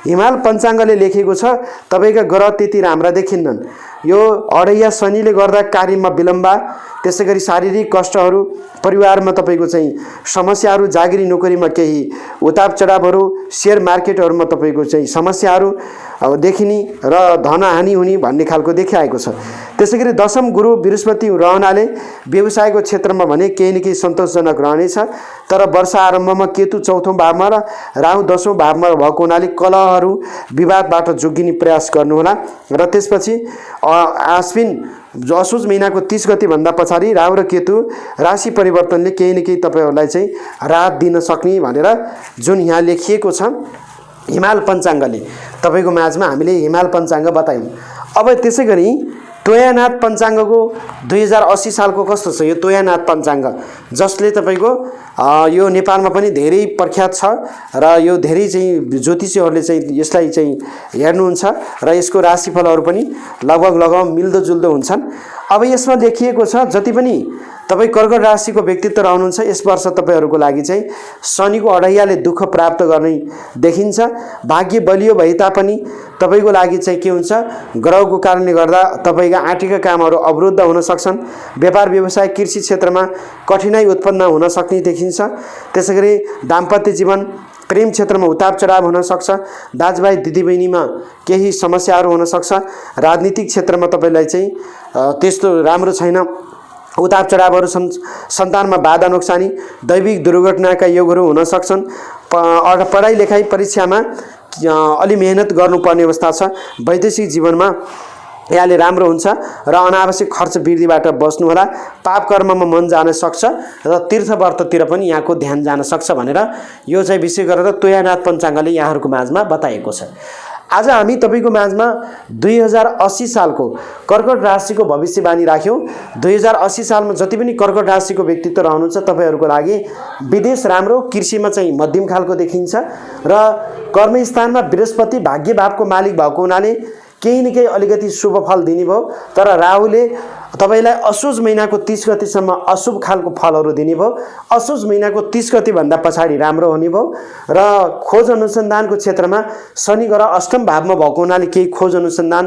हिमाल पञ्चाङ्गले लेखेको छ तपाईँका ग्रह त्यति राम्रा देखिन्नन्। यो अढैया शनिले गर्दा कार्यमा विलम्ब, त्यसै गरी शारीरिक कष्टहरू, परिवारमा तपाईँको चाहिँ समस्याहरू, जागिरी नोकरीमा केही उताप चढावहरू, सेयर मार्केटहरूमा तपाईँको चाहिँ समस्याहरू देखिने र धनहानि हुने भन्ने खालको देखाएको छ। त्यसै गरी दशम गुरु बृहस्पति रहनाले व्यवसायको क्षेत्रमा भने केही न केही सन्तोषजनक रहनेछ। तर वर्ष आरम्भमा केतु चौथौँ भावमा र राहु 10औँ भावमा भएको हुनाले कलहहरू, विवादबाट जोगिने प्रयास गर्नुहोला र त्यसपछि आश्विन असोज महिनाको 30 गतिभन्दा पछाडि राहु र केतु राशि परिवर्तनले केही न केही तपाईँहरूलाई चाहिँ राहत दिन सक्ने भनेर जुन यहाँ लेखिएको छ हिमाल पञ्चाङ्गले तपाईँको माझमा हामीले हिमाल पञ्चाङ्ग बतायौँ। अब त्यसै गरी तोयानाथ पञ्चाङ्गको 2080 सालको कस्तो छ यो तोयानाथ पञ्चाङ्ग, जसले तपाईँको यो नेपालमा पनि धेरै प्रख्यात छ र यो धेरै चाहिँ ज्योतिषीहरूले चाहिँ यसलाई चाहिँ हेर्नुहुन्छ र यसको राशिफलहरू पनि लगभग मिल्दोजुल्दो हुन्छन्। अब यसमा लेखिएको छ जति पनि तपाईँ कर्कट राशिको व्यक्तित्व रहनुहुन्छ। यस वर्ष तपाईँहरूको लागि चाहिँ शनिको अडैयाले दुःख प्राप्त गर्ने देखिन्छ। भाग्य बलियो भए तापनि तपाईँको लागि चाहिँ के हुन्छ, ग्रहको कारणले गर्दा तपाईँका आँटेका कामहरू अवरुद्ध हुन सक्छन्। व्यापार व्यवसाय कृषि क्षेत्रमा कठिनाइ उत्पन्न हुन सक्ने देखिन्छ। त्यसैगरी दाम्पत्य जीवन प्रेम क्षेत्रमा उतार चढाव हुन सक्छ। दाजुभाइ दिदीबहिनीमा केही समस्याहरू हुन सक्छ। राजनीतिक क्षेत्रमा तपाईँलाई चाहिँ त्यस्तो राम्रो छैन, उतार चढावहरू छन्। सन्तानमा बाधा नोक्सानी, दैविक दुर्घटनाका योगहरू हुन सक्छन्। पढाइ लेखाइ परीक्षामा अलि मेहनत गर्नुपर्ने अवस्था छ। वैदेशिक जीवनमा यहाँले राम्रो हुन्छ र अनावश्यक खर्च वृद्धिबाट बस्नुहोला। पाप कर्ममा मन जान सक्छ र तीर्थ व्रततिर पनि यहाँको ध्यान जान सक्छ भनेर यो चाहिँ विशेष गरेर तोयानाथ पञ्चाङ्गले यहाँहरूको माझमा बताएको छ। आज हामी तपाईँको माझमा 2080 सालको कर्कट राशिको भविष्यवाणी राख्यौँ। 2080 सालमा जति पनि कर्कट राशिको व्यक्तित्व रहनुहुन्छ तपाईँहरूको लागि विदेश राम्रो, कृषिमा चाहिँ मध्यम खालको देखिन्छ र कर्मस्थानमा बृहस्पति भाग्य भावको मालिक भएको हुनाले केही न केही अलिकति शुभ फल दिने भयो। तर राहुले तपाईलाई असोज महिनाको 30 गतिसम्म अशुभ खालको फलहरू दिने भयो। असोज महिनाको 30 गतिभन्दा पछाडि राम्रो हुने भयो र खोज अनुसन्धानको क्षेत्रमा शनि ग्रह अष्टम भावमा भएको हुनाले केही खोज अनुसन्धान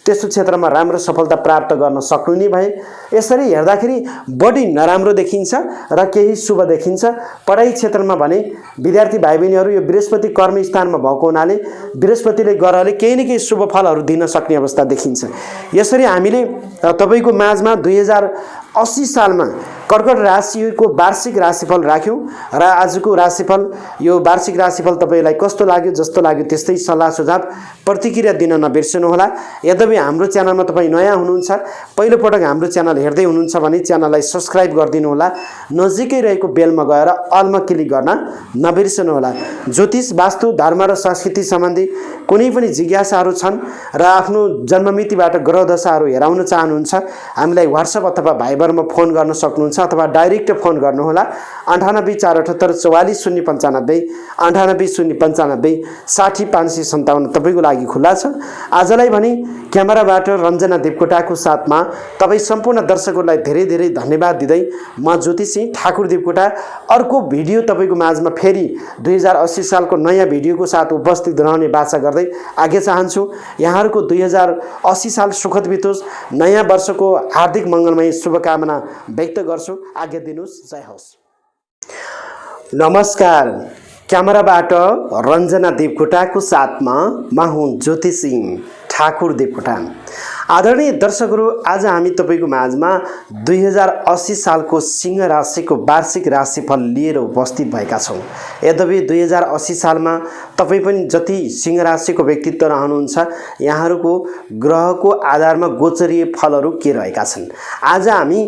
त्यस्तो क्षेत्रमा राम्रो सफलता प्राप्त गर्न सक्नुहुने भए। यसरी हेर्दाखेरि बढी नराम्रो देखिन्छ र केही शुभ देखिन्छ। पढाइ क्षेत्रमा भने विद्यार्थी भाइ बहिनीहरू यो बृहस्पति कर्म स्थानमा भएको हुनाले बृहस्पतिले ग्रहले केही न केही शुभ फलहरू दिन सक्ने अवस्था देखिन्छ। यसरी हामीले तपाईको माझमा 2080 सालमा कर्कट राशिको वार्षिक राशिफल राख्यौं र आजको राशिफल यो वार्षिक राशिफल तपाईलाई कस्तो लाग्यो, जस्तो लाग्यो त्यस्तै सल्लाह सुझाव प्रतिक्रिया दिन नबिर्सनु होला। यद्यपि हाम्रो च्यानलमा तपाई नयाँ हुनुहुन्छ, पहिलो पटक हाम्रो च्यानल हेर्दै हुनुहुन्छ भने च्यानललाई सब्स्क्राइब गरिदिनु होला। नजिकै रहेको बेलमा गएर अलमा क्लिक गर्न नबिर्सनु होला। ज्योतिष, वास्तु, धर्म र संस्कृति सम्बन्धी कुनै पनि जिज्ञासाहरू छन् र आफ्नो जन्ममितिबाट ग्रह दशाहरू हेराउन चाहनुहुन्छ, हामीलाई व्हाट्सएप अथवा भाइबरमा फोन गर्न सक्नुहुन्छ अथवा डाइरेक्ट फोन गर्नुहोला। 9848 44095 980995 60557 तपाईको लागि खुला छ। आजलाई भने क्यामेराबाट रञ्जना देवकोटाको साथमा तपाई सम्पूर्ण दर्शकहरूलाई धेरै धेरै धन्यवाद दिँदै म ज्योतिषी ठाकुर देवकोटा अर्को भिडियो तपाईको माझमा फेरि 2080 सालको नयाँ भिडियोको साथ उपस्थित रहने बाचा गर्दै आगे चाहन्छु। यहाँहरूको 2080 साल सुखद बितोस्। नयाँ वर्षको हार्दिक मङ्गलमय शुभकामना व्यक्त गर्छु। आज्ञा दिनुहोस्। जय होस्। नमस्कार। क्यामेराबाट रञ्जना देवकोटाको साथमा म हुँ ज्योतिषी ठाकुर देवकोटा। आदरणीय दर्शकहरू, आज हामी तपाईको माझमा 2080 सालको सिंह राशिको वार्षिक राशिफल लिएर उपस्थित भएका छौँ। यद्यपि 2080 सालमा तपाई पनि जति सिंह राशिको व्यक्तित्व रहनुहुन्छ, यहाँहरूको ग्रहको आधारमा गोचरीय फलहरू के रहेका छन्। आज हामी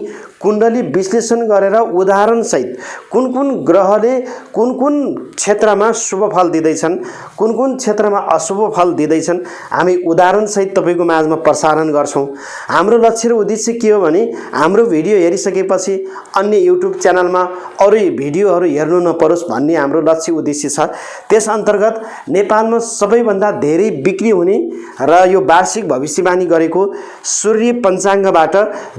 कुण्डली विश्लेषण गरेर उदाहरणसहित कुन कुन ग्रहले कुन कुन क्षेत्रमा शुभ फल दिँदैछन्, कुन कुन क्षेत्रमा अशुभ फल दिँदैछन्, हामी उदाहरणसहित तपाईको माझमा प्रसारण गर्छौं। हाम्रो लक्ष्य र उद्देश्य के हो भने हाम्रो भिडियो हेरिसकेपछि अन्य युट्युब च्यानलमा अरू भिडियोहरू हेर्नु नपरोस् भन्ने हाम्रो लक्ष्य उद्देश्य छ। त्यस अन्तर्गत नेपालमा सबैभन्दा धेरै बिक्री हुने र यो वार्षिक भविष्यवाणी गरेको सूर्य पञ्चाङ्गबाट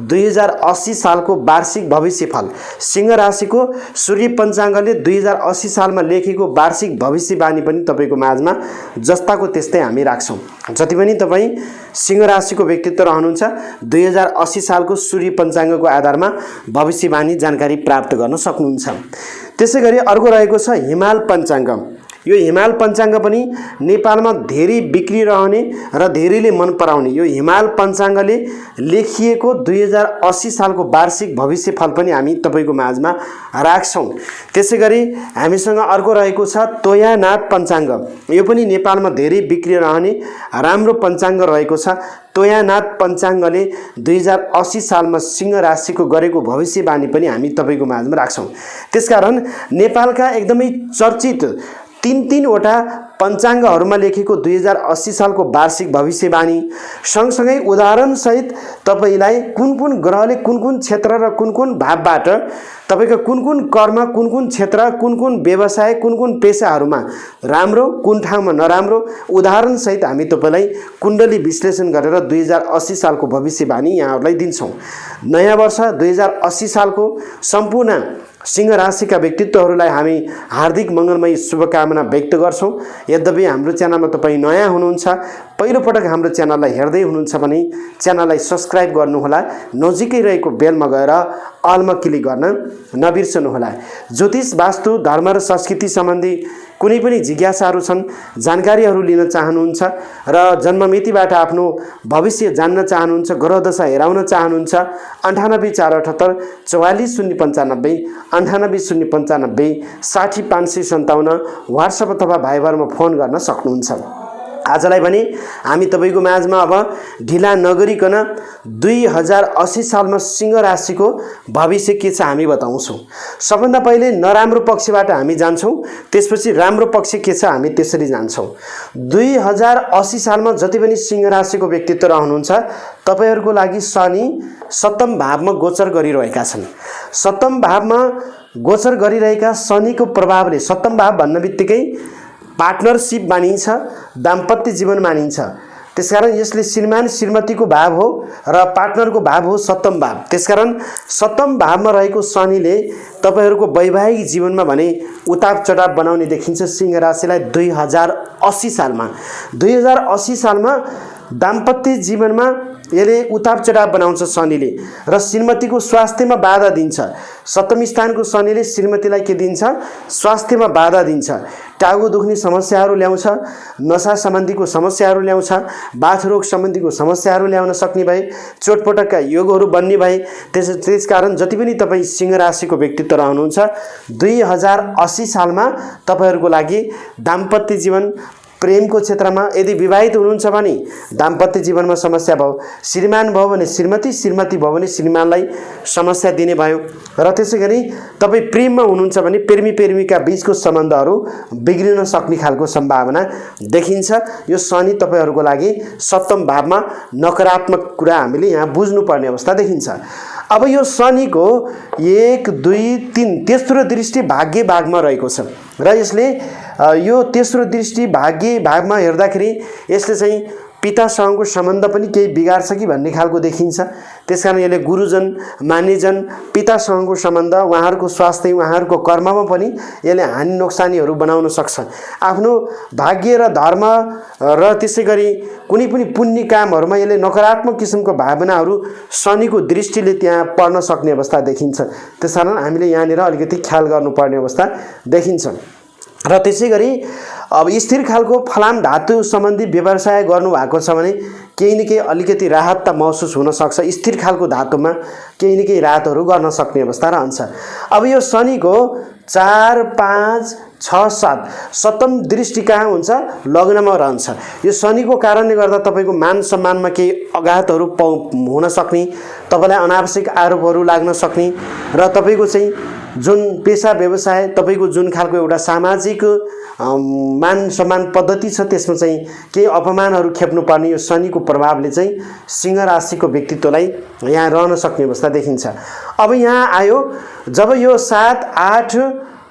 2080 सालको वार्षिक भविष्यफल, सिंह राशिको सूर्य पञ्चाङ्गले 2080 सालमा लेखेको वार्षिक भविष्यवाणी पनि तपाईको माझमा जस्ताको त्यस्तै हामी राख्छौं। जति पनि तपाई सिंह राशिको व्यक्तित्व रहनुहुन्छ, 2080 सालको सूर्य पञ्चाङ्गको आधारमा भविष्यवाणी जानकारी प्राप्त गर्न सक्नुहुन्छ। त्यसैगरी अर्को रहेको छ हिमाल पञ्चाङ्ग। यो हिमाल पञ्चाङ्ग पनि नेपालमा धेरै बिक्री रहने र धेरैले मन पराउने यो हिमाल पञ्चाङ्गले लेखिएको 2080 सालको वार्षिक भविष्यफल पनि हामी तपाईको माझमा राख्छौं। त्यसैगरी हामीसँग अर्को रहेको छ तोयानाथ पञ्चाङ्ग। यो पनि नेपालमा धेरै बिक्री रहने राम्रो पञ्चाङ्ग रहेको छ। तोयानाथ पञ्चाङ्गले 2080 सालमा सिंह राशिको गरेको भविष्यवाणी पनि हामी तपाईको माझमा राख्छौं। त्यसकारण नेपालका एकदमै चर्चित तीनवटा पञ्चाङ्गहरूमा लेखेको 2080 सालको वार्षिक भविष्यवाणी सँगसँगै उदाहरणसहित तपाईलाई कुन ग्रहले कुन क्षेत्र र कुन भावबाट तपाईको कुन कर्म कुन क्षेत्र कुन व्यवसाय कुन पेशाहरूमा राम्रो कुन ठाउँमा नराम्रो उदाहरणसहित हामी तपाईलाई कुण्डली विश्लेषण गरेर 2080 सालको भविष्यवाणी यहाँहरूलाई दिन्छौँ। नयाँ वर्ष 2080 सालको सम्पूर्ण सिंह राशिका व्यक्तित्वहरूलाई हामी हार्दिक मङ्गलमय शुभकामना व्यक्त गर्छौँ। यद्यपि हाम्रो च्यानलमा तपाईँ नयाँ हुनुहुन्छ, पहिलो पटक हाम्रो च्यानललाई हेर्दै हुनुहुन्छ भने च्यानललाई सब्स्क्राइब गर्नुहोला, नजिकै रहेको बेलमा गएर अलमा क्लिक गर्न नबिर्सनुहोला। ज्योतिष, वास्तु, धर्म र संस्कृति सम्बन्धी कुनै पनि जिज्ञासाहरू छन्, जानकारीहरू लिन चाहनुहुन्छ र जन्ममितिबाट आफ्नो भविष्य जान्न चाहनुहुन्छ, ग्रहदशा हेराउन चाहनुहुन्छ 98 478 44 095 98 095 60 557 व्हाट्सएप अथवा भाइबरमा फोन गर्न सक्नुहुन्छ। आजलाई भने हामी तपाईको माझमा अब ढिला नगरिकन 2080 सालमा सिंह राशिको भविष्य के छ हामी बताउँछौँ। सबभन्दा पहिले नराम्रो पक्षबाट हामी जान्छौँ, त्यसपछि राम्रो पक्ष के छ हामी त्यसरी जान्छौँ। 2080 सालमा जति पनि सिंह राशिको व्यक्तित्व रहनुहुन्छ तपाईहरूको लागि शनि सप्तम भावमा गोचर गरिरहेका छन्। सप्तम भावमा गोचर गरिरहेका शनिको प्रभावले सप्तम भाव भन्न बित्तिकै पार्टनरशिप मानिन्छ, दाम्पत्य जीवन मानिन्छ। त्यसकारण यसले श्रीमान श्रीमतीको भाव हो र पार्टनरको भाव हो सप्तम भाव। त्यसकारण सप्तम भावमा रहेको शनिले तपाईहरूको वैवाहिक जीवनमा भने उताप चढाव बनाउने देखिन्छ। सिंह राशिलाई 2080 सालमा 2080 सालमा दाम्पत्य जीवनमा यसले उताप चढाव बनाउँछ शनिले र श्रीमतीको स्वास्थ्यमा बाधा दिन्छ। सप्तम स्थानको शनिले श्रीमतीलाई के दिन्छ? स्वास्थ्यमा बाधा दिन्छ। टाउको दुख्ने समस्याहरू ल्याउँछ, नशा सम्बन्धीको समस्याहरू ल्याउँछ, बाथरोग सम्बन्धीको समस्याहरू ल्याउन सक्ने भए, चोटपटकका योगहरू बन्ने भए। त्यसकारण जति पनि तपाईँ सिंह राशिको व्यक्तित्व रहनुहुन्छ 2080 सालमा तपाईहरूको लागि दाम्पत्य जीवन प्रेमको क्षेत्रमा यदि विवाहित हुनुहुन्छ भने दाम्पत्य जीवनमा समस्या भयो, श्रीमान भयो भने श्रीमती, श्रीमती भयो भने श्रीमानलाई समस्या दिने भयो र त्यसैगरी तपाई प्रेममा हुनुहुन्छ भने प्रेमी प्रेमिका बीचको सम्बन्धहरू बिग्रिन सक्ने खालको सम्भावना देखिन्छ। यो शनि तपाईहरूको लागि सप्तम भावमा नकारात्मक कुरा हामीले यहाँ बुझ्नुपर्ने अवस्था देखिन्छ। अब यो शनिको 1 2 3 तेस्रो दृष्टि भाग्य भागमा रहेको छ र यसले यो तेस्रो दृष्टि भाग्य भागमा हेर्दाखेरि यसले चाहिँ पितासँगको सम्बन्ध पनि केही बिगार्छ कि भन्ने खालको देखिन्छ। त्यसकारण यसले गुरुजन, मान्यजन, पितासँगको सम्बन्ध, उहाँहरूको स्वास्थ्य, उहाँहरूको कर्ममा पनि यसले हानि नोक्सानीहरू बनाउन सक्छ। आफ्नो भाग्य र धर्म र त्यसैगरी कुनै पनि पुण्य कामहरूमा यसले नकारात्मक किसिमको भावनाहरू शनिको दृष्टिले त्यहाँ पर्न सक्ने अवस्था देखिन्छ। त्यसकारण हामीले यहाँनिर अलिकति ख्याल गर्नुपर्ने अवस्था देखिन्छ। र त्यसैगरी अब स्थिर खालको फलाम धातु सम्बन्धी व्यवसाय गर्नुभएको छ भने केही न केही अलिकति राहत त महसुस हुन सक्छ। स्थिर खालको धातुमा केही न केही राहतहरू गर्न सक्ने अवस्था रहन्छ। अब यो शनिको 4 5 6 7 सप्तम दृष्टि कहाँ हुन्छ? लग्नमा रहन्छ। यो शनिको कारणले गर्दा तपाईको मान सम्मानमा केही आघातहरू हुन सक्ने, तपाईलाई अनावश्यक आरोपहरू लाग्न सक्ने र तपाईको चाहिँ जुन पेशा व्यवसाय, तपाईको जुन खालको एउटा सामाजिक मान सम्मान पद्धति छ त्यसमा चाहिँ केही अपमानहरू खेप्नु पर्ने यो शनिको प्रभावले चाहिँ सिंह राशिको व्यक्तित्वलाई यहाँ रहन सक्ने अवस्था देखिन्छ। अब यहाँ आयो जब यो 7 8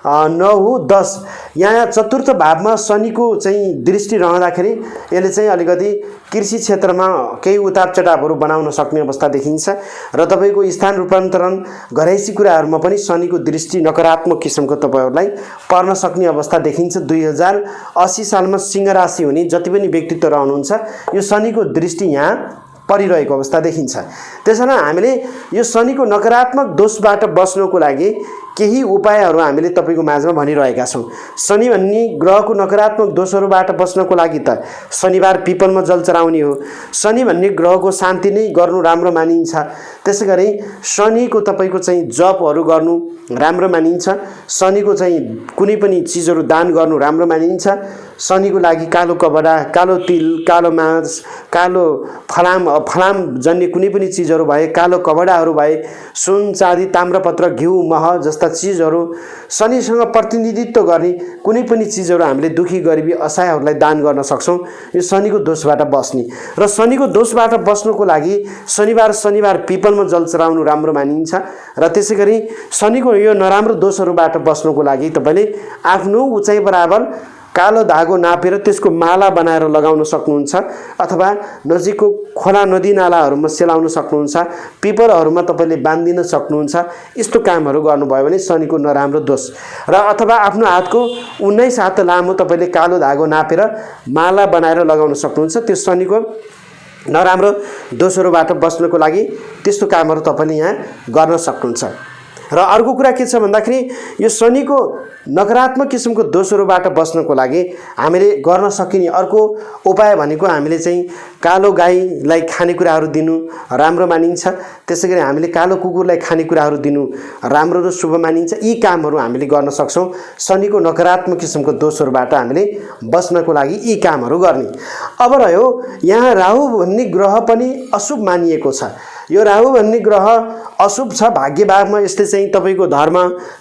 9 10 यहाँ चतुर्थ भावमा शनिको चाहिँ दृष्टि रहँदाखेरि यसले चाहिँ अलिकति कृषि क्षेत्रमा केही उताप चढावहरू बनाउन सक्ने अवस्था देखिन्छ र तपाईको स्थान रूपान्तरण घरैसी कुराहरूमा पनि शनिको दृष्टि नकारात्मक किसिमको तपाईहरूलाई पर्न सक्ने अवस्था देखिन्छ। 2080 सालमा सिंह राशि हुने जति पनि व्यक्तित्व रहनुहुन्छ यो शनिको दृष्टि यहाँ परिरहेको अवस्था देखिन्छ। त्यसैले हामीले यो शनिको नकारात्मक दोषबाट बच्नको लागि केही उपायहरू हामीले तपाईको माझमा भनिरहेका छौँ। शनि भन्ने ग्रहको नकारात्मक दोषहरूबाट बच्नको लागि त शनिबार पिपलमा जल चढाउने हो। शनि भन्ने ग्रहको शान्ति नै गर्नु राम्रो मानिन्छ। त्यसैगरी शनिको तपाईको चाहिँ जपहरू गर्नु राम्रो मानिन्छ। शनिको चाहिँ कुनै पनि चिजहरू दान गर्नु राम्रो मानिन्छ। शनिको लागि कालो कपडा, कालो तिल, कालो मांस, कालो फलाम जन्य कुनै पनि चिजहरू भए, कालो कपडाहरू भए, सुन चाँदी ताम्रपत्र घिउ मह जस्ता चिजहरू, शनिसँग प्रतिनिधित्व गर्ने कुनै पनि चिजहरू हामीले दुखी गरिबी असहायहरूलाई दान गर्न सक्छौँ। यो शनिको दोषबाट बस्ने र शनिको दोषबाट बस्नुको लागि शनिबार पिपलमा जल चढाउनु राम्रो मानिन्छ। र त्यसै गरी शनिको यो नराम्रो दोषहरूबाट बस्नुको लागि तपाईँले आफ्नो उचाइ बराबर कालो धागो नापेर त्यसको माला बनाएर लगाउन सक्नुहुन्छ, अथवा नजिकको खोला नदी नालाहरूमा सेलाउन सक्नुहुन्छ, पिपलहरूमा तपाईँले बाँधिन सक्नुहुन्छ। यस्तो कामहरू गर्नुभयो भने शनिको नराम्रो दोष र अथवा आफ्नो हातको 19 हात लामो तपाईँले कालो धागो नापेर माला बनाएर लगाउन सक्नुहुन्छ। त्यो शनिको नराम्रो दोषहरूबाट बस्नको लागि त्यस्तो कामहरू तपाईँले यहाँ गर्न सक्नुहुन्छ। र अर्को कुरा के छ भन्दाखेरि यो शनिको नकारात्मक किसिमको दोषहरूबाट बस्नको लागि हामीले गर्न सकिने अर्को उपाय भनेको हामीले चाहिँ कालो गाईलाई खानेकुराहरू दिनु राम्रो मानिन्छ। त्यसै गरी हामीले कालो कुकुरलाई खानेकुराहरू दिनु राम्रो र शुभ मानिन्छ। यी कामहरू हामीले गर्न सक्छौँ शनिको नकारात्मक किसिमको दोषहरूबाट हामीले बस्नको लागि यी कामहरू गर्ने। अब रह्यो यहाँ राहु भन्ने ग्रह पनि अशुभ मानिएको छ। यो राहु भन्ने ग्रह अशुभ छ भाग्य भावमा। यसले चाहिँ तपाईँको धर्म,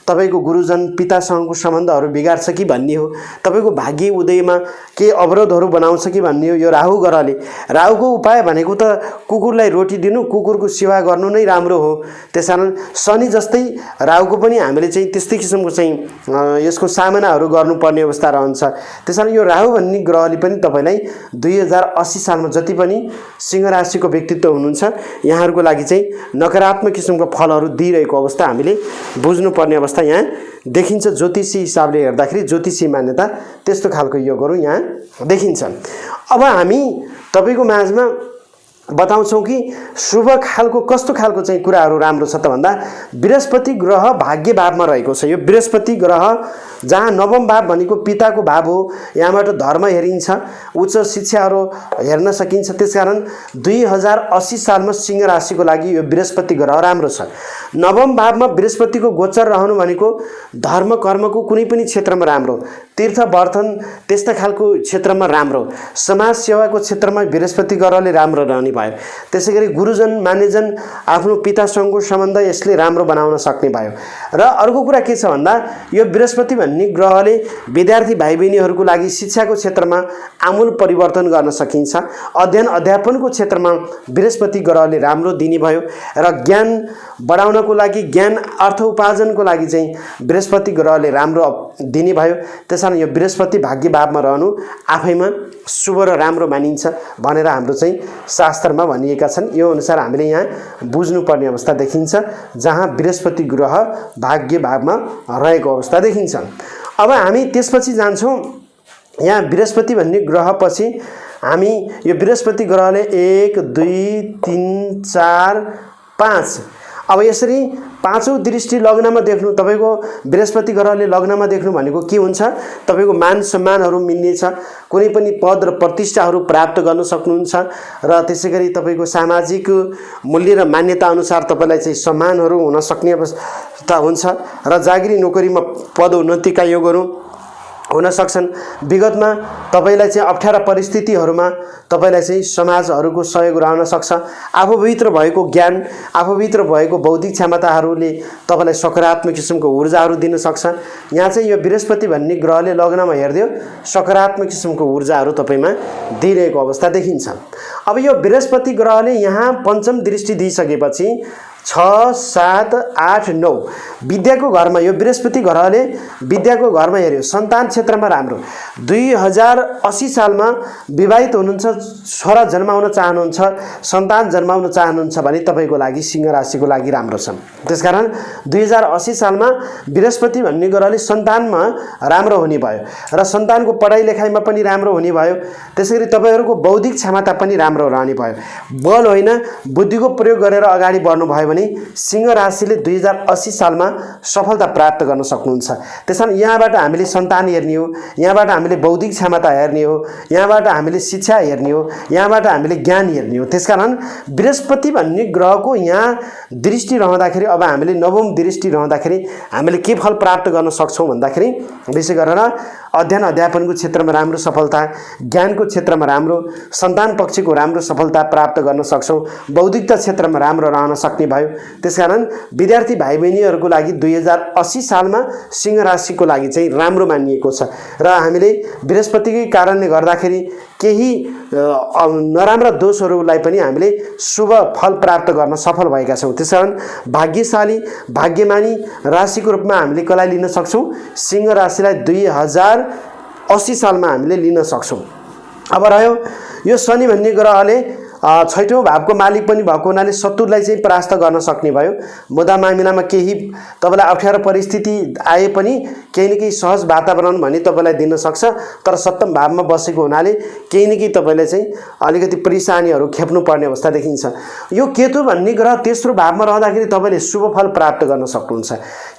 तपाईँको गुरुजन, पितासँगको सम्बन्धहरू बिगार्छ कि भन्ने हो, तपाईँको भाग्य उदयमा के अवरोधहरू बनाउँछ कि भन्ने हो यो राहु ग्रहले। राहुको उपाय भनेको त कुकुरलाई रोटी दिनु, कुकुरको सेवा गर्नु नै राम्रो हो। त्यसकारण शनि जस्तै राहुको पनि हामीले चाहिँ त्यस्तै किसिमको चाहिँ यसको सामनाहरू गर्नुपर्ने अवस्था रहन्छ। त्यसकारण यो राहु भन्ने ग्रहले पनि तपाईँलाई 2080 सालमा जति पनि सिंह राशिको व्यक्तित्व हुनुहुन्छ यहाँहरूको लागि चाहिँ नकारात्मक किसिमको फलहरू दिइरहेको अवस्था हामीले बुझ्नुपर्ने अवस्था यहाँ देखिन्छ। ज्योतिषी हिसाबले हेर्दाखेरि ज्योतिषी मान्यता त्यस्तो खालको योगहरू यहाँ देखिन्छ। अब हामी तपाईँको माझमा बताउँछौँ कि शुभ खालको कस्तो खालको चाहिँ कुराहरू राम्रो छ त भन्दा बृहस्पति ग्रह भाग्य भावमा रहेको छ। यो बृहस्पति ग्रह जहाँ नवम भाव भनेको पिताको भाव हो, यहाँबाट धर्म हेरिन्छ, उच्च शिक्षाहरू हेर्न सकिन्छ। त्यसकारण 2080 सालमा सिंह राशिको लागि यो बृहस्पति ग्रह राम्रो छ। नवम भावमा बृहस्पतिको गोचर रहनु भनेको धर्म कर्मको कुनै पनि क्षेत्रमा राम्रो, तीर्थ वर्तन त्यस्ता खालको क्षेत्रमा राम्रो, समाज सेवाको क्षेत्रमा बृहस्पति ग्रहले राम्रो रहने भयो। त्यसै गरी गुरुजन मान्यजन आफ्नो पितासँगको सम्बन्ध यसले राम्रो बनाउन सक्ने भयो। र अर्को कुरा के छ भन्दा यो बृहस्पति भन्ने ग्रहले विद्यार्थी भाइ बहिनीहरूको लागि शिक्षाको क्षेत्रमा आमूल परिवर्तन गर्न सकिन्छ। अध्ययन अध्यापनको क्षेत्रमा बृहस्पति ग्रहले राम्रो दिने भयो र ज्ञान बढाउनको लागि, ज्ञान अर्थ उपार्जनको लागि चाहिँ बृहस्पति ग्रहले राम्रो दिने भयो। त्यसकारण यो बृहस्पति भाग्य भावमा रहनु आफैमा शुभ र राम्रो मानिन्छ भनेर हाम्रो चाहिँ शास्त्रमा भनिएका छन्। यो अनुसार हामीले यहाँ बुझ्नुपर्ने अवस्था देखिन्छ जहाँ बृहस्पति ग्रह भाग्य भावमा रहेको अवस्था देखिन्छ। अब हामी त्यसपछि जान्छौँ यहाँ बृहस्पति भन्ने ग्रहपछि हामी यो बृहस्पति ग्रहले 1 2 3 4 5 अब यसरी पाँचौं दृष्टि लग्नमा देख्नु। तपाईको बृहस्पति ग्रहले लग्नमा देख्नु भनेको के हुन्छ? तपाईको मान सम्मानहरू मिल्नेछ, कुनै पनि पद र प्रतिष्ठाहरू प्राप्त गर्न सक्नुहुन्छ र त्यसैगरी तपाईको सामाजिक मूल्य र मान्यता अनुसार तपाईलाई चाहिँ सम्मानहरू हुन सक्ने अवस्था हुन्छ र जागिरी नोकरीमा पद उन्नतिका योगहरू हुन सक्छन्। विगतमा तपाईलाई चाहिँ अप्ठ्यारा परिस्थितिहरूमा तपाईलाई चाहिँ समाजहरूको सहयोग रहन सक्छ। आफूभित्र भएको ज्ञान, आफूभित्र भएको बौद्धिक क्षमताहरूले तपाईलाई सकारात्मक किसिमको ऊर्जाहरू दिन सक्छ। यहाँ चाहिँ यो बृहस्पति भन्ने ग्रहले लग्नमा हेर्दियो सकारात्मक किसिमको ऊर्जाहरू तपाईमा दिइरहेको अवस्था देखिन्छ। अब यो बृहस्पति ग्रहले यहाँ पञ्चम दृष्टि दिइसकेपछि 6 7 8 9 विद्याको घरमा यो बृहस्पति ग्रहले विद्याको घरमा हेर्यो, सन्तान क्षेत्रमा राम्रो। 2080 सालमा विवाहित हुनुहुन्छ, छोरा जन्माउन चाहनुहुन्छ, सन्तान जन्माउन चाहनुहुन्छ भने तपाईको लागि सिंह राशिको लागि राम्रो छ। त्यसकारण 2080 सालमा बृहस्पति भन्ने ग्रहले सन्तानमा राम्रो हुने भयो र सन्तानको पढाइ लेखाइमा पनि राम्रो हुने भयो। त्यसैगरी तपाईहरुको बौद्धिक क्षमता पनि राम्रो रहने भयो। बल होइन बुद्धिको प्रयोग गरेर अगाडि बढ्नु भयो भने सिंह राशिले 2080 सालमा सफलता प्राप्त गर्न सक्नुहुन्छ। त्यसैले यहाँबाट हामीले सन्तान हेर्ने हो, यहाँबाट हामीले बौद्धिक क्षमता हेर्ने हो, यहाँबाट हामीले शिक्षा हेर्ने हो, यहाँबाट हामीले ज्ञान हेर्ने हो। त्यसकारण बृहस्पति भन्ने ग्रहको यहाँ दृष्टि रहँदाखेरि अब हामीले नवम दृष्टि रहँदाखेरि हामीले के फल प्राप्त गर्न सक्छौं भन्दाखेरि विशेष गरेर अध्ययन अध्यापनको क्षेत्रमा राम्रो सफलता, ज्ञानको क्षेत्रमा राम्रो, सन्तान पक्षको राम्रो सफलता प्राप्त गर्न सक्छौँ, बौद्धिकता क्षेत्रमा राम्रो रहन सक्ने भयो। त्यसकारण विद्यार्थी भाइ बहिनीहरूको लागि 2080 सालमा सिंह राशिको लागि चाहिँ राम्रो मानिएको छ र हामीले बृहस्पतिकै कारणले गर्दाखेरि केही नराम्रा दोषहरूलाई पनि हामीले शुभ फल प्राप्त गर्न सफल भएका छौँ। त्यसकारण भाग्यशाली भाग्यमानी राशिको रूपमा हामीले कसलाई लिन सक्छौँ? सिंह राशिलाई 2080 सालमा हामीले लिन सक्छौँ। अब रह्यो यो शनि भन्ने ग्रहले छैठौँ भावको मालिक पनि भएको हुनाले शत्रुलाई चाहिँ परास्त गर्न सक्ने भयो। मुद्दा मामिलामा केही तपाईँलाई अप्ठ्यारो परिस्थिति आए पनि केही न केही सहज वातावरण भने तपाईँलाई दिन सक्छ, तर सप्तम भावमा बसेको हुनाले केही न केही तपाईँले चाहिँ अलिकति परेशानीहरू खेप्नु पर्ने अवस्था देखिन्छ। यो केतु भन्ने ग्रह तेस्रो भावमा रहँदाखेरि तपाईँले शुभ फल प्राप्त गर्न सक्नुहुन्छ।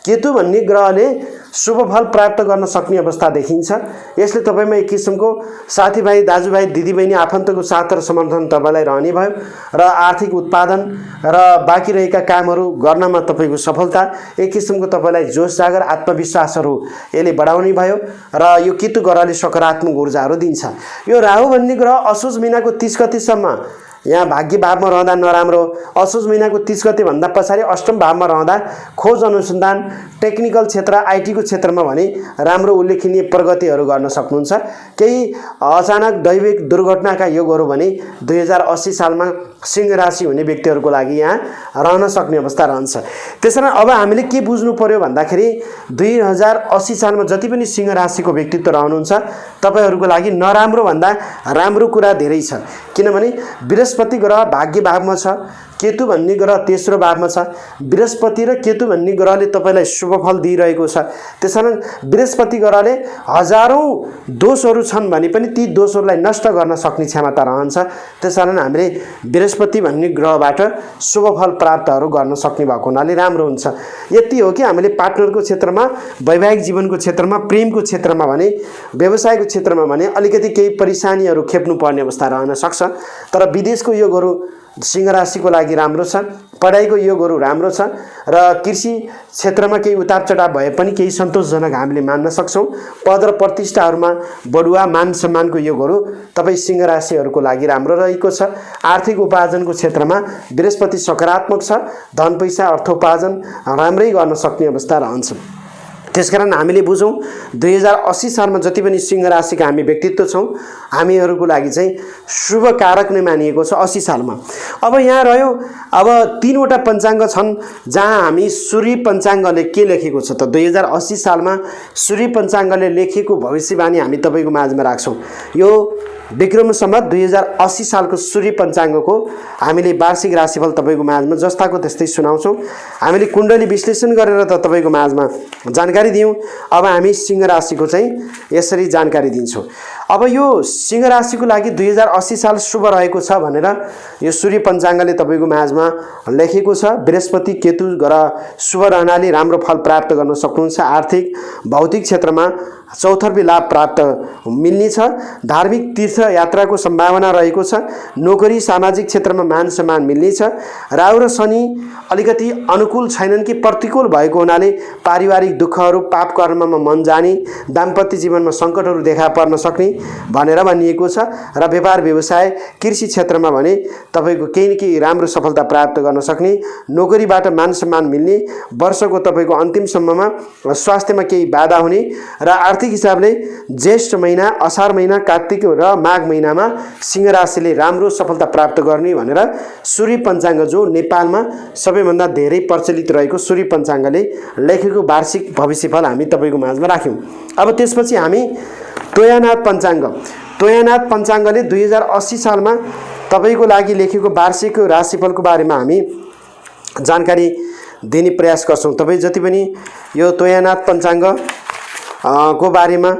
केतु भन्ने ग्रहले शुभ फल प्राप्त गर्न सक्ने अवस्था देखिन्छ। यसले तपाईँमा एक किसिमको साथीभाइ, दाजुभाइ, दिदीबहिनी, आफन्तको साथ र समर्थन तपाईँलाई रहने भयो र आर्थिक उत्पादन र बाँकी रहेका कामहरू गर्नमा तपाईँको सफलता, एक किसिमको तपाईँलाई जोस जागर आत्मविश्वासहरू यसले बढाउने भयो र यो केतु ग्रहले सकारात्मक ऊर्जाहरू दिन्छ। यो राहु भन्ने ग्रह असोज महिनाको 30 गतेसम्म यहाँ भाग्य भावमा रहँदा नराम्रो, असोज महिनाको 30 गते भन्दा पछाडि अष्टम भावमा रहँदा खोज अनुसन्धान, टेक्निकल क्षेत्र, आइटीको क्षेत्रमा भने राम्रो उल्लेखनीय प्रगतिहरू गर्न सक्नुहुन्छ। केही अचानक दैविक दुर्घटनाका योगहरू भने 2080 सालमा सिंह राशि हुने व्यक्तिहरूको लागि यहाँ रहन सक्ने अवस्था रहन्छ। त्यसैले अब हामीले के बुझ्नु पर्यो भन्दाखेरि 2080 सालमा जति पनि सिंह राशिको व्यक्तित्व रहनुहुन्छ तपाईँहरूको लागि नराम्रो भन्दा राम्रो कुरा धेरै छ। किनभने बृहस्पति ग्रह भाग्य भावमा छ, केतु भन्ने ग्रह तेस्रो भावमा छ। बृहस्पति र केतु भन्ने ग्रहले तपाईँलाई शुभ फल दिइरहेको छ। त्यसैले बृहस्पति ग्रहले हजारौँ दोषहरू छन् भने पनि ती दोषहरूलाई नष्ट गर्न सक्ने क्षमता रहन्छ। त्यसैले हामीले बृहस्पति भन्ने ग्रहबाट शुभ फल प्राप्तहरू गर्न सक्ने भएको हुनाले राम्रो हुन्छ। यति हो कि हामीले पार्टनरको क्षेत्रमा, वैवाहिक जीवनको क्षेत्रमा, प्रेमको क्षेत्रमा भने, व्यवसायको क्षेत्रमा भने अलिकति केही परेशानीहरू खेप्नु पर्ने अवस्था रहन सक्छ। तर विदेशको योगहरू सिंह राशिको लागि राम्रो छ, पढाइको योगहरू राम्रो छ र कृषि क्षेत्रमा केही उतार चढाव भए पनि केही सन्तोषजनक हामीले मान्न सक्छौँ। पद र प्रतिष्ठाहरूमा बढुवा मान सम्मानको योगहरू तपाईँ सिंह राशिहरूको लागि राम्रो रहेको छ। आर्थिक उपार्जनको क्षेत्रमा बृहस्पति सकारात्मक छ, धन पैसा अर्थोपार्जन राम्रै गर्न सक्ने अवस्था रहन्छ। त्यसकारण हामीले बुझौँ 2080 सालमा जति पनि सिंह राशिका हामी व्यक्तित्व छौँ हामीहरूको लागि चाहिँ शुभ कारक नै मानिएको छ 80 सालमा। अब यहाँ रह्यो, अब 3 वटा पञ्चाङ्ग छन् जहाँ हामी सूर्य पञ्चाङ्गले के लेखेको छ त 2080 सालमा सूर्य पञ्चाङ्गले लेखेको भविष्यवाणी हामी तपाईँको माझमा राख्छौँ। यो विक्रम सम्वत 2080 सालको सूर्य पञ्चाङ्गको हामीले वार्षिक राशिफल तपाईँको माझमा जस्ताको त्यस्तै सुनाउँछौँ। हामीले कुण्डली विश्लेषण गरेर त तपाईँको माझमा जानकारी दियौँ। अब हामी सिंह राशिको चाहिँ यसरी जानकारी दिन्छौँ। अब यो सिंह राशिको लागि 2080 साल शुभ रहेको छ भनेर यो सूर्य पञ्चाङ्गले तपाईँको माझमा लेखेको छ। बृहस्पति केतु ग्रह शुभ रहनाले राम्रो फल प्राप्त गर्न सक्नुहुन्छ। आर्थिक भौतिक क्षेत्रमा चौतर्फी लाभ प्राप्त मिल्नेछ। धार्मिक तीर्थ यात्राको सम्भावना रहेको छ। नोकरी सामाजिक क्षेत्रमा मान सम्मान मिल्नेछ। राहु र शनि अलिकति अनुकूल छैनन् कि प्रतिकूल भएको हुनाले पारिवारिक दुःखहरू, पाप कर्ममा मन जाने, दाम्पत्य जीवनमा सङ्कटहरू देखा पर्न सक्ने भनेर भनिएको छ। र व्यापार व्यवसाय कृषि क्षेत्रमा भने तपाईँको केही न केही राम्रो सफलता प्राप्त गर्न सक्ने, नोकरीबाट मान सम्मान मिल्ने, वर्षको तपाईँको अन्तिमसम्ममा स्वास्थ्यमा केही बाधा हुने र आर्थिक हिसाबले ज्येष्ठ महिना, असार महिना, कार्तिक र माघ महिनामा सिंह राशिले राम्रो सफलता प्राप्त गर्ने भनेर सूर्य पञ्चाङ्ग जो नेपालमा सबैभन्दा धेरै प्रचलित रहेको सूर्य पञ्चाङ्गले लेखेको वार्षिक भविष्यफल हामी तपाईँको माझमा राख्यौँ। अब त्यसपछि हामी तोयानाथ पञ्चाङ्गले 2080 सालमा तपाईँको लागि लेखेको वार्षिक राशिफलको बारेमा हामी जानकारी दिने प्रयास गर्छौँ। तपाईँ जति पनि यो तोयानाथ पञ्चाङ्ग को बारेमा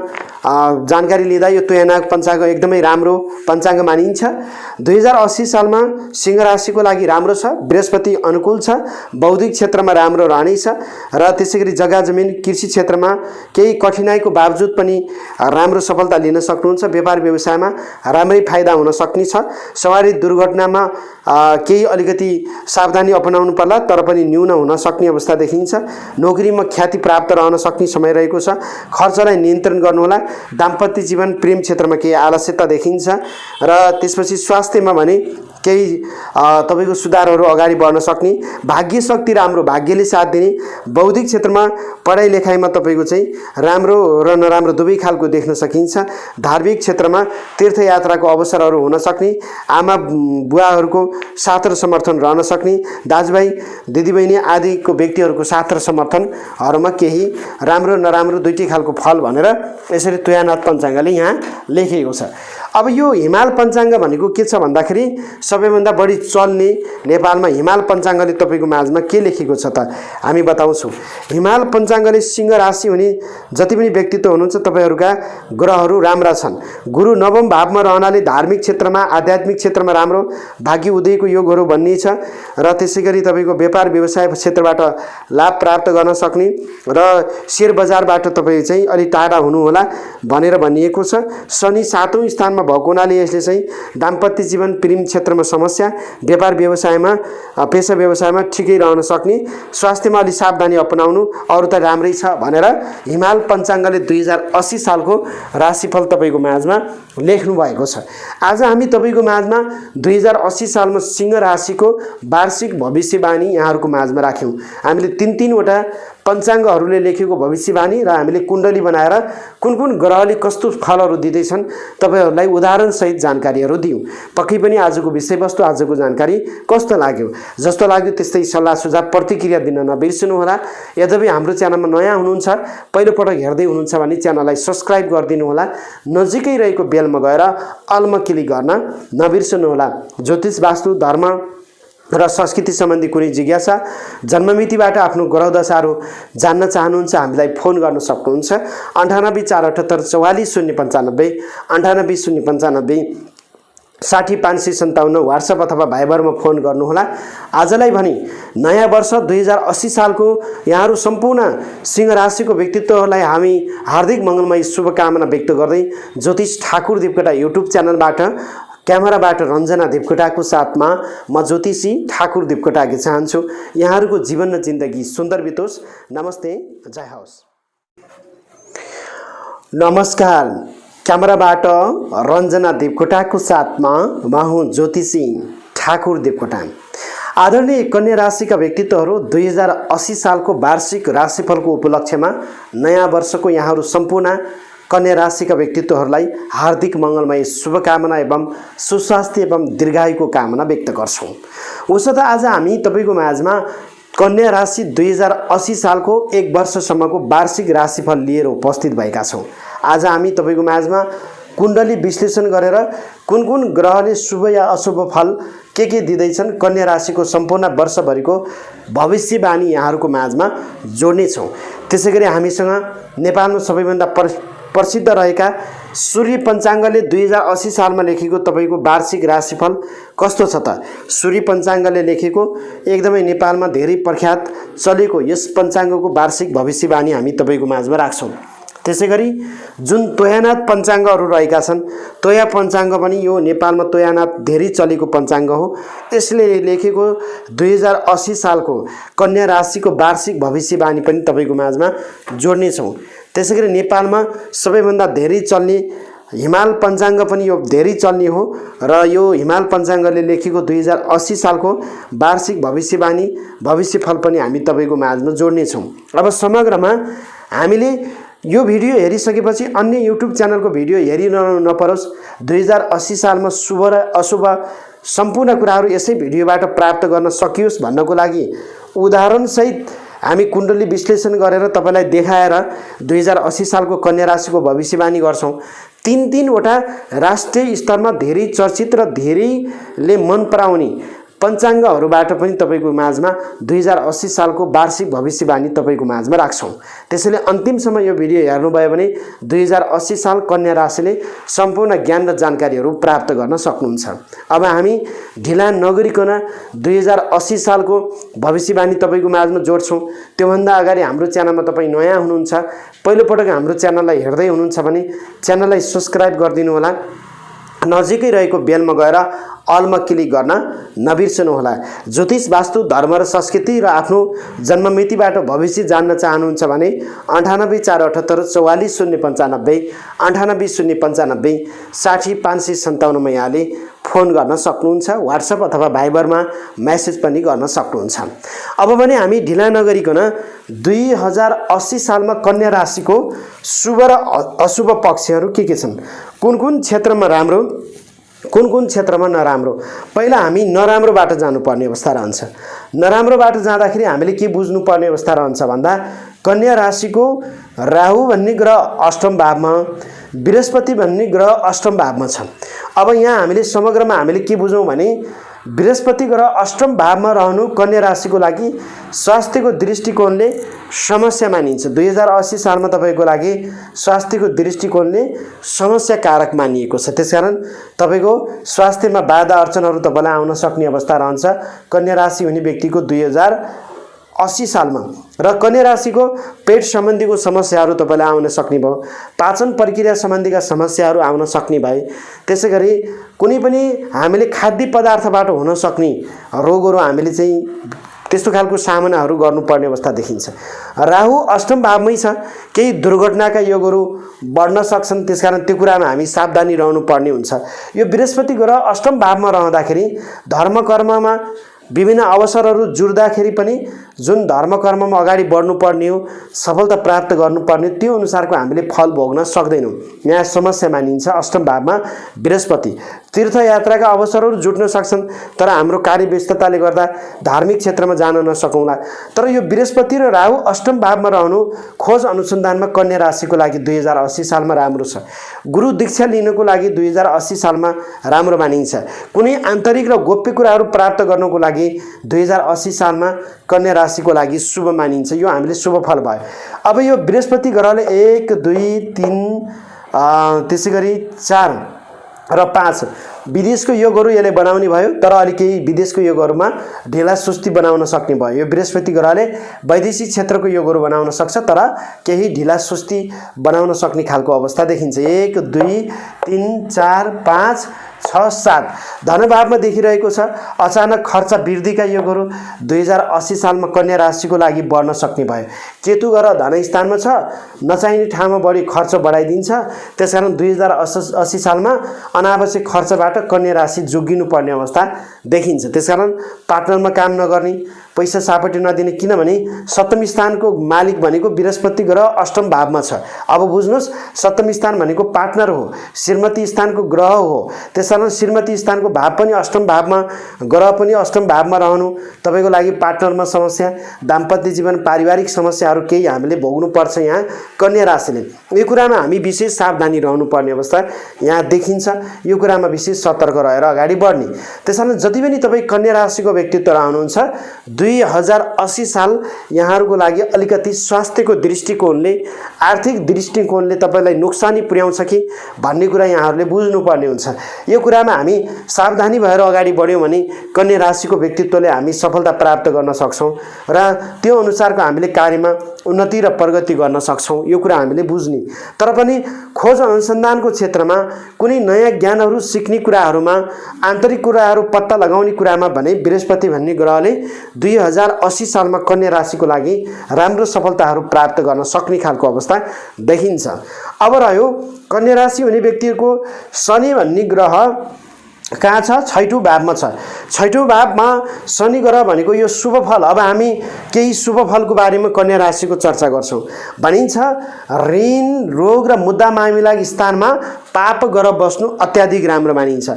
जानकारी लिँदा यो तोयानाथ पञ्चाङ्ग एकदमै राम्रो पञ्चाङ्ग मानिन्छ। 2080 सालमा सिंह राशिको लागि राम्रो छ। बृहस्पति अनुकूल छ। बौद्धिक क्षेत्रमा राम्रो रहनेछ र त्यसैगरी जग्गा जमिन कृषि क्षेत्रमा केही कठिनाइको बावजुद पनि राम्रो सफलता लिन सक्नुहुन्छ। व्यापार व्यवसायमा राम्रै फाइदा हुन सक्ने छ। सवारी दुर्घटनामा केही अलिकति सावधानी अपनाउनु पर्ला तर पनि न्यून हुन सक्ने अवस्था देखिन्छ। नोकरीमा ख्याति प्राप्त रहन सक्ने समय रहेको छ। खर्चलाई नियन्त्रण गर्नुहोला। दाम्पत्य जीवन प्रेम क्षेत्रमा केही आलस्यता देखिन्छ र त्यसपछि स्वास्थ्यमा भने केही तपाईको सुधारहरू अगाडि बढ्न सक्ने, भाग्य शक्ति राम्रो, भाग्यले साथ दिने, बौद्धिक क्षेत्रमा पढाइ लेखाइमा तपाईको चाहिँ राम्रो र नराम्रो दुवै खालको देख्न सकिन्छ। धार्मिक क्षेत्रमा तीर्थयात्राको अवसरहरू हुन सक्ने, आमा बुवाहरूको साथ र समर्थन रहन सक्ने, दाजुभाइ दिदीबहिनी आदिको व्यक्तिहरूको साथ र समर्थनहरूमा केही राम्रो नराम्रो दुईटै खालको फल भनेर यसरी तुयानाथ पञ्चाङ्गले यहाँ लेखेको छ। अब यो हिमाल पञ्चाङ्ग भनेको के छ भन्दाखेरि सबैभन्दा बढी चल्ने नेपालमा हिमाल पञ्चाङ्गले तपाईको माझमा के लेखेको छ त हामी बताउँछौँ। हिमाल पञ्चाङ्गले सिंह राशि हुने जति पनि व्यक्तित्व हुनुहुन्छ तपाईहरूका ग्रहहरू राम्रा छन्। गुरु नवम भावमा रहनाले धार्मिक क्षेत्रमा आध्यात्मिक क्षेत्रमा राम्रो भाग्य उदयको योगहरू बन्ने छ र त्यसैगरी तपाईको व्यापार व्यवसाय क्षेत्रबाट लाभ प्राप्त गर्न सक्ने र शेयर बजारबाट तपाईँ चाहिँ अलि टाढा हुनुहोला भनेर भनिएको छ। शनि 7औं स्थानमा भएको हुनाले यसले चाहिँ दाम्पत्य जीवन प्रेम क्षेत्रमा समस्या, व्यापार व्यवसायमा पेशा व्यवसायमा ठिकै रहन सक्ने, स्वास्थ्यमा अलि सावधानी अपनाउनु अरु त राम्रै छ भनेर हिमाल पञ्चाङ्गले 2080 सालको राशिफल तपाईको माझमा लेख्नु भएको छ। आज हामी तपाईको माझमा 2080 सालमा सिंह राशिको वार्षिक भविष्यवाणी यहाँहरुको माझमा राख्यौं। हामीले तीन वटा पञ्चाङ्गहरूले लेखेको भविष्यवाणी र हामीले कुण्डली बनाएर कुन कुन ग्रहले कस्तो फलहरू दिँदैछन् तपाईहरुलाई उदाहरण सहित जानकारीहरू दियौं। पक्कै पनि आजको विषयवस्तु आजको जानकारी कस्तो लाग्यो, जस्तो लाग्यो त्यस्तै सल्लाह सुझाव प्रतिक्रिया दिन नबिर्सनु होला। यद्यपि हाम्रो च्यानलमा नयाँ हुनुहुन्छ, पहिलो पटक हेर्दै हुनुहुन्छ भने च्यानललाई सब्स्क्राइब गरिदिनु होला, नजिकै रहेको बेलमा गएर अलमा क्लिक गर्न नबिर्सनु होला। ज्योतिष वास्तु धर्म र संस्कृति सम्बन्धी कुनै जिज्ञासा, जन्ममितिबाट आफ्नो ग्रह दशाहरू जान्न चाहनुहुन्छ हामीलाई फोन गर्न सक्नुहुन्छ। 9848844095 980095 60557 व्हाट्सएप अथवा भाइबरमा फोन गर्नुहोला। आजलाई भने नयाँ वर्ष 2080 सालको यहाँहरू सम्पूर्ण सिंह राशिको व्यक्तित्वहरूलाई हामी हार्दिक मङ्गलमय शुभकामना व्यक्त गर्दै ज्योतिष ठाकुर देवकोटा युट्युब च्यानलबाट क्यामेराबाट रञ्जना देवकोटाको साथमा म ज्योतिषी ठाकुर देवकोटाके चाहन्छु यहाँहरूको जीवन र जिन्दगी सुन्दर बितोस्। नमस्ते, जय होस्। नमस्कार, क्यामेराबाट रञ्जना देवकोटाको साथमा म हुँ ज्योतिषी ठाकुर देवकोटा। आदरणीय कन्या राशिका व्यक्तित्वहरू 2080 सालको वार्षिक राशिफलको उपलक्ष्यमा नयाँ वर्षको यहाँहरू सम्पूर्ण कन्या राशिका व्यक्तित्वहरूलाई हार्दिक मङ्गलमय शुभकामना एवं सुस्वास्थ्य एवं दीर्घायुको कामना व्यक्त गर्छौं। उसो त आज हामी तपाईको माझमा कन्या राशि 2080 सालको एक वर्षसम्मको वार्षिक राशिफल लिएर उपस्थित भएका छौं। आज हामी तपाईको माझमा कुण्डली विश्लेषण गरेर कुन कुन ग्रहले शुभ या अशुभ फल के दिँदैछन् कन्या राशिको सम्पूर्ण वर्षभरिको भविष्यवाणी यहाँहरूको माझमा जोड्ने छौं। त्यसैगरी हामीसँग नेपालमा सबैभन्दा प्रसिद्ध रहेका सूर्य पञ्चाङ्गले 2080 सालमा लेखेको तपाईको वार्षिक राशिफल कस्तो छ त? सूर्य पञ्चाङ्गले लेखेको एकदमै नेपालमा धेरै प्रख्यात चलेको यस पञ्चाङ्गको वार्षिक भविष्यवाणी हामी तपाईको माझमा राख्छौं। त्यसैगरी जुन तोयानाथ पञ्चाङ्गहरू रहेका छन्, तोया पञ्चाङ्ग पनि यो नेपालमा तोयानाथ धेरै चलेको पञ्चाङ्ग हो। यसले लेखेको 2080 सालको कन्या राशिको वार्षिक भविष्यवाणी पनि तपाईको माझमा जोड्ने छौं। त्यसैगरी नेपालमा सबैभन्दा धेरै चल्ने हिमाल पञ्चाङ्ग पनि यो धेरै चल्ने हो र यो हिमाल पञ्चाङ्गले लेखेको 2080 सालको वार्षिक भविष्यवाणी भविष्यफल पनि हामी तपाईको माझमा जोड्ने छौं। अब समग्रमा हामीले यो भिडियो हेरिसकेपछि अन्य युट्युब च्यानलको भिडियो हेरिरहनु नपरोस्। 2080 सालमा शुभ र अशुभ सम्पूर्ण कुराहरू यसै भिडियोबाट प्राप्त गर्न सकियोस् भन्नको लागि उदाहरण सहित हामी कुण्डली विश्लेषण गरेर तपाईलाई देखाएर 2080 सालको कन्या राशिको भविष्यवाणी गर्छौं। तीन वटा राष्ट्रिय स्तरमा धेरै चर्चित र धेरैले मन पराउने पञ्चाङ्गहरूबाट पनि तपाईको माझमा 2080 सालको वार्षिक भविष्यवाणी तपाईको माझमा राख्छौं। त्यसैले अन्तिमसम्म यो भिडियो हेर्नुभयो भने 2080 साल कन्या राशिले सम्पूर्ण ज्ञान र जानकारीहरू प्राप्त गर्न सक्नुहुन्छ। अब हामी ढिला नगरिकन 2080 सालको भविष्यवाणी तपाईको माझमा जोड्छौं। त्योभन्दा अगाडि हाम्रो च्यानलमा तपाई नयाँ हुनुहुन्छ, पहिलो पटक हाम्रो च्यानललाई हेर्दै हुनुहुन्छ भने च्यानललाई सब्स्क्राइब गरिदिनु होला। नजिकै रहेको बेलमा गएर अलमा क्लिक गर्न नबिर्सनुहोला। ज्योतिष, वास्तु, धर्म र संस्कृति र आफ्नो जन्ममितिबाट भविष्य जान्न चाहनुहुन्छ भने 9848844095 98 095 60 557 यहाँले फोन गर्न सक्नुहुन्छ। व्हाट्सएप अथवा भाइबरमा मेसेज पनि गर्न सक्नुहुन्छ। अब भने हामी ढिला नगरिकन 2080 सालमा कन्या राशिको शुभ र अशुभ पक्षहरू के छन्, कुन कुन क्षेत्रमा राम्रो, कुन कुन क्षेत्रमा नराम्रो। पहिला हामी नराम्रोबाट जानुपर्ने अवस्था रहन्छ। नराम्रोबाट जाँदाखेरि हामीले के बुझ्नुपर्ने अवस्था रहन्छ भन्दा कन्या राशिको राहु भन्ने ग्रह अष्टम भावमा, बृहस्पति भन्ने ग्रह अष्टम भावमा छ। अब यहाँ हामीले समग्रमा हामीले के बुझौँ भने बृहस्पति ग्रह अष्टम भावमा रहनु कन्या राशिको लागि स्वास्थ्यको दृष्टिकोणले समस्या मानिन्छ। 2080 सालमा तपाईको लागि स्वास्थ्यको दृष्टिकोणले समस्या कारक मानिएको छ। त्यसकारण तपाईको स्वास्थ्यमा बाधा अर्चनहरू तपाईलाई आउन सक्ने अवस्था रहन्छ कन्या राशि हुने व्यक्तिको 2080 सालमा। र कन्या राशिको पेट सम्बन्धीको समस्याहरू तपाईलाई आउन सक्ने भयो, पाचन प्रक्रिया सम्बन्धीका समस्याहरू आउन सक्ने भए, त्यसैगरी कुनै पनि हामीले खाद्य पदार्थबाट हुन सक्ने रोगहरू हामीले चाहिँ त्यस्तो खालको सामनाहरू गर्नुपर्ने अवस्था देखिन्छ। राहु अष्टम भावमै छ, केही दुर्घटनाका योगहरू बढ्न सक्छन्। त्यसकारण त्यो कुरामा हामी सावधानी रहनु पर्ने हुन्छ। यो बृहस्पति ग्रह अष्टम भावमा रहँदाखेरि धर्म कर्ममा विभिन्न अवसरहरू जुर्दाखेरि पनि जुन धर्म कर्ममा अगाडि बढ्नुपर्ने हो, सफलता प्राप्त गर्नुपर्ने, त्यो अनुसारको हामीले फल भोग्न सक्दैनौँ। यहाँ समस्या मानिन्छ अष्टम भावमा बृहस्पति। तीर्थयात्राका अवसरहरू जुट्न सक्छन्, तर हाम्रो कार्य व्यस्तताले गर्दा धार्मिक क्षेत्रमा जान नसकौँला। तर यो बृहस्पति र राहु अष्टम भावमा रहनु खोज अनुसन्धानमा कन्या राशिको लागि 2080 सालमा राम्रो छ। गुरु दीक्षा लिनको लागि 2080 सालमा राम्रो मानिन्छ। कुनै आन्तरिक र गोप्य कुराहरू प्राप्त गर्नको लागि 2080 सालमा कन्या राशिको लागि शुभ मानिन्छ। यो हामीले शुभ फल भयो। अब यो बृहस्पति ग्रहले 1 2 3 त्यसैगरी 4 र 5 विदेशको योगहरू यसले बनाउने भयो, तर अलिक केही विदेशको योगहरूमा ढिला सुस्ती बनाउन सक्ने भयो। यो बृहस्पति ग्रहले वैदेशिक क्षेत्रको योगहरू बनाउन सक्छ, तर केही ढिला सुस्ती बनाउन सक्ने खालको अवस्था देखिन्छ। 1 2 3 4 5 6 7 धनभावमा देखिरहेको छ। अचानक खर्च वृद्धिका योगहरू 2080 सालमा कन्या राशिको लागि बढ्न सक्ने भयो। केतु ग्रह धन स्थानमा छ, नचाहिने ठाउँमा बढी खर्च बढाइदिन्छ। त्यसकारण 2080 सालमा अनावश्यक खर्चबाट कन्या राशि जोगिनु पर्ने अवस्था देखिन्छ। त्यसकारण पार्टनरमा काम नगर्ने, पैसा सापटी नदिने, किनभने सप्तम स्थानको मालिक भनेको बृहस्पति ग्रह अष्टम भावमा छ। अब बुझ्नुहोस्, सप्तम स्थान भनेको पार्टनर हो, श्रीमती स्थानको ग्रह हो। त्यसकारण श्रीमती स्थानको भाव पनि अष्टम भावमा, ग्रह पनि अष्टम भावमा रहनु तपाईको लागि पार्टनरमा समस्या, दाम्पत्य जीवन, पारिवारिक समस्याहरू केही हामीले भोग्नुपर्छ यहाँ कन्या राशिले। यो कुरामा हामी विशेष सावधानी रहनुपर्ने अवस्था यहाँ देखिन्छ। यो कुरामा विशेष सतर्क रहेर अगाडि बढ्ने। त्यसकारण जति पनि तपाईँ कन्या राशिको व्यक्तित्व रहनुहुन्छ 2080 साल यहाँहरूको लागि अलिकति स्वास्थ्यको दृष्टिकोणले, आर्थिक दृष्टिकोणले तपाईलाई नोक्सानी पुर्याउँछ कि भन्ने कुरा यहाँहरूले बुझ्नुपर्ने हुन्छ। यो कुरामा हामी सावधानी भएर अगाडि बढ्यौँ भने कन्या राशिको व्यक्तित्वले हामी सफलता प्राप्त गर्न सक्छौँ र त्यो अनुसारको हामीले कार्यमा उन्नति र प्रगति गर्न सक्छौँ। यो कुरा हामीले बुझ्ने। तर पनि खोज अनुसन्धानको क्षेत्रमा कुनै नयाँ ज्ञानहरू सिक्ने कुराहरूमा, आन्तरिक कुराहरू पत्ता लगाउने कुरामा भने बृहस्पति भन्ने ग्रहले 2080 सालमा कन्या राशिको लागि राम्रो सफलताहरू प्राप्त गर्न सक्ने खालको अवस्था देखिन्छ। अब रह्यो कन्या राशि हुने व्यक्तिको शनि भन्ने ग्रह कहाँ छ? 6औं भावमा छ। 6औं भावमा शनि ग्रह भनेको यो शुभ फल। अब हामी केही शुभ फलको बारेमा कन्या राशिको चर्चा गर्छौँ। भनिन्छ ऋण, रोग र मुद्दा मामिला स्थानमा पाप ग्रह बस्नु अत्याधिक राम्रो मानिन्छ।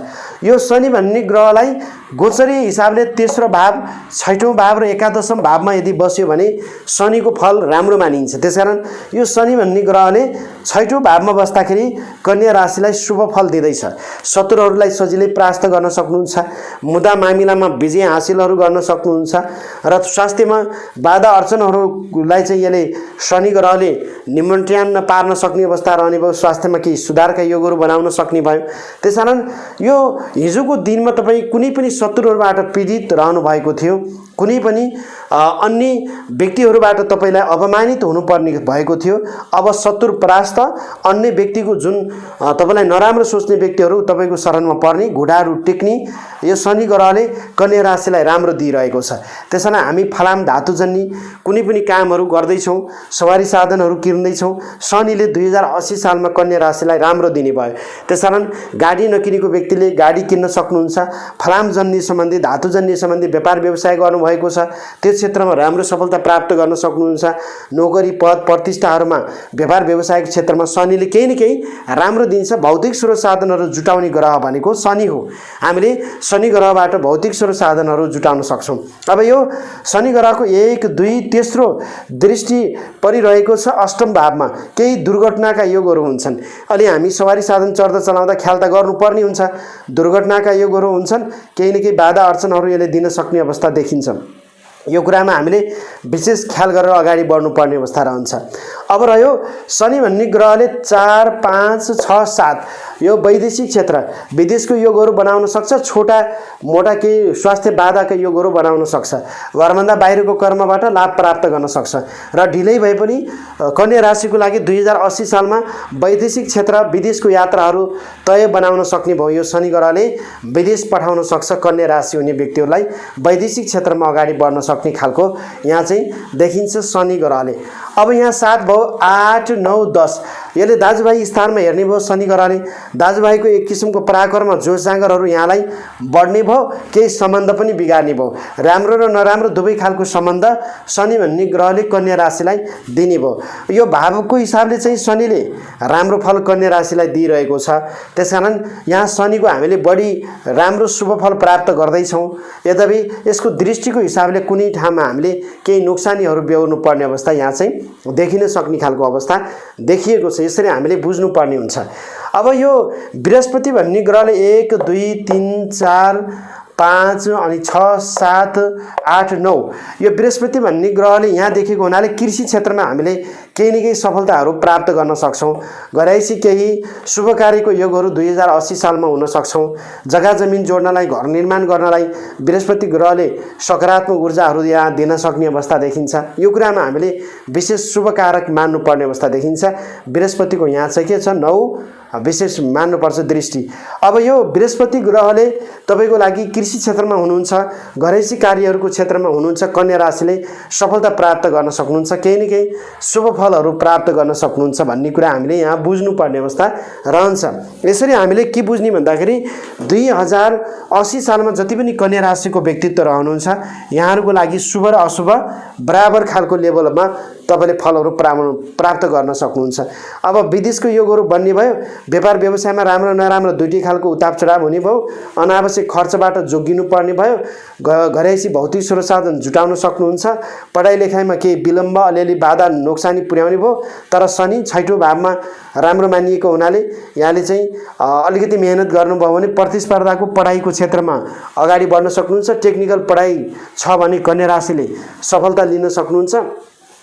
यो शनि भन्ने ग्रहलाई गोचरी हिसाबले तेस्रो भाव, 6औं भाव र एकादशम भावमा यदि बस्यो भने शनिको फल राम्रो मानिन्छ। त्यसकारण यो शनि भन्ने ग्रहले 6औं भावमा बस्दाखेरि कन्या राशिलाई शुभ फल दिँदैछ। शत्रुहरूलाई सजिलै परास्त गर्न सक्नुहुन्छ, मुद्दा मामिलामा विजय हासिलहरू गर्न सक्नुहुन्छ र स्वास्थ्यमा बाधा अर्चनहरूलाई चाहिँ यसले शनि ग्रहले निमन्त्रण पार्न सक्ने अवस्था रहने भयो। स्वास्थ्यमा केही सुधारका योगहरू बनाउन सक्ने भयो। त्यसकारण यो हिजोको दिनमा तपाईँ कुनै पनि शत्रुहरूबाट पीडित रहनु भएको थियो, कुनै पनि अन्य व्यक्तिहरूबाट तपाईँलाई अपमानित हुनुपर्ने भएको थियो। अब शत्रु परास्त, अन्य व्यक्तिको जुन तपाईँलाई नराम्रो सोच्ने व्यक्तिहरू तपाईँको शरणमा पर्ने, घुँडाहरू टेक्ने, यो शनि ग्रहले कन्या राशिलाई राम्रो दिइरहेको छ। त्यसैले हामी फलाम धातुजन्य कुनै पनि कामहरू गर्दैछौँ, सवारी साधनहरू किन्दैछौँ, शनिले 2080 सालमा कन्या राशिलाई राम्रो दिने भयो। त्यसकारण गाडी नकिनेको व्यक्तिले गाडी किन्न सक्नुहुन्छ। फलाम जन्य सम्बन्धी, धातुजन्य सम्बन्धी व्यापार व्यवसाय गर्नुभएको छ, त्यो क्षेत्रमा राम्रो सफलता प्राप्त गर्न सक्नुहुन्छ। नोकरी पद प्रतिष्ठाहरूमा, व्यापार व्यवसायको क्षेत्रमा शनिले केही न केही राम्रो दिन्छ। भौतिक स्रोत साधनहरू जुटाउने ग्रह भनेको शनि हो। हामीले शनि ग्रहबाट भौतिक स्रोत साधनहरू जुटाउन सक्छौँ। अब यो शनि ग्रहको 1, 2, तेस्रो दृष्टि परिरहेको छ अष्टम भावमा। केही दुर्घटनाका योगहरू हुन्छन्। अलि हामी सवारी साधन चढ्दा चलाउँदा ख्याल त गर्नुपर्ने हुन्छ। दुर्घटनाका योगहरू हुन्छन्, केही न केही बाधा अर्चनहरू यसले दिन सक्ने अवस्था देखिन्छ। यो कुरामा हामीले विशेष ख्याल गरेर अगाडि बढ्नुपर्ने अवस्था रहन्छ। अब रह्यो शनि भन्ने ग्रहले 4, 5, 6, 7 यो वैदेशिक क्षेत्र, विदेशको योगहरू बनाउन सक्छ। छोटा मोटा केही स्वास्थ्य बाधाका योगहरू बनाउन सक्छ। घरभन्दा बाहिरको कर्मबाट लाभ प्राप्त गर्न सक्छ। र ढिलै भए पनि कन्या राशिको लागि 2080 सालमा वैदेशिक क्षेत्र, विदेशको यात्राहरू तय बनाउन सक्ने भयो। यो शनि ग्रहले विदेश पठाउन सक्छ कन्या राशि हुने व्यक्तिहरूलाई, वैदेशिक क्षेत्रमा अगाडि बढ्न सक्ने खालको यहाँ चाहिँ देखिन्छ शनि ग्रहले। अब यहाँ 7 भयो, 8, 9, 10 यसले दाजुभाइ स्थानमा हेर्ने भयो शनि ग्रहले। दाजुभाइको एक किसिमको पराक्रम, जोस जाँगरहरू यहाँलाई बढ्ने भयो। केही सम्बन्ध पनि बिगार्ने भयो। राम्रो र नराम्रो दुवै खालको सम्बन्ध शनि भन्ने ग्रहले कन्या राशिलाई दिने भयो। यो भावको हिसाबले चाहिँ शनिले राम्रो फल कन्या राशिलाई दिइरहेको छ। त्यसकारण यहाँ शनिको हामीले बढी राम्रो शुभ फल प्राप्त गर्दैछौँ। यद्यपि यसको दृष्टिको हिसाबले कुनै ठाउँमा हामीले केही नोक्सानीहरू बेहोर्नु पर्ने अवस्था यहाँ चाहिँ देखिन सक्ने खालको अवस्था देखिएको छ। यसरी हामीले बुझ्नुपर्ने हुन्छ। अब यो बृहस्पति भन्ने ग्रहले 1, 2, 3, 4, 5 अनि 6, 7, 8, 9 यो बृहस्पति भन्ने ग्रहले यहाँ देखेको हुनाले कृषि क्षेत्रमा हामीले केही न केही सफलताहरू प्राप्त गर्न सक्छौँ। घरैसी केही शुभ कार्यको योगहरू 2080 सालमा हुन सक्छौँ। जग्गा जमिन जोड्नलाई, घर निर्माण गर्नलाई बृहस्पति ग्रहले सकारात्मक ऊर्जाहरू यहाँ दिन सक्ने अवस्था देखिन्छ। यो कुरामा हामीले विशेष शुभ कारक मान्नुपर्ने अवस्था देखिन्छ। बृहस्पतिको यहाँ चाहिँ के छ, 9 विशेष मान्नुपर्छ दृष्टि। अब यो बृहस्पति ग्रहले तपाईँको लागि कृषि क्षेत्रमा हुनुहुन्छ, घरैसी कार्यहरूको क्षेत्रमा हुनुहुन्छ, कन्या राशिले सफलता प्राप्त गर्न सक्नुहुन्छ, केही न केही शुभ फलहरू प्राप्त गर्न सक्नुहुन्छ भन्ने कुरा हामीले यहाँ बुझ्नुपर्ने अवस्था रहन्छ। यसरी हामीले के बुझ्ने भन्दाखेरि 2080 सालमा जति पनि कन्या राशिको व्यक्तित्व रहनुहुन्छ यहाँहरूको लागि शुभ र अशुभ बराबर खालको लेभलमा तपाईँले फलहरू प्राप्त गर्न सक्नुहुन्छ। अब विदेशको योगहरू बन्ने भयो। व्यापार व्यवसायमा राम्रो नराम्रो दुईटै खालको उताप चढाव हुने भयो। अनावश्यक खर्चबाट जोगिनु पर्ने भयो। घरैसी भौतिक स्रोत साधन जुटाउन सक्नुहुन्छ। पढाइ लेखाइमा केही विलम्ब, अलिअलि बाधा नोक्सानी पुर्याउने भयो। तर शनि 6औं भावमा राम्रो मानिएको हुनाले यहाँले चाहिँ अलिकति मेहनत गर्नुभयो भने प्रतिस्पर्धाको पढाइको क्षेत्रमा अगाडि बढ्न सक्नुहुन्छ। टेक्निकल पढाइ छ भने कन्या राशिले सफलता लिन सक्नुहुन्छ।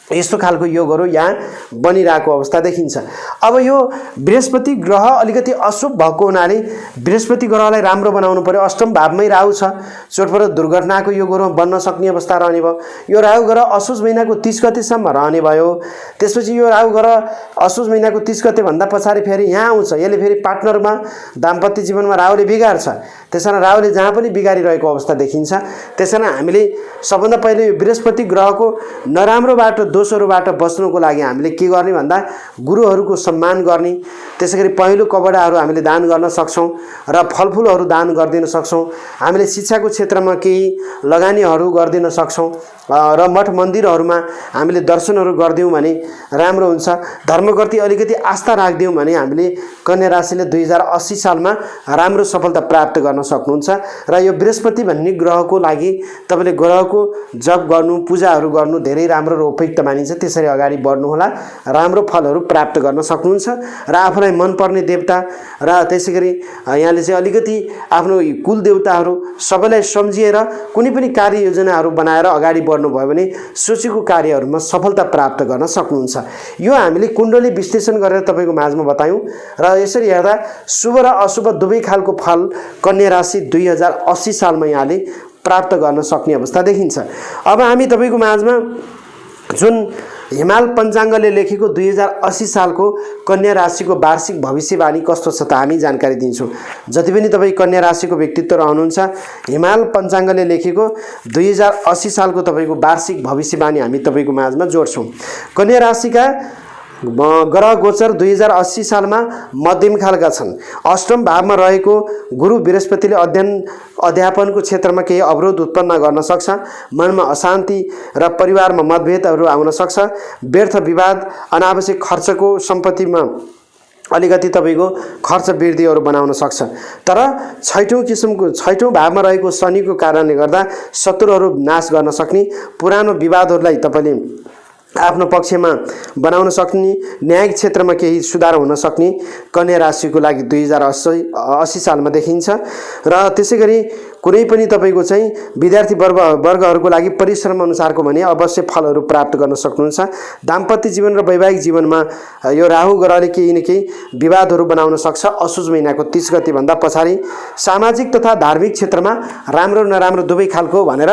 यस्तो खालको योगहरू यहाँ बनिरहेको अवस्था देखिन्छ। अब यो बृहस्पति ग्रह अलिकति अशुभ भएको हुनाले बृहस्पति ग्रहलाई राम्रो बनाउनु पर्यो। अष्टम भावमै राहु छ, चोटपटक दुर्घटनाको योगहरू बन्न सक्ने अवस्था रहने भयो। यो राहु ग्रह असोज महिनाको 30 गतेसम्म रहने भयो। त्यसपछि यो राहु ग्रह असोज महिनाको 30 गतेभन्दा पछाडि फेरि यहाँ आउँछ। यसले फेरि पार्टनरमा, दाम्पत्य जीवनमा राहुले बिगार्छ। त्यसैले राहुले जहाँ पनि बिगारिरहेको अवस्था देखिन्छ। त्यसैले हामीले सबभन्दा पहिले यो बृहस्पति ग्रहको नराम्रोबाट, दोषहरूबाट बच्नुको लागि हामीले के गर्ने भन्दा गुरुहरूको सम्मान गर्ने, त्यसैगरी पहेँलो कपडाहरू हामीले दान गर्न सक्छौँ र फलफुलहरू दान गरिदिन सक्छौँ। हामीले शिक्षाको क्षेत्रमा केही लगानीहरू गरिदिन सक्छौँ र मठ मन्दिरहरूमा हामीले दर्शनहरू गरिदियौँ भने राम्रो हुन्छ। धर्मप्रति अलिकति आस्था राखिदियौँ भने हामीले कन्या राशिले 2080 सालमा राम्रो सफलता प्राप्त गर्न सक्नुहुन्छ। र यो बृहस्पति भन्ने ग्रहको लागि तपाईँले ग्रहको जप गर्नु, पूजाहरू गर्नु धेरै राम्रो र उपयुक्त मानिन्छ। त्यसरी अगाडि बढ्नुहोला, राम्रो फलहरू प्राप्त गर्न सक्नुहुन्छ। र आफूलाई मनपर्ने देवता र त्यसैगरी यहाँले चाहिँ अलिकति आफ्नो कुल देवताहरू सबैलाई सम्झिएर कुनै पनि कार्ययोजनाहरू बनाएर अगाडि बढ्नुभयो भने सोचेको कार्यहरूमा सफलता प्राप्त गर्न सक्नुहुन्छ। यो हामीले कुण्डली विश्लेषण गरेर तपाईँको माझमा बतायौँ र यसरी हेर्दा शुभ र अशुभ दुवै खालको फल कन्या राशि 2080 सालमा यहाँले प्राप्त गर्न सक्ने अवस्था देखिन्छ। अब हामी तपाईको माझमा जुन हिमाल पञ्चाङ्गले लेखेको 2080 सालको कन्या राशिको वार्षिक भविष्यवाणी कस्तो छ त हामी जानकारी दिन्छौँ। जति पनि तपाईँ कन्या राशिको व्यक्तित्व रहनुहुन्छ, हिमाल पञ्चाङ्गले लेखेको 2080 सालको तपाईँको वार्षिक भविष्यवाणी हामी तपाईँको माझमा जोड्छौँ। कन्या राशिका ग्रह गोचर 2080 सालमा मध्यम खालका छन्। अष्टम भावमा रहेको गुरु बृहस्पतिले अध्यापनको क्षेत्रमा केही अवरोध उत्पन्न गर्न सक्छ। मनमा अशान्ति र परिवारमा मतभेदहरू आउन सक्छ। व्यर्थ विवाद, अनावश्यक खर्चको सम्पत्तिमा अलिकति तपाईँको खर्च वृद्धिहरू बनाउन सक्छ। तर छैठौँ भावमा रहेको शनिको कारणले गर्दा शत्रुहरू नाश गर्न सक्ने, पुरानो विवादहरूलाई तपाईँले आफ्नो पक्षमा बनाउन सक्ने, न्यायिक क्षेत्रमा केही सुधार हुन सक्ने कन्या राशिको लागि 2080 सालमा देखिन्छ। र त्यसैगरी कुनै पनि तपाईको चाहिँ विद्यार्थी वर्गहरूको लागि परिश्रम अनुसारको भने अवश्य फलहरू प्राप्त गर्न सक्नुहुन्छ। दाम्पत्य जीवन र वैवाहिक जीवनमा यो राहु ग्रहले केही न केही विवादहरू बनाउन सक्छ असोज महिनाको 30 गतेभन्दा पछाडि। सामाजिक तथा धार्मिक क्षेत्रमा राम्रो नराम्रो दुवै खालको भनेर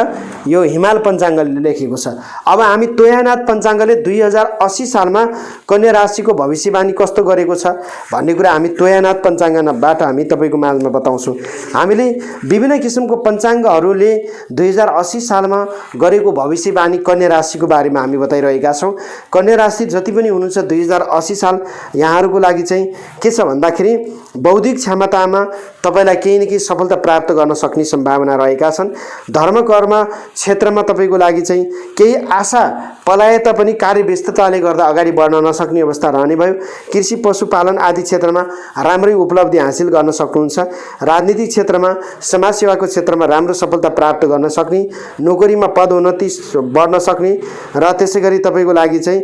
यो हिमाल पञ्चाङ्गले लेखेको छ। अब हामी तोयानाथ पञ्चाङ्गले 2080 सालमा कन्या राशिको भविष्यवाणी कस्तो गरेको छ भन्ने कुरा हामी तोयानाथ पञ्चाङ्गबाट हामी तपाईँको माझमा बताउँछौँ। हामीले विभिन्न किसिमको पञ्चाङ्गहरूले 2080 सालमा गरेको भविष्यवाणी कन्या राशिको बारेमा हामी बताइरहेका छौँ। कन्या राशि जति पनि हुनुहुन्छ 2080 साल यहाँहरूको लागि चाहिँ के छ भन्दाखेरि बौद्धिक क्षमतामा तपाईलाई केही न केही सफलता प्राप्त गर्न सक्ने सम्भावना रहेका छन्। धर्म कर्म क्षेत्रमा तपाईको लागि चाहिँ केही आशा पलाए तापनि कार्यव्यस्तताले गर्दा अगाडि बढ्न नसक्ने अवस्था रहने भयो। कृषि पशुपालन आदि क्षेत्रमा राम्रै उपलब्धि हासिल गर्न सक्नुहुन्छ। राजनीतिक क्षेत्रमा समाजसेवाको क्षेत्रमा राम्रो सफलता प्राप्त गर्न सक्ने, नोकरीमा पदोन्नति बढ्न सक्ने र त्यसैगरी तपाईको लागि चाहिँ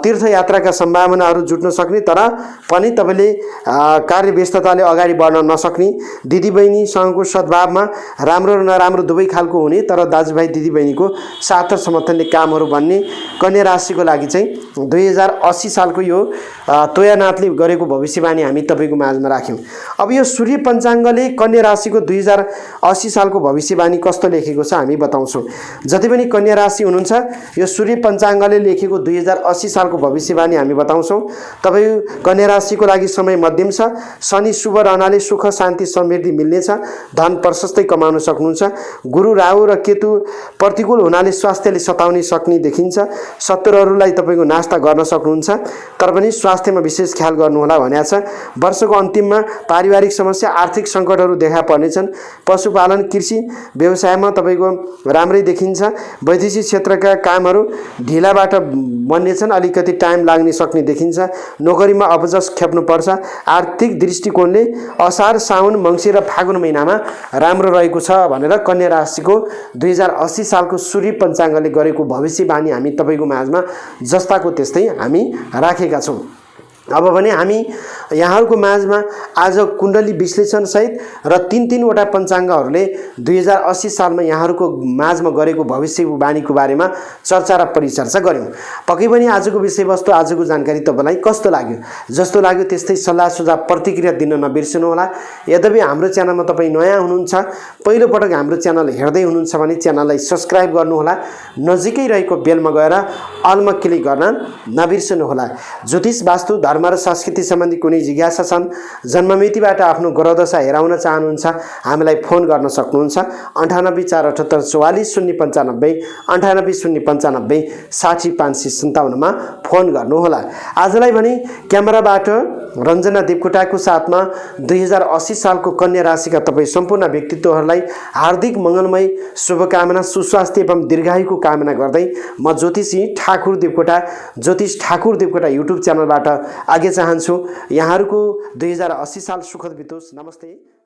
तीर्थयात्राका सम्भावनाहरू जुट्न सक्ने, तर पनि तपाईले कार्यव्यस्तताले अगाडि बढ्न नसक्ने, दिदीबहिनीसँगको सद्भावमा राम्रो र नराम्रो दुवै खालको हुने तर दाजुभाइ दिदीबहिनीको साथ र समर्थनले कामहरू बन्ने कन्या राशिको लागि चाहिँ 2080 सालको यो तोयानाथले गरेको भविष्यवाणी हामी तपाईको माझमा राख्यौँ। अब यो सूर्य पञ्चाङ्गले कन्या राशिको 2080 सालको भविष्यवाणी कस्तो लेखेको छ हामी बताउँछौँ। जति पनि कन्या राशि हुनुहुन्छ यो सूर्य पञ्चाङ्गले लेखेको 2080 सालको भविष्यवाणी हामी बताउँछौँ। तपाईँ कन्या राशिको लागि समय मध्यम छ। शनि शुभ रहनाले सुख शान्ति समृद्धि मिल्नेछ। धन प्रशस्तै कमाउन सक्नुहुन्छ। गुरु राहु र केतु प्रतिकूल हुनाले स्वास्थ्यले सताउने सक्ने देखिन्छ। शत्रुहरूलाई तपाईँको नास्ता गर्न सक्नुहुन्छ, तर पनि स्वास्थ्यमा विशेष ख्याल गर्नुहोला भनेको छ। वर्षको अन्तिममा पारिवारिक समस्या आर्थिक सङ्कटहरू देखा पर्नेछन्। पशुपालन कृषि व्यवसायमा तपाईँको राम्रै देखिन्छ। वैदेशिक क्षेत्रका कामहरू ढिलाबाट बन्नेछन्, अलिकति टाइम लाग्ने सक्ने देखिन्छ। नोकरीमा अपजस खेप्नुपर्छ। आर्थिक दृष्टिकोणले असार साउन मङ्सिर र फागुन महिनामा राम्रो रहेको छ भनेर कन्या राशिको 2080 सालको सूर्य पञ्चाङ्गले गरेको भविष्यवाणी हामी तपाईँको माझमा जस्ताको त्यस्तै हामी राखेका छौँ। अब भने हामी यहाँहरूको माझमा आज कुण्डली विश्लेषण सहित र तीन-तीनवटा पञ्चाङ्गहरूले 2080 सालमा यहाँहरूको माझमा गरेको भविष्यवाणीको बारेमा चर्चा र परिचर्चा गऱ्यौँ। पक्कै पनि आजको विषयवस्तु आजको जानकारी तपाईँलाई कस्तो लाग्यो? जस्तो लाग्यो त्यस्तै सल्लाह सुझाव प्रतिक्रिया दिन नबिर्सनुहोला। यद्यपि हाम्रो च्यानलमा तपाईँ नयाँ हुनुहुन्छ, पहिलोपटक हाम्रो च्यानल हेर्दै हुनुहुन्छ भने च्यानललाई सब्सक्राइब गर्नुहोला। नजिकै रहेको बेलमा गएर अलमा क्लिक गर्न नबिर्सनुहोला। ज्योतिष वास्तु धर्म र संस्कृति सम्बन्धी कुनै जिज्ञासा छन्, जन्ममितिबाट आफ्नो ग्रहदशा हेराउन चाहनुहुन्छ, हामीलाई फोन गर्न सक्नुहुन्छ। 9848844095 98095 60557 मा फोन गर्नुहोला। आजलाई भने क्यामेराबाट रञ्जना देवकोटाको साथमा 2080 सालको कन्या राशिका तपाईँ सम्पूर्ण व्यक्तित्वहरूलाई हार्दिक मङ्गलमय शुभकामना, सुस्वास्थ्य एवं दीर्घायुको कामना गर्दै म ज्योतिषी ठाकुर देवकोटा ज्योतिष ठाकुर देवकोटा युट्युब च्यानलबाट आगे चाहन्छु। यहाँहरूको 2080 साल सुखद बितोस्। नमस्ते।